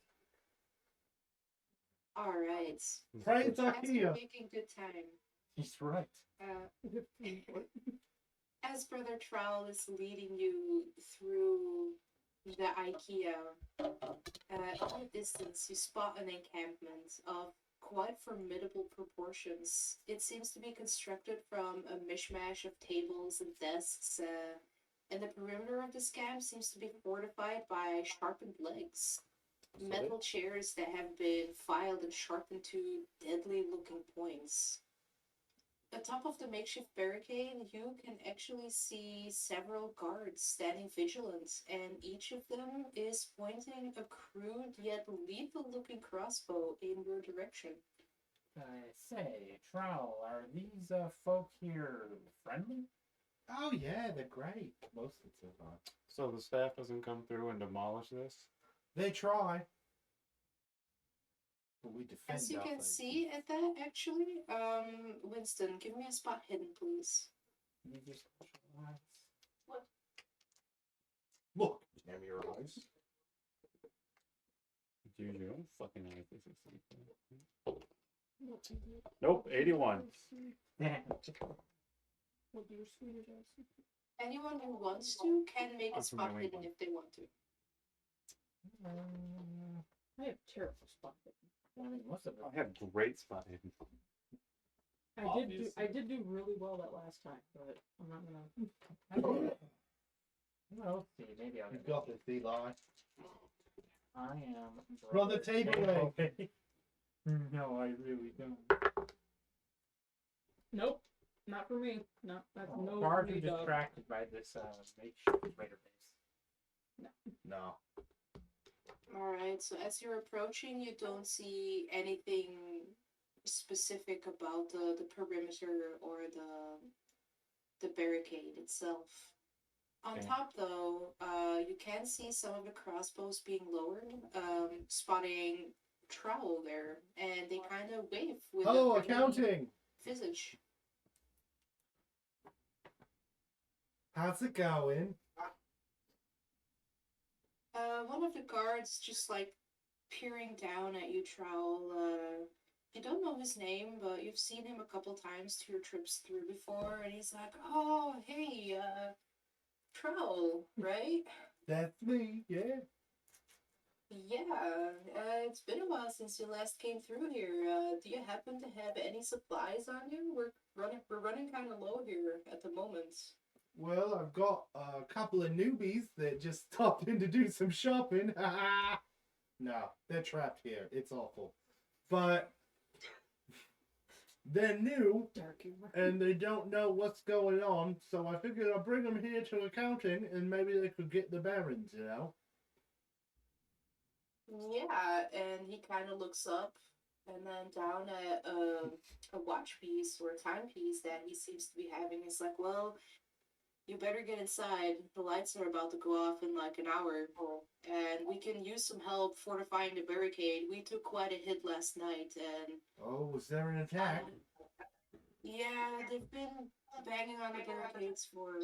Alright. Praise As we're IKEA! making good time, He's right. as Brother Trowel is leading you through the IKEA, in the distance you spot an encampment of quite formidable proportions. It seems to be constructed from a mishmash of tables and desks, and the perimeter of this camp seems to be fortified by sharpened legs. So Metal chairs that have been filed and sharpened to deadly looking points. Atop of the makeshift barricade, you can actually see several guards standing vigilant, and each of them is pointing a crude yet lethal looking crossbow in your direction. I say, Trowel, are these folk here friendly? Oh yeah, they're great. Most of the time. So the staff doesn't come through and demolish this? They try. But we defend As you can nothing. see at that, actually, Winston, give me a spot hidden, please. You just specialize. Look, damn your eyes. Use your own fucking eyes. This is something. What do you- Nope, 81. Damn. What do your Swedish accent? Anyone who wants to can make a I'm from spot New hidden England. if they want to. I have terrible spot hidden. I mean, most of it. I have great spot hidden. I did do really well that last time, but I'm not gonna. Well, let's see. Maybe I'll You get got this, Eli. I am. Brother table leg. No, I really don't. Nope, not for me. No, that's no. Guards for are me, dog. distracted by this makeshift raider base. No. Alright, so as you're approaching, you don't see anything specific about the perimeter or the barricade itself. On Okay. top, though, you can see some of the crossbows being lowered, spotting Trowel there, and they kind of wave with Hello, a friendly accounting! visage. How's it going? One of the guards just like peering down at you, Trowel. You don't know his name, but you've seen him a couple times to your trips through before, and he's like, "Oh, hey, Trowel, right? That's me, yeah. Yeah, it's been a while since you last came through here. Do you happen to have any supplies on you? We're running kind of low here at the moment." Well, I've got a couple of newbies that just stopped in to do some shopping. No, they're trapped here. It's awful. But they're new Dark humor. and they don't know what's going on, so I figured I'll bring them here to accounting and maybe they could get the barons, you know? Yeah, and he kind of looks up and then down at a watch piece or a timepiece that he seems to be having. He's like, "Well, you better get inside. The lights are about to go off in like an hour, and we can use some help fortifying the barricade. We took quite a hit last night, and Oh, was there an attack? yeah, they've been banging on the barricades for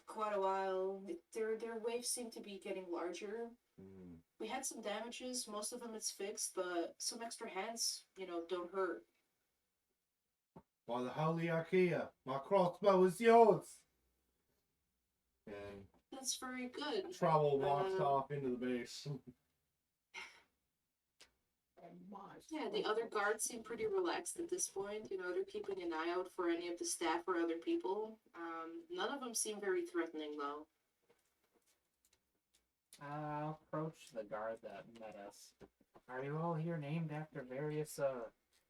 quite a while. Their waves seem to be getting larger. Hmm. We had some damages. Most of them it's fixed, but some extra hands, don't hurt." By the holy Archaea, my crossbow is yours! And That's very good. Trowel walks off into the base. Yeah, the other guards seem pretty relaxed at this point. They're keeping an eye out for any of the staff or other people. None of them seem very threatening, though. I'll approach the guard that met us. Are you all here named after various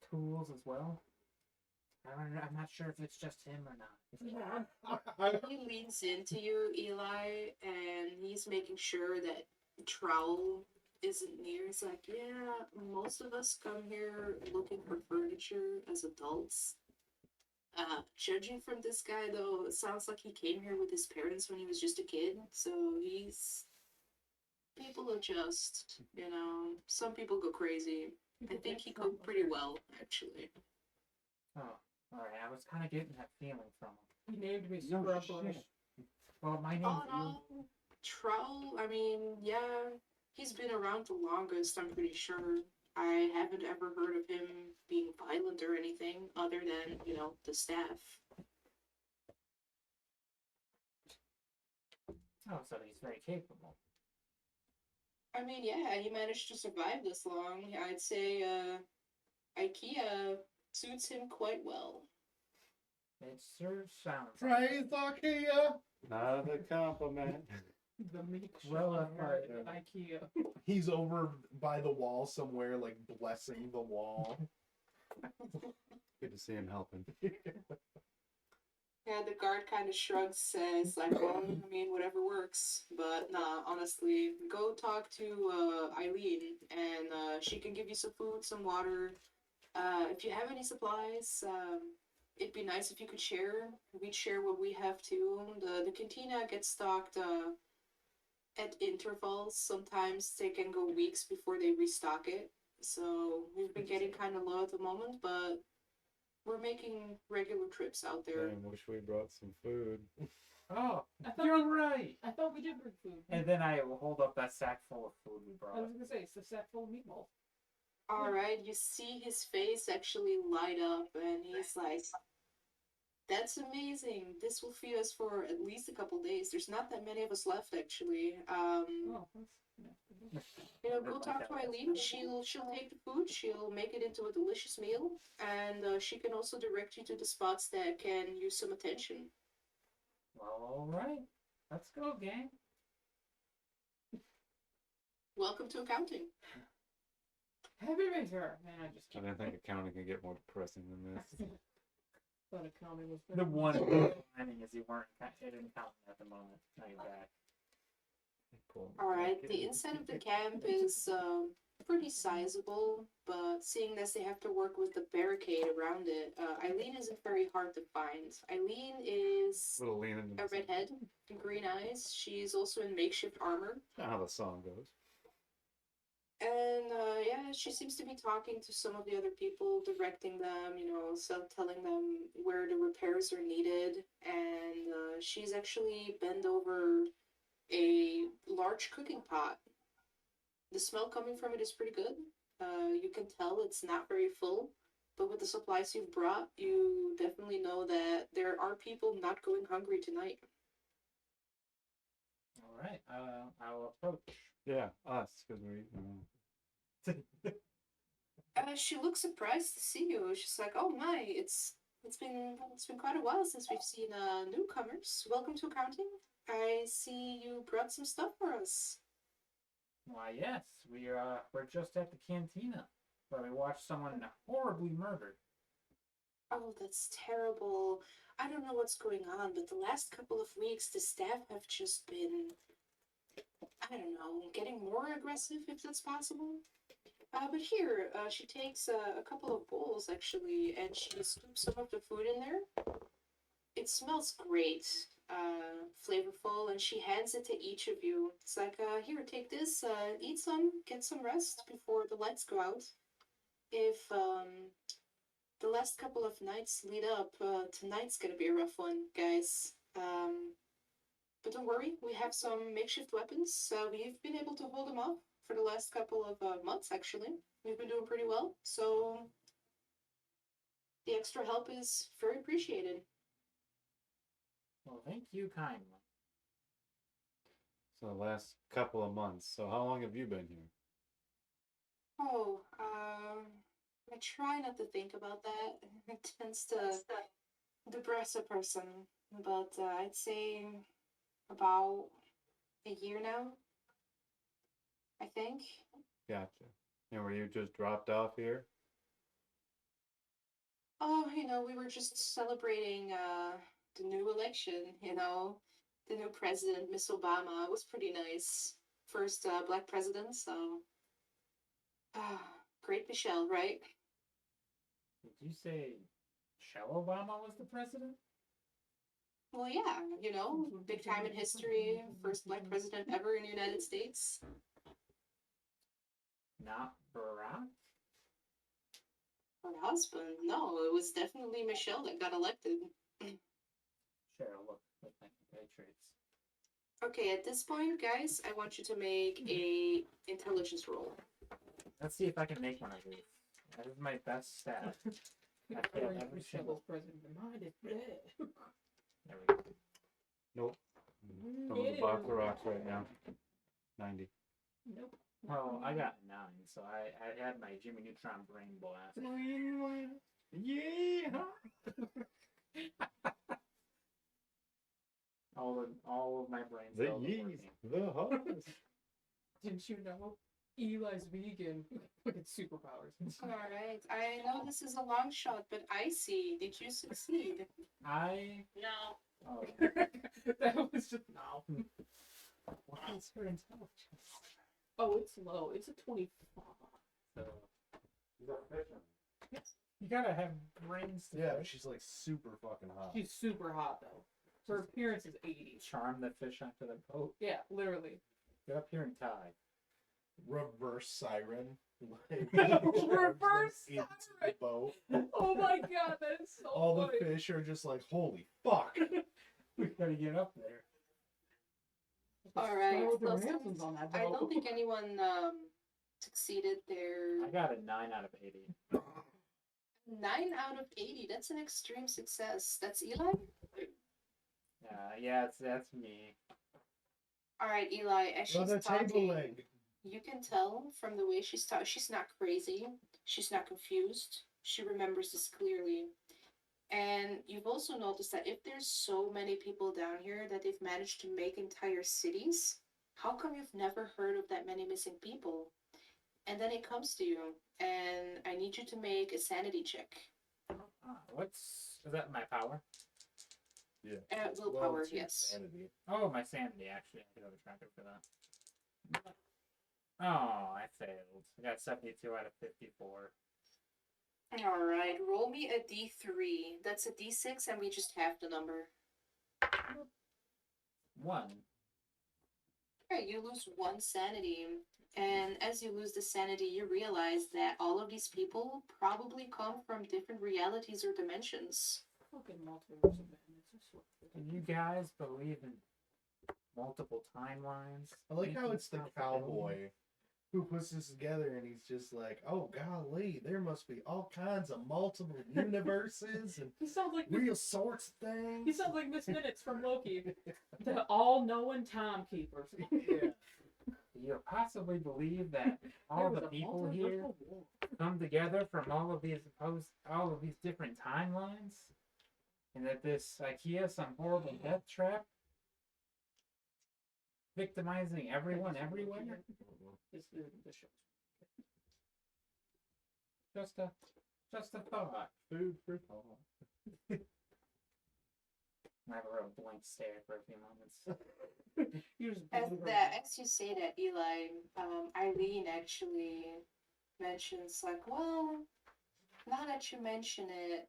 tools as well? I'm not sure if it's just him or not. He leans into you, Eli, and he's making sure that Trowel isn't near. He's like, "Yeah, most of us come here looking for furniture as adults. Judging from this guy, though, it sounds like he came here with his parents when he was just a kid, so people adjust, Some people go crazy. I think he coped pretty well, actually." Oh, alright, I was kind of getting that feeling from him. He named me No Scrubber. shit. Well, my name's All in all, Trowel, I mean, yeah, he's been around the longest, I'm pretty sure. I haven't ever heard of him being violent or anything other than, the staff. Oh, so he's very capable. I mean, yeah, he managed to survive this long. I'd say, IKEA suits him quite well. It sure sounds Praise Archaea! Not a compliment. The meek Well, at IKEA. He's over by the wall somewhere, like blessing the wall. Good to see him helping. Yeah, the guard kind of shrugs, says, like, "Well, I mean, whatever works." But nah, honestly, go talk to Eileen, and she can give you some food, some water. If you have any supplies, it'd be nice if you could share. We'd share what we have too. The cantina gets stocked at intervals. Sometimes they can go weeks before they restock it. So we've been getting kind of low at the moment, but we're making regular trips out there. Damn, wish we brought some food. Oh, I thought you're right. I thought we did bring food. And then I will hold up that sack full of food we I brought. was gonna say it's the sack full of meatballs. Alright, you see his face actually light up, and he's like, "That's amazing. This will feed us for at least a couple days. There's not that many of us left, actually. Oh, that's Go talk to Eileen. She'll take the food. She'll make it into a delicious meal, and she can also direct you to the spots that can use some attention." Well, alright. Let's go, gang. Welcome to accounting. Heavy razor. Man, I just I didn't think accounting could get more depressing than this. thought accounting was The one finding is you weren't in accounting at the moment. Now you're back. Alright, the inside of the camp is pretty sizable, but seeing as they have to work with the barricade around it, Eileen isn't very hard to find. Eileen is Little lean into a redhead, green eyes. She's also in makeshift armor. Not how the song goes. And yeah, she seems to be talking to some of the other people, directing them, so telling them where the repairs are needed. And she's actually bent over a large cooking pot. The smell coming from it is pretty good. You can tell it's not very full, but with the supplies you've brought, you definitely know that there are people not going hungry tonight. All right. I'll approach. Yeah, us, because we. She looks surprised to see you. She's like, "Oh my, it's been quite a while since we've seen newcomers. Welcome to accounting. I see you brought some stuff for us." Why, yes, we're just at the cantina where we watched someone horribly murdered. Oh, that's terrible. I don't know what's going on, but the last couple of weeks the staff have just been, I don't know, getting more aggressive if that's possible. But here, she takes a couple of bowls actually, and she scoops some of the food in there. It smells great, flavorful, and she hands it to each of you. It's like, here, take this, eat some, get some rest before the lights go out. If the last couple of nights lead up, tonight's gonna be a rough one, guys. But don't worry, we have some makeshift weapons. We've been able to hold them off for the last couple of months, actually. We've been doing pretty well, so the extra help is very appreciated. Well, thank you kindly. So the last couple of months. So how long have you been here? Oh, I try not to think about that. It tends to depress a person. But I'd say about a year now, I think. Gotcha. And were you just dropped off here? Oh, we were just celebrating the new election, the new president, Miss Obama. It was pretty nice. First black president, so great Michelle, right? Did you say Michelle Obama was the president? Well, yeah, big time in history, first black president ever in the United States. Not Barack? Her husband? No, it was definitely Michelle that got elected. Cheryl, look like the Patriots. Okay, at this point, guys, I want you to make a intelligence roll. Let's see if I can make one of these. That is my best stat. I failed every single. president. Mine is dead. There we go. Nope. Some of the box of rocks right now. 90. Nope. Well, I got 9, so I had my Jimmy Neutron brain blast. Yeah. all of my brain The cells are yeast. working. The harvest. Didn't you know? Eli's vegan. Look at superpowers. Alright, I know this is a long shot, but Icy, did you succeed? I No. oh That was just no. what is her intelligence? Oh, it's low. It's a 25. So you gotta have brains to Yeah, but fish. she's like super fucking hot. She's super hot though. Her appearance is 80. Charm the fish onto the boat. Yeah, literally. Get up here and tie. Reverse siren. Like, Reverse into the siren! boat. Oh my god, that is so All the funny. fish are just like, holy fuck. We gotta get up there. Alright, Start with the so Ransons on that I boat. don't think anyone succeeded their I got a 9 out of 80. 9 out of 80. That's an extreme success. That's Eli? Yeah, that's me. Alright, Eli, as she's Another table talking, leg. you can tell from the way she's talking, she's not crazy. She's not confused. She remembers this clearly. And you've also noticed that if there's so many people down here that they've managed to make entire cities, how come you've never heard of that many missing people? And then it comes to you, and I need you to make a sanity check. Is that my power? Yeah. Willpower, Well, it's your yes. sanity. Oh, my sanity, actually. I could have a tracker for that. Oh, I failed. I got 72 out of 54. Alright, roll me a d3. That's a d6, and we just have the number. 1. Right, you lose 1 sanity, and as you lose the sanity, you realize that all of these people probably come from different realities or dimensions. Fucking multiverse of madness. I swear. Do you guys believe in multiple timelines? I like how Infinite it's the possibilities? cowboy who puts this together and he's just like, oh golly, there must be all kinds of multiple universes and He sounds like real sorts of things. he sounds like Miss Minutes from Loki. The all-knowing timekeepers. Yeah. Do you possibly believe that all the people here come together from all of these different timelines, and that this IKEA is some horrible death trap, victimizing everyone everywhere? The show. Just a thought. Food for thought. I have a real blank stare for a few moments. You just As you say that, Eli, Eileen actually mentions like, well, now that you mention it,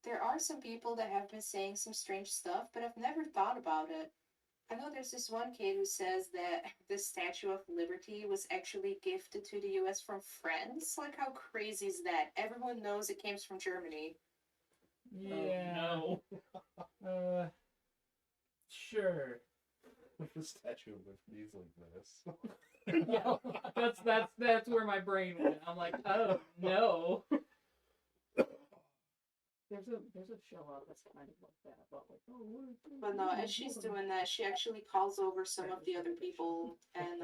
there are some people that have been saying some strange stuff, but I've never thought about it. I know there's this one kid who says that the Statue of Liberty was actually gifted to the US from France. Like, how crazy is that? Everyone knows it came from Germany. Yeah. Sure. The statue of liberty like this. yeah, that's where my brain went. I'm like, oh no. There's a show out that's kind of like that, about like, oh, But no, as she's doing that, she actually calls over some of the other people, and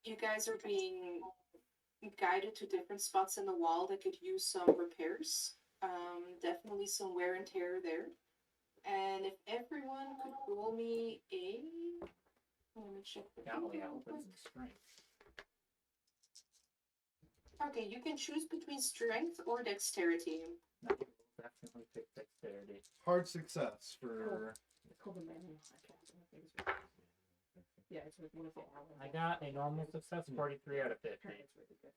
you guys are being guided to different spots in the wall that could use some repairs. Definitely some wear and tear there. And if everyone could roll me a... Let me check the Golly, video I real hope quick. it's strength. Okay, you can choose between strength or dexterity. No, definitely pick dexterity. Hard success for It's called the Man in the High Castle. I think it's yeah, it's like one of the I got a normal success, 43 out of 50. It's really good.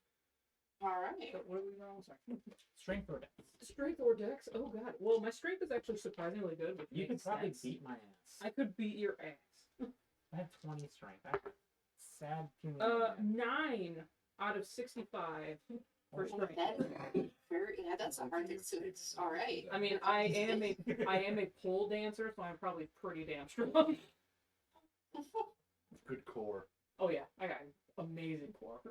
Alright. So what are we wrong? Sorry. Strength or dex? Strength or dex? Oh god. Well, my strength is actually surprisingly good. Which You can makes probably sense. beat my ass. I could beat your ass. I have 20 strength. I have sad puny. 9 out of 65 for Oh, strength. that is very, yeah, that's a hard success. Alright. I mean, I am a pole dancer, so I'm probably pretty damn strong. good core. Oh yeah, I got amazing core.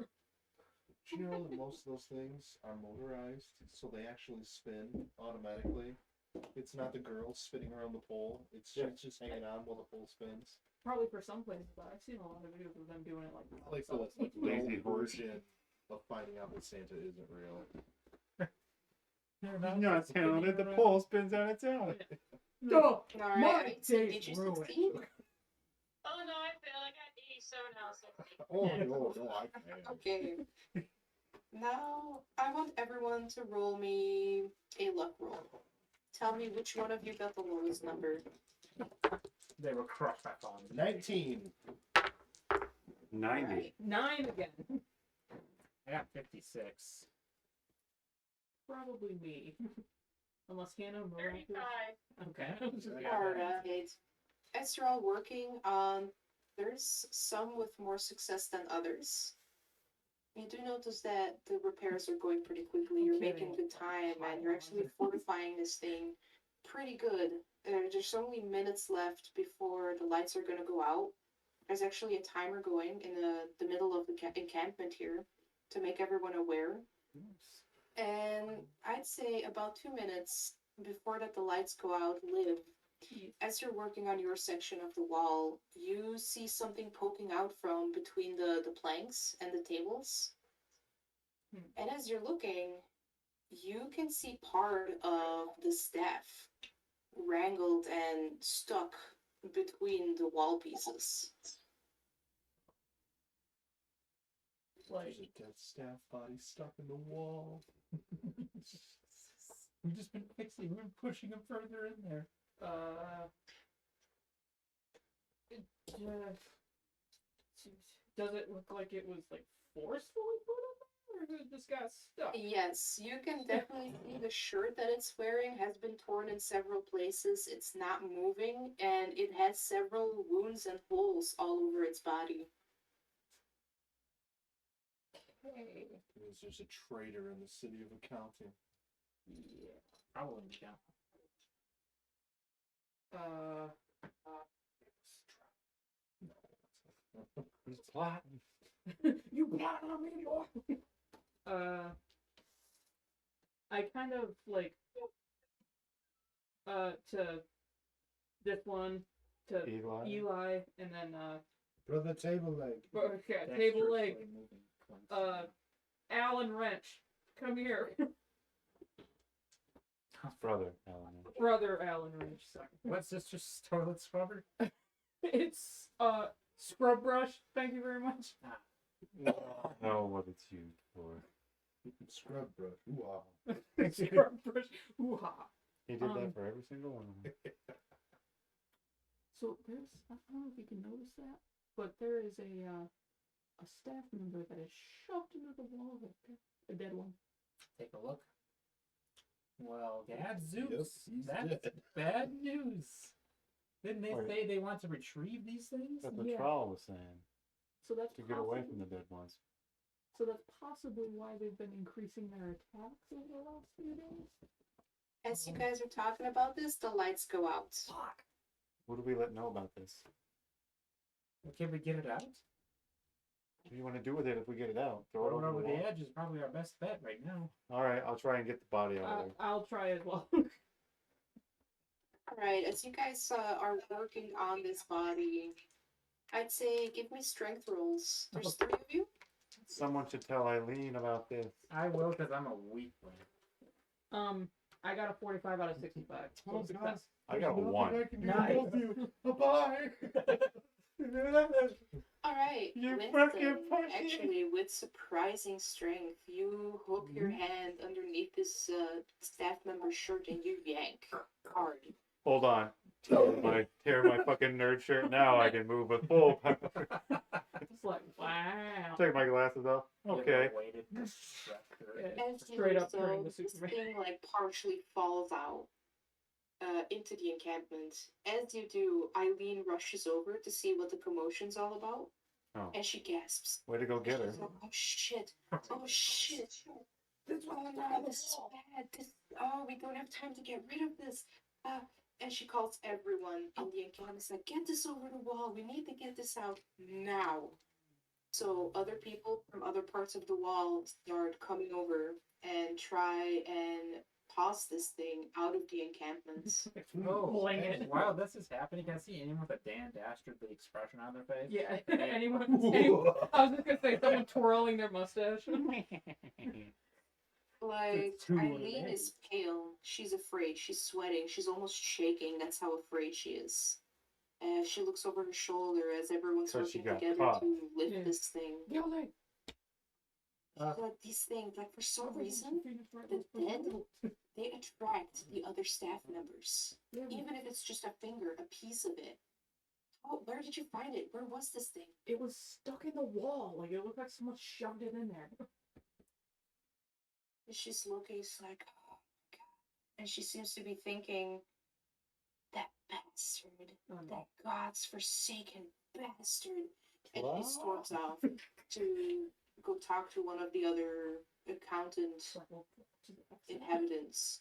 Do you know that most of those things are motorized, so they actually spin automatically? It's not the girl spinning around the pole. It's just hanging on while the pole spins. Probably for some places, but I've seen a lot of videos of them doing it like Like the Lazy low horse. version of finding out that Santa isn't real. You're You're not talented. The pole spins on its own. No, Alright, my did you ruined. succeed? Oh no, I failed. I got 87 out of 60. Oh no, I can't. Okay. Now, I want everyone to roll me a luck roll. Tell me which one of you got the lowest number. They were crushed by falling. 19. 90. Alright. 9 again. I got 56. Probably me. Unless Hannah miraculous. 35. Okay. Yeah, Alright. As you're all working, there's some with more success than others. You do notice that the repairs are going pretty quickly. You're making good time, and you're actually fortifying this thing pretty good. There's only minutes left before the lights are going to go out. There's actually a timer going in the middle of the encampment here to make everyone aware. And I'd say about 2 minutes before that the lights go out, Liv, as you're working on your section of the wall, you see something poking out from between the planks and the tables. And as you're looking, you can see part of the staff wrangled and stuck between the wall pieces. There's a dead staff body stuck in the wall. We've just been fixing him and pushing him further in there. Does it look like it was like forcefully put in there, or who just got stuck. Yes, you can definitely see the shirt that it's wearing has been torn in several places. It's not moving, and it has several wounds and holes all over its body. Okay. Means there's a traitor in the city of accounting. Yeah. Probably yeah. He's plotting. You plot on me, boy. I kind of like to this one to Eli and then Brother Table Leg. okay, Dexter's table leg. like moving close. Alan Wrench, come here. Brother Alan. Brother Alan Wrench, sorry. What's this? Just toilet scrubber? It's scrub brush. Thank you very much. Know what it's used for. Scrub brush. Wow. Scrub brush. Hoo-ha. He did that for every single one of them. So there's, I don't know if you can notice that, but there is a staff member that is shoved into the wall right there. A dead one. Take a look. Well, gadzooks. Yes, he's That's dead. bad news. Didn't they Wait. say they want to retrieve these things? That's what Yeah. Trowel was saying. So that's To get away possibly- from the dead ones. So that's possibly why they've been increasing their attacks over the last few days. As you guys are talking about this, the lights go out. Fuck. Who do we let know about this? Can we get it out? What do you want to do with it if we get it out? Throw it Throw it over the the wall? edge is probably our best bet right now. Alright, I'll try and get the body out of there. I'll try as well. Alright, as you guys are working on this body, I'd say give me strength rolls. There's 3 of you. Someone should tell Eileen about this. I will because I'm a weakling. I got a 45 out of 65. So Oh, success. I got a 1. I can do Nice. both of you. Bye-bye. Alright, You with, fucking pussy. actually, with surprising strength, you hook your hand underneath this staff member's shirt and you yank hard. Hold on. Tear my fucking nerd shirt now. I can move with full power. It's like, wow. Take my glasses off. Okay. Weighted. Yeah, As you straight do up so, turning to this Superman. thing like partially falls out into the encampment. As you do, Eileen rushes over to see what the commotion's all about, Oh. and she gasps. Way to go get her. She's like, oh shit! Oh shit! Oh no, this is bad. Oh, we don't have time to get rid of this. And she calls everyone in the encampment, like, get this over the wall. We need to get this out now. So other people from other parts of the wall start coming over and try and toss this thing out of the encampment. Oh, Fling and it. while this is happening, can I see anyone with a Dan Dastardly expression on their face? Yeah, anyone, I was just gonna say someone twirling their mustache. Like, It's too Eileen late. is pale. She's afraid. She's sweating. She's almost shaking. That's how afraid she is. And she looks over her shoulder as everyone's So she working got together caught. to lift Yeah. this thing. Yole. Like, these things, like, for some reason, the dead, they attract the other staff members. Even if it's just a finger, a piece of it. Oh, where did you find it? Where was this thing? It was stuck in the wall. Like, it looked like someone shoved it in there. And she's looking, she's like, oh my god. And she seems to be thinking, that bastard, Oh, no. that God's forsaken bastard. And he storms off to go talk to one of the other accountant inhabitants.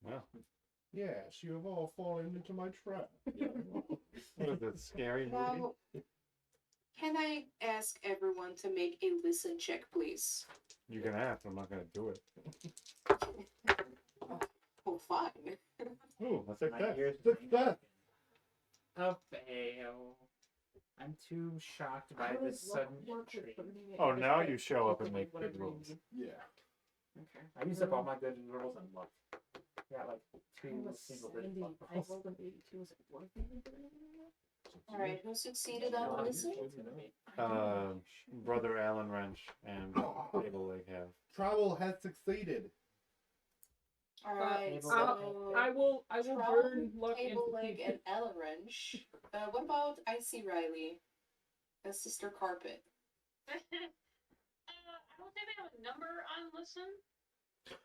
Well, Yes, you have all fallen into my trap. what is it? Scary movie? Now, can I ask everyone to make a listen check, please? You're gonna have to. I'm not gonna do it. Oh, fine. Ooh, let's take My that. ears That's ring. that. A fail. I'm too shocked by this sudden entry. Oh, now you show up and make good rolls. Yeah. Okay. I used up all my good rolls and luck. Got like I 2 was single digit 70. luck I rolls. rolled an 82. Was it worth it? Alright, who succeeded on the listen? Brother Alan Wrench and Table Leg have. Travel has succeeded. Alright, Table so I will burn luck Table into Leg and Ellen Wrench. What about Icy Riley? Sister Carpet. I don't think they have a number on listen.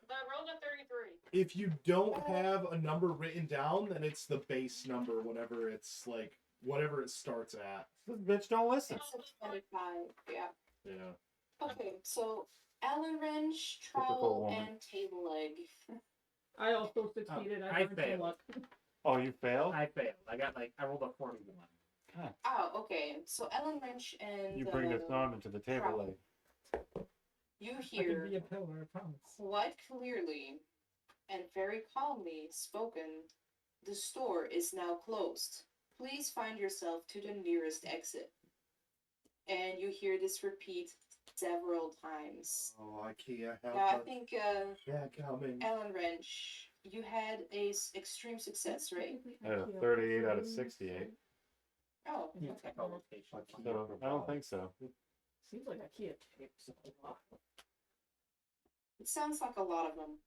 But I rolled a 33. If you don't have a number written down, then it's the base number, whatever it's like, whatever it starts at. This bitch don't listen. It's a 25, yeah. Yeah. Okay, so Allen wrench, Typical trowel, woman. and table leg. I also succeeded. Oh, I I learned some failed. luck. Oh, you failed? I failed. I rolled a 41. God. Oh, okay. So Allen wrench and You bring this on into the table trowel. leg. You I hear can be a pillar, I promise. quite clearly and very calmly spoken, the store is now closed. Please find yourself to the nearest exit. And you hear this repeat several times. Oh, IKEA, help Now, I us. think, Yeah, coming. Allen Wrench, you had a extreme success, right? I had a 38 out of 68. Oh, You okay. take all location. So I don't think so. Seems like IKEA tapes a lot. It sounds like a lot of them.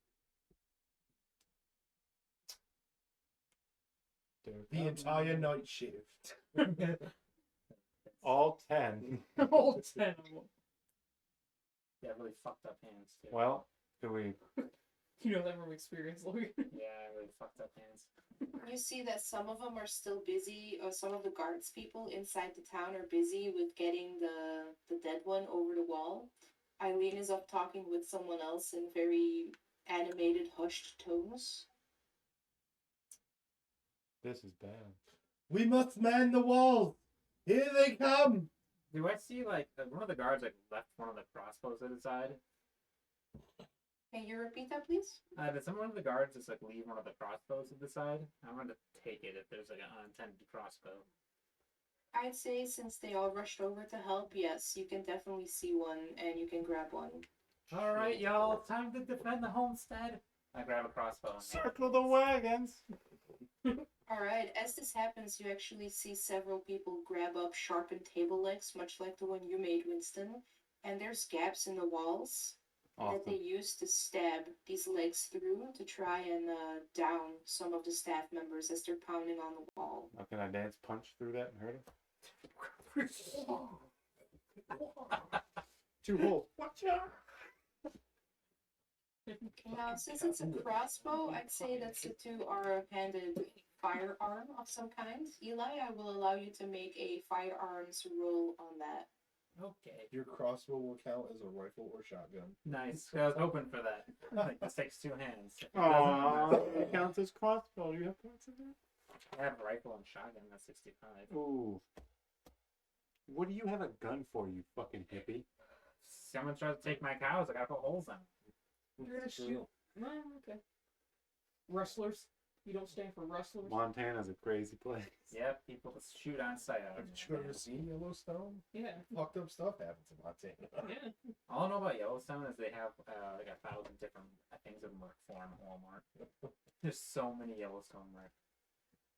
The entire night shift. All 10. All 10 of them. Yeah, really fucked up hands, too. Well, do we? You know that from experience, Logan. Yeah, really fucked up hands. You see that some of them are still busy, or some of the guards people inside the town are busy with getting the dead one over the wall. Eileen is up talking with someone else in very animated, hushed tones. This is bad. We must man the walls. Here they come. Do I see, like, one of the guards, like, left one of the crossbows at his side? Can you repeat that, please? Did some of the guards just, like, leave one of the crossbows at the side? I'm going to take it if there's, like, an unintended crossbow. I'd say since they all rushed over to help, yes, you can definitely see one and you can grab one. Alright, y'all, time to defend the homestead. I grab a crossbow and Circle the wagons. Alright, as this happens, you actually see several people grab up sharpened table legs, much like the one you made, Winston, and there's gaps in the walls that they Awesome. use to stab these legs through to try and down some of the staff members as they're pounding on the wall. Now, can I dance punch through that and hurt him? Two holes. Watch out! Now, since it's a crossbow, I'd say that the two are handed firearm of some kind. Eli, I will allow you to make a firearms roll on that. Okay. Your crossbow will count as a rifle or shotgun. Nice. I was hoping for that. Like, this takes 2 hands. If it Aww, doesn't, it counts as crossbow. Do you have points in there? I have rifle and shotgun, that's 65. Ooh. What do you have a gun for, you fucking hippie? Someone tries to take my cows, I gotta put holes in them. You're gonna shoot. No, okay. Wrestlers. You don't stand for wrestlers. Montana's a crazy place. Yep, people just shoot on sight. Have you ever seen Yellowstone? Yeah. Fucked up stuff happens in Montana. Yeah. All I know about Yellowstone is they have like 1,000 different things of merc for in Walmart. There's so many Yellowstone merc.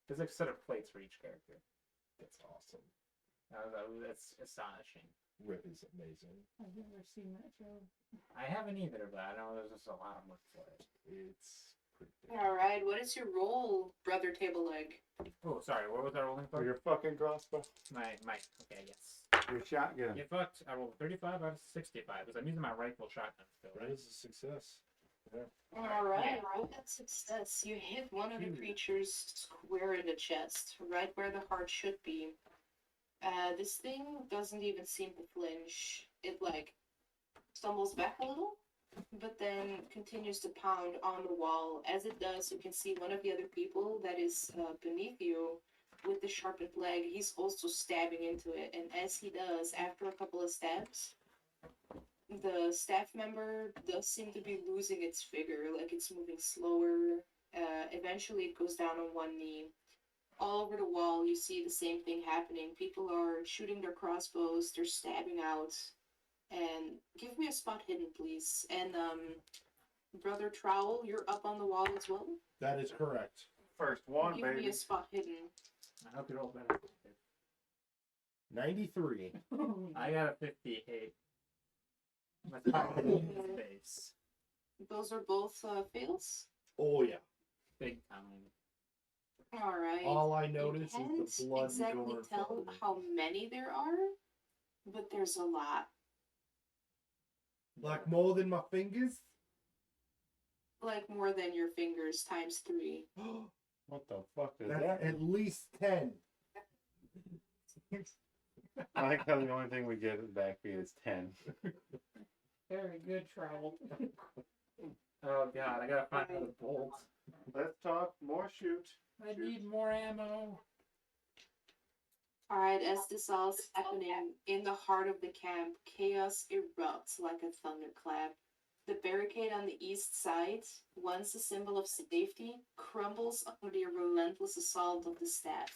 There's like a set of plates for each character. That's awesome. That's astonishing. Rip is amazing. I've never seen that show. I haven't either, but I know there's just a lot of merc for it. It's pretty big. Alright, what is your roll, brother table leg? Oh, sorry, what was I rolling For for? your fucking crossbow. My, okay, yes. Your shotgun. You fucked. I rolled 35 out of 65 because I'm using my rifle shotgun still, That right? is a success. Alright, roll that success. You hit one of the creatures square in the chest, right where the heart should be. This thing doesn't even seem to flinch. It, like, stumbles back a little, but then continues to pound on the wall. As it does, you can see one of the other people that is beneath you with the sharpened leg. He's also stabbing into it, and as he does, after a couple of stabs, the staff member does seem to be losing its vigor, like it's moving slower. Eventually, it goes down on one knee. All over the wall, you see the same thing happening. People are shooting their crossbows, they're stabbing out. And give me a spot hidden, please. And, Brother Trowel, you're up on the wall as well? That is correct. First one, Give me baby. a spot hidden. I hope you roll better. 93. I got a 58. My top face. Those are both fails? Oh, yeah. Big time. Alright. All I You notice can't is the blood exactly going tell forward. how many there are, but there's a lot. Like more than my fingers? Like more than your fingers times 3. What the fuck is That's that? at least 10. I like how the only thing we get back is 10. Very good travel. Oh god, I gotta find another bolt. Let's talk more shoot. I need more ammo. Alright, as this all is happening, in the heart of the camp, chaos erupts like a thunderclap. The barricade on the east side, once a symbol of safety, crumbles under the relentless assault of the staff.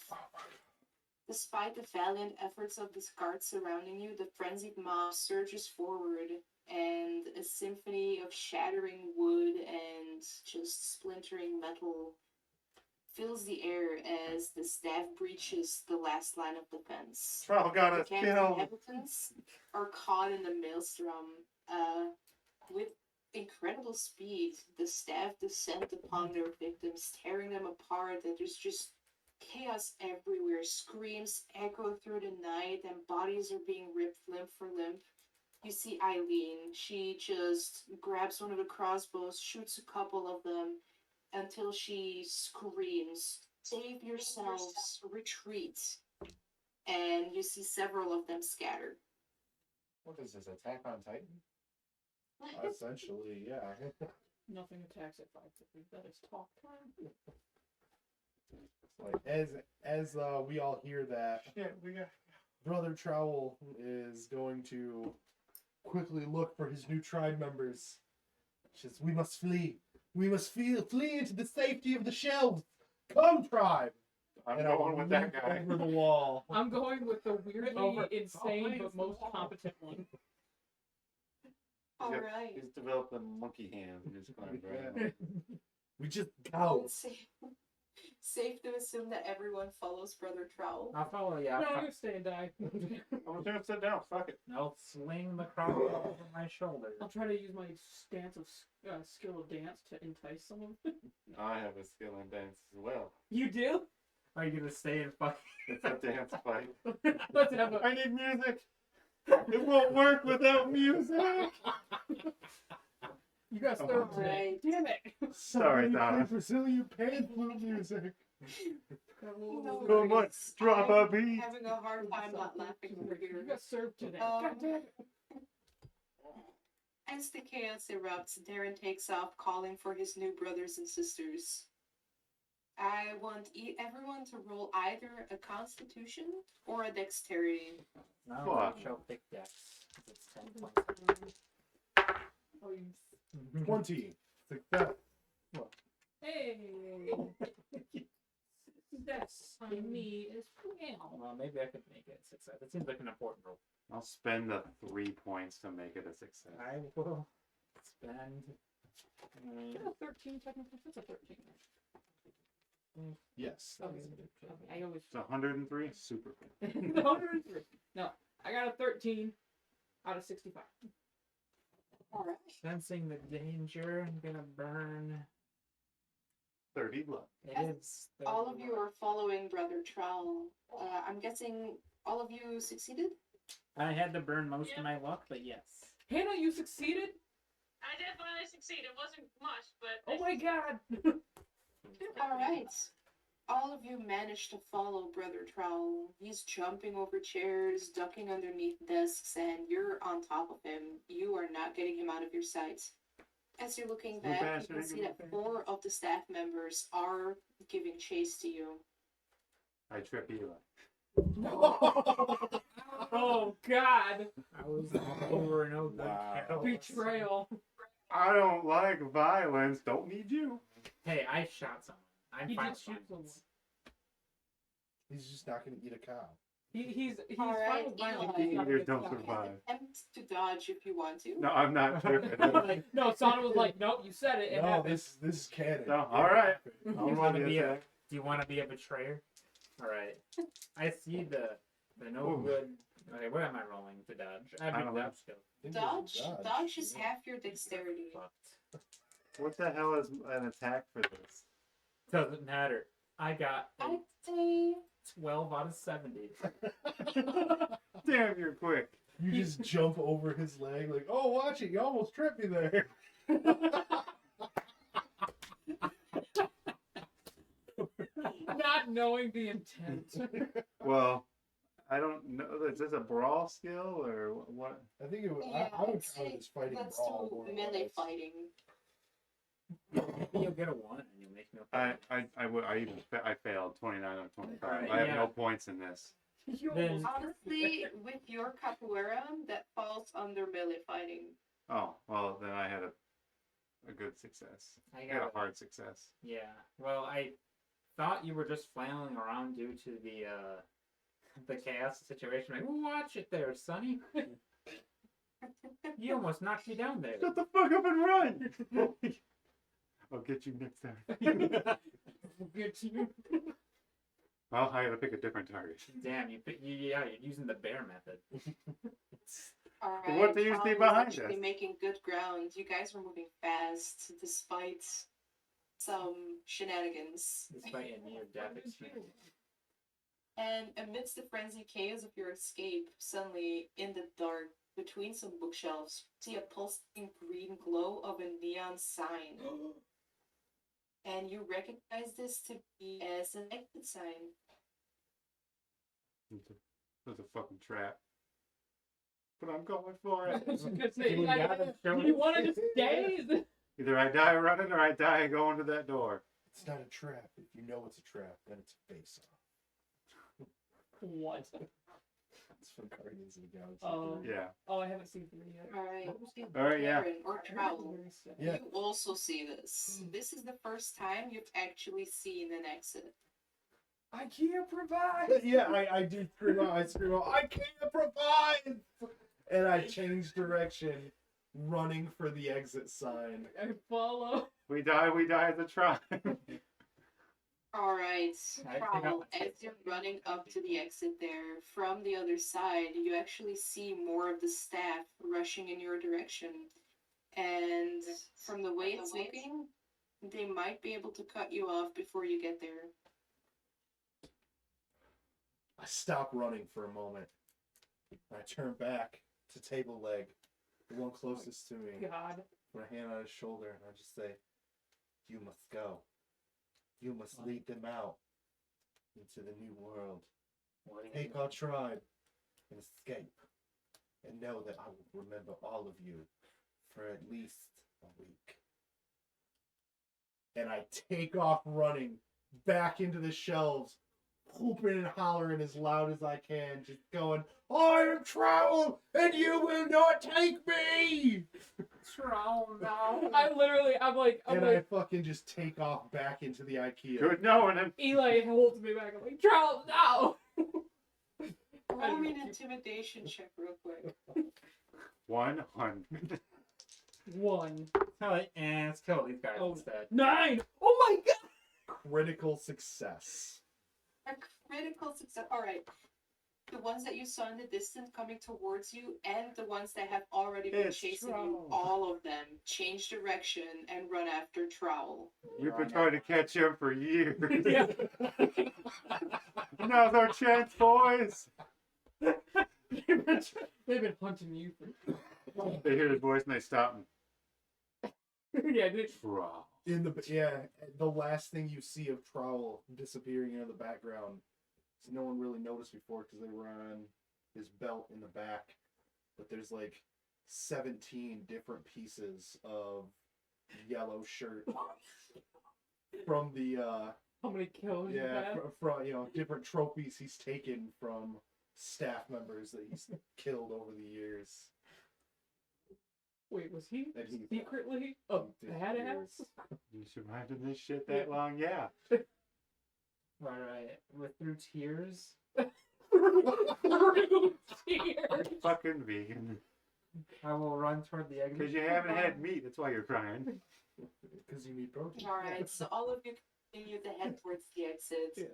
Despite the valiant efforts of the guards surrounding you, the frenzied mob surges forward, and a symphony of shattering wood and just splintering metal fills the air as the staff breaches the last line of defense. Troll got The us camp killed. inhabitants are caught in the maelstrom. With incredible speed, the staff descend upon their victims, tearing them apart, and there's just chaos everywhere. Screams echo through the night, and bodies are being ripped limb for limb. You see Eileen. She just grabs one of the crossbows, shoots a couple of them, until she screams, "Save yourselves, retreat." And you see several of them scatter. What is this, Attack on Titan? Essentially, yeah. Nothing attacks at 5:50. That is talk time. Like as we all hear that, Shit, we got. Brother Trowel is going to quickly look for his new tribe members. He says, "We must flee. We must flee into the safety of the shelves. Come, tribe!" I'm And I going with that leap guy. over the wall. I'm going with the weirdly Over- insane always but most competent one. Alright. He's developed a monkey hand. He just climbed right up. We just I go. would say safe to assume that everyone follows Brother Trowel. I'll follow you. No, I'm gonna stay and die. I'm just gonna sit down. Fuck it. I'll swing the crossbow over my shoulder. I'll try to use my stance of skill of dance to entice someone. I have a skill in dance as well. You do? Are you gonna stay and fuck? It's a dance fight. Let's have a. I need music. It won't work without music. You got served today. Alright. Damn it. Sorry, Somebody Donna. play Brazilian pan flute music. No So much. worries. Drop I'm a beat. having a hard time not laughing over You here. got served today. Um, God damn it. As the chaos erupts, Darren takes off calling for his new brothers and sisters. I want everyone to roll either a constitution or a dexterity. No, Fuck. I shall pick Dex. It's 10 points. Oh, you... 20. Success. Hey. That's on me as well. Well, maybe I could make it a success. It seems like an important role. I'll spend the 3 points to make it a success. I will spend. Yeah, 13 technically. That's a 13. Yes. Okay. I always. It's 103. Super cool. 103. No, I got a 13 out of 65. Alright. Sensing the danger, I'm gonna burn. 30 blood. It is. All of you are following Brother Trowel. I'm guessing all of you succeeded? I had to burn most Yep. of my luck, but yes. Hannah, you succeeded? I did finally succeed. It wasn't much, but Oh my god! Alright. All of you managed to follow Brother Trowel. He's jumping over chairs, ducking underneath desks, and you're on top of him. You are not getting him out of your sight. As you're looking Blue back, you bastard, can see blue that bastard. 4 of the staff members are giving chase to you. I trip Eli. Oh god! I was over no good Wow. kettle. Betrayal. I don't like violence. Don't need you. Hey, I shot someone. I'm He fine did with shoot violence. He's just not going to eat a cow. He's Alright, fine with violence. Eli. He's not Eaters with don't violence. survive. Attempt to dodge if you want to. No, I'm not tripping. Like, no, Sana was like, nope, you said it. It No, happened. this is canon. No, all right. Do I'll you roll want to the be a attack. Do you want to be a betrayer? All right. I see the no Ooh. good. Okay, what am I rolling to dodge? I I have don't a know. dodge skill. I think Dodge? it's Dodge is yeah. half your dexterity. Fucked. What the hell is an attack for this? Doesn't matter. I got a I'd say 12 out of 70. Damn, you're quick. You just jump over his leg, like, oh, watch it, you almost tripped me there. Not knowing the intent. Well, I don't know. Is this a brawl skill or what? I think it would, Yeah, I would I'd count it say as fighting let's brawl. do more or melee less. fighting. Maybe you'll get a 1 and you'll make me a I failed 29 out of 25. Alright, I have yeah. no points in this. You Then- almost- Honestly, with your capoeira, that falls under melee fighting. Oh, well, then I had a good success. I I got got a hard success. Yeah. Well, I thought you were just flailing around due to the chaos situation. Like, watch it there, Sonny. You almost knocked me down there. Shut the fuck up and run! I'll get you next time. Get you. Well, I gotta pick a different target. Damn, you're using the bear method. Alright, What do you see behind actually us? making good ground. You guys were moving fast despite some shenanigans. Despite a near-death experience. And amidst the frenzied chaos of your escape, suddenly, in the dark, between some bookshelves, you see a pulsating green glow of a neon sign. And you recognize this to be as an exit sign. It's a fucking trap. But I'm going for I it. was gonna say, You gotta show do you it. want to just stay? Either I die running or I die going to that door. It's not a trap. If you know it's a trap, then it's a face-off. What? It's from Guardians of the Galaxy. Oh. Yeah. Oh, I haven't seen 3 yet. Alright. Alright, yeah. Aaron or Trowel, Yeah. you also see this. This is the first time you've actually seen an exit. I can't provide. Yeah, I do scream out. I scream out. I can't provide. And I change direction, running for the exit sign. I follow. We die as a tribe. Alright, I think Trowel, I- as you're running up to the exit there, from the other side, you actually see more of the staff rushing in your direction. And from the way it's looking, they might be able to cut you off before you get there. I stop running for a moment. I turn back to table leg, the one closest to me. God. Put a hand on his shoulder, and I just say, "You must go. You must lead them out into the new world. Take our tribe and escape. And know that I will remember all of you for at least a week." And I take off running back into the shelves, whooping and hollering as loud as I can, just going, "I am Trowel, and you will not take me!" Trowel now. I'm like, I fucking just take off back into the IKEA. Good knowing him. Eli holds me back. I'm like, Charles, no! Roll me an intimidation check real quick. 100. 1. Let's kill these guys Oh. instead. 9! Oh my god! Critical success. A critical success. Alright. The ones that you saw in the distance coming towards you, and the ones that have already been It's chasing you, Trowel. all of them change direction and run after Trowel. We've been trying to catch him for years. Yeah. Now's our chance, boys. They've been hunting you for. They hear his voice and they stop and Yeah, dude. Wow. The last thing you see of Trowel disappearing into the background, so no one really noticed before because they were on his belt in the back, but there's like 17 different pieces of yellow shirt from the How many kills you have? from different trophies he's taken from staff members that he's killed over the years. Wait, was he And he secretly a badass? You survived in this shit that long? Yeah. Alright, with through tears. Through tears. Fucking vegan. I will run toward the exit. Because you haven't had meat, that's why you're crying. Because you need protein. Alright, so all of you continue to head towards the exit.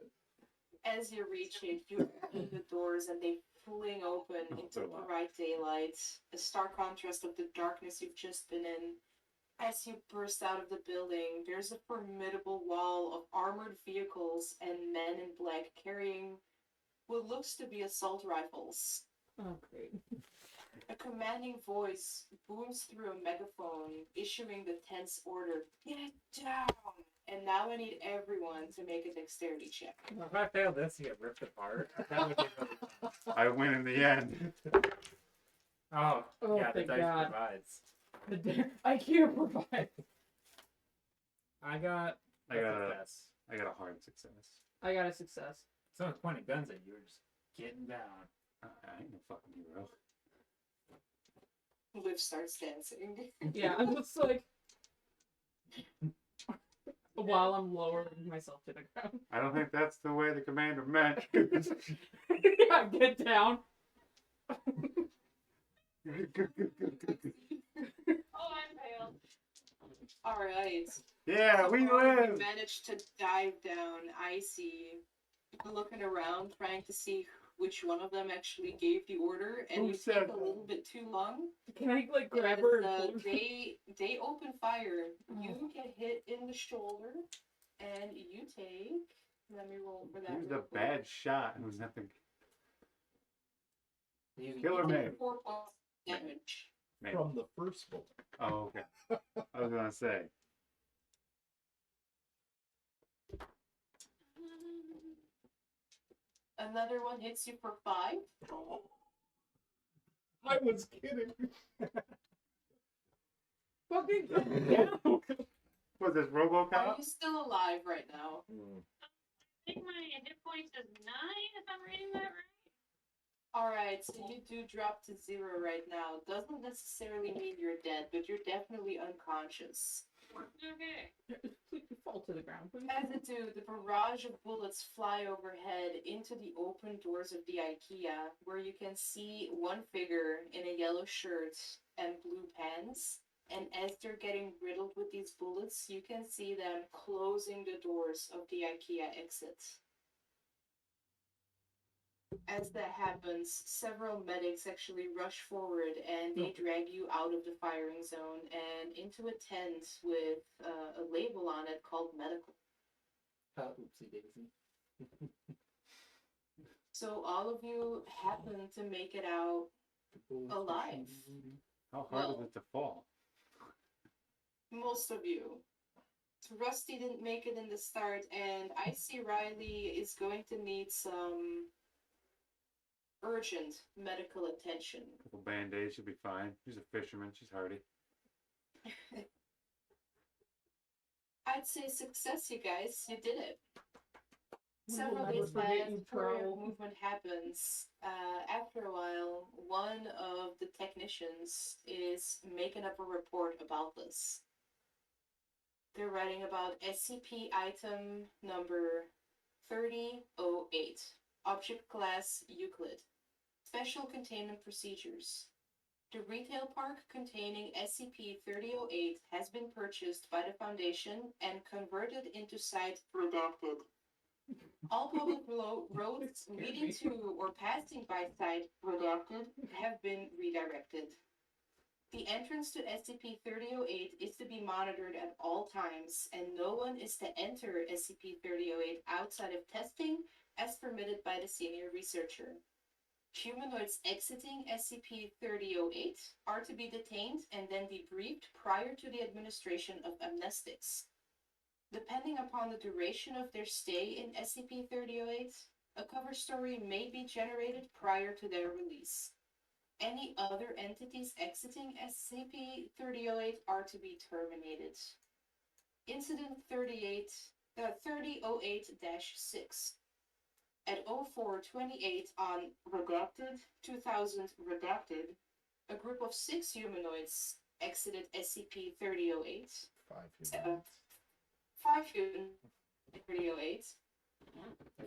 As you reach it, you open the doors and they fling open into bright daylight, a stark contrast of the darkness you've just been in. As you burst out of the building, there's a formidable wall of armored vehicles and men in black carrying what looks to be assault rifles. Oh, great. A commanding voice booms through a megaphone, issuing the tense order, "Get down!" And now I need everyone to make a dexterity check. If I fail this, you get ripped apart. That would be really fun. I win in the end. Oh, Oh, yeah, the thank dice God. provides. I can't provide. I got I got a- success. I got a hard success. I got a success. Someone's pointing guns at you. We're just getting down. I ain't no fucking hero. Liv starts dancing. Yeah, I'm just like while I'm lowering myself to the ground. I don't think that's the way the commander meant. Yeah, get down. Oh, I failed. Alright. Yeah, we All of you live. managed to dive down. Icy, looking around, trying to see which one of them actually gave the order, and Who you said take a that? little bit too long. Can I like grab And, her and pull her? they open fire. You get hit in the shoulder, and you take. Let me roll for that. He was real a quick. bad shot. It was nothing. You Killer You man. take 4 points of damage. Man. From the first bullet. Oh, okay. I was gonna say. Another one hits you for 5. I was kidding. Fucking down. Was this Are RoboCop? you still alive right now? I think my hit points is 9, if I'm reading that right. Alright, so you do drop to 0 right now. Doesn't necessarily mean you're dead, but you're definitely unconscious. Okay. Fall to the ground, please. As it do, the barrage of bullets fly overhead into the open doors of the IKEA, where you can see one figure in a yellow shirt and blue pants. And as they're getting riddled with these bullets, you can see them closing the doors of the IKEA exit. As that happens, several medics actually rush forward and they drag you out of the firing zone and into a tent with a label on it called medical. Oopsie daisy. So all of you happen to make it out alive. How hard Well- is it to fall? Most of you. So Rusty didn't make it in the start, and I see Riley is going to need some urgent medical attention. A couple band-aids should be fine. She's a fisherman. She's hardy. I'd say success, you guys. You did it. We will Several never days forget pass, you, courier Troll. movement happens. After a while, one of the technicians is making up a report about this. They're writing about SCP item number 3008, object class Euclid. Special containment procedures. The retail park containing SCP-3008 has been purchased by the Foundation and converted into site redacted. All public roads leading to or passing by site redacted have been redirected. The entrance to SCP-3008 is to be monitored at all times, and no one is to enter SCP-3008 outside of testing as permitted by the senior researcher. Humanoids exiting SCP-3008 are to be detained and then debriefed prior to the administration of amnestics. Depending upon the duration of their stay in SCP-3008, a cover story may be generated prior to their release. Any other entities exiting SCP-3008 are to be terminated. Incident 3008-6. At 0428 on Redacted, 2000 Redacted, a group of 6 humanoids exited SCP-3008. 5 humans. 5 humanoids 3008,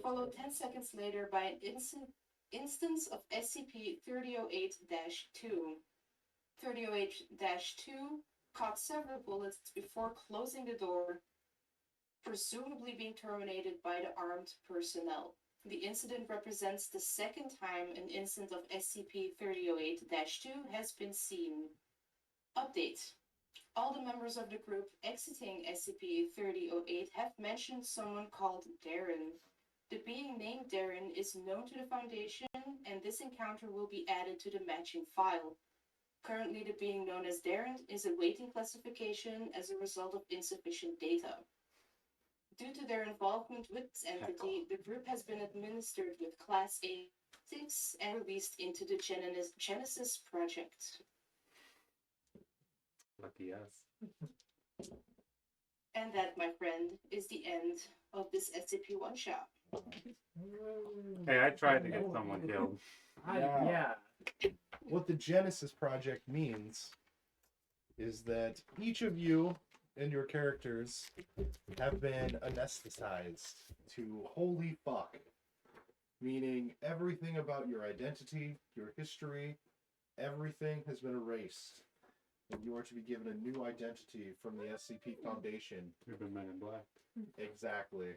followed 10 seconds later by an instance of SCP-3008-2. 3008-2 caught several bullets before closing the door, presumably being terminated by the armed personnel. The incident represents the second time an instance of SCP-3008-2 has been seen. Update. All the members of the group exiting SCP-3008 have mentioned someone called Darren. The being named Darren is known to the Foundation and this encounter will be added to the matching file. Currently, the being known as Darren is awaiting classification as a result of insufficient data. Due to their involvement with this entity, the group has been administered with Class A 6 and released into the Genesis Project. Lucky us. And that, my friend, is the end of this SCP one-shot. Hey, I tried to get someone killed. Yeah. What the Genesis Project means is that each of you and your characters have been anesthetized to holy fuck. Meaning everything about your identity, your history, everything has been erased. And you are to be given a new identity from the SCP Foundation. We've been Men in Black. Exactly.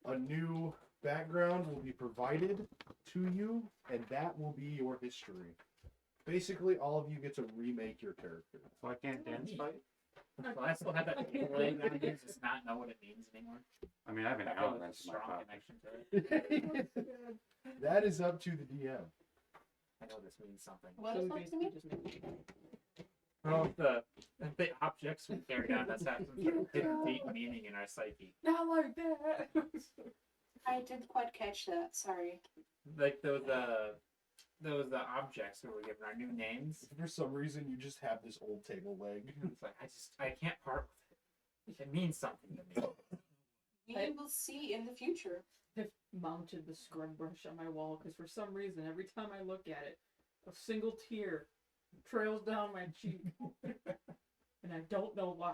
A new background will be provided to you, and that will be your history. Basically, all of you get to remake your character. So I can't dance fight? Well, I still have that feeling nowadays, just not know what it means anymore. I mean, I have an I feel like element a in my strong pocket. connection to it. That is up to the DM. I know this means something. What So the we fuck to basically me? just make Well, the objects we carried on us have some sort of hidden deep meaning in our psyche. not like that. I didn't quite catch that, sorry. Like those objects we were given our new names. For some reason, you just have this old table leg. It's like I can't part with it. It means something to me. We will see in the future. I've mounted the scrub brush on my wall because for some reason, every time I look at it, a single tear trails down my cheek. And I don't know why.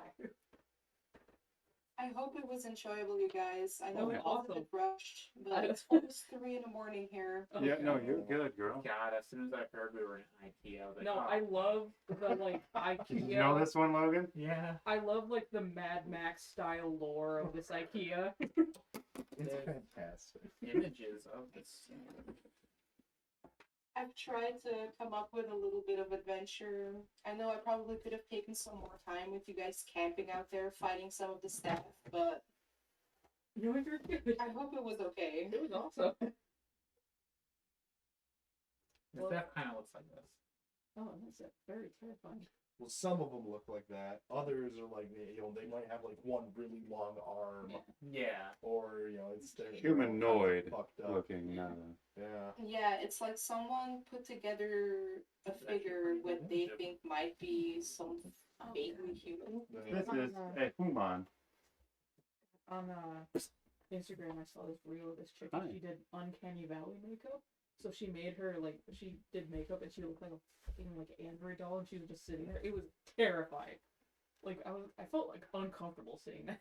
I hope it was enjoyable, you guys. I know Oh, it was a awesome. bit rushed, but it's almost 3 in the morning here. Yeah, no, Okay. you're good, girl. God, as soon as I heard we were in IKEA, I was like, No, oh, I love the like IKEA. Did you know this one, Logan? yeah. I love like the Mad Max style lore of this IKEA. It's fantastic. Images of this. I've tried to come up with a little bit of adventure. I know I probably could have taken some more time with you guys camping out there, fighting some of the staff, but No, you're good. I hope it was okay. It was awesome. The stuff kind of looks like this. Oh, that's very terrifying. Well, some of them look like that. Others are like, they might have like one really long arm, Yeah. or it's their Humanoid fucked up. looking. Yeah. Yeah, it's like someone put together a figure what they think might be some vaguely human. This is a human. On Instagram, I saw this reel of this chick. Hi. She did Uncanny Valley makeup. So she made her she did makeup and she looked like a fucking like Android doll, and she was just sitting there. It was terrifying. Like I felt like uncomfortable seeing that.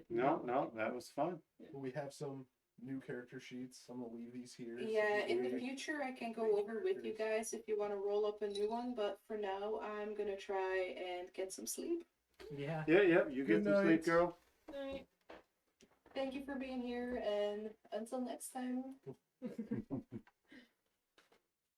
No, that was fun. We have some new character sheets. I'm gonna leave these here. so Yeah, you in the can future I can go over with you guys if you want to roll up a new one, but for now I'm gonna try and get some sleep. Yeah. Yeah, you Good get some sleep, night. girl. Thank you for being here, and until next time.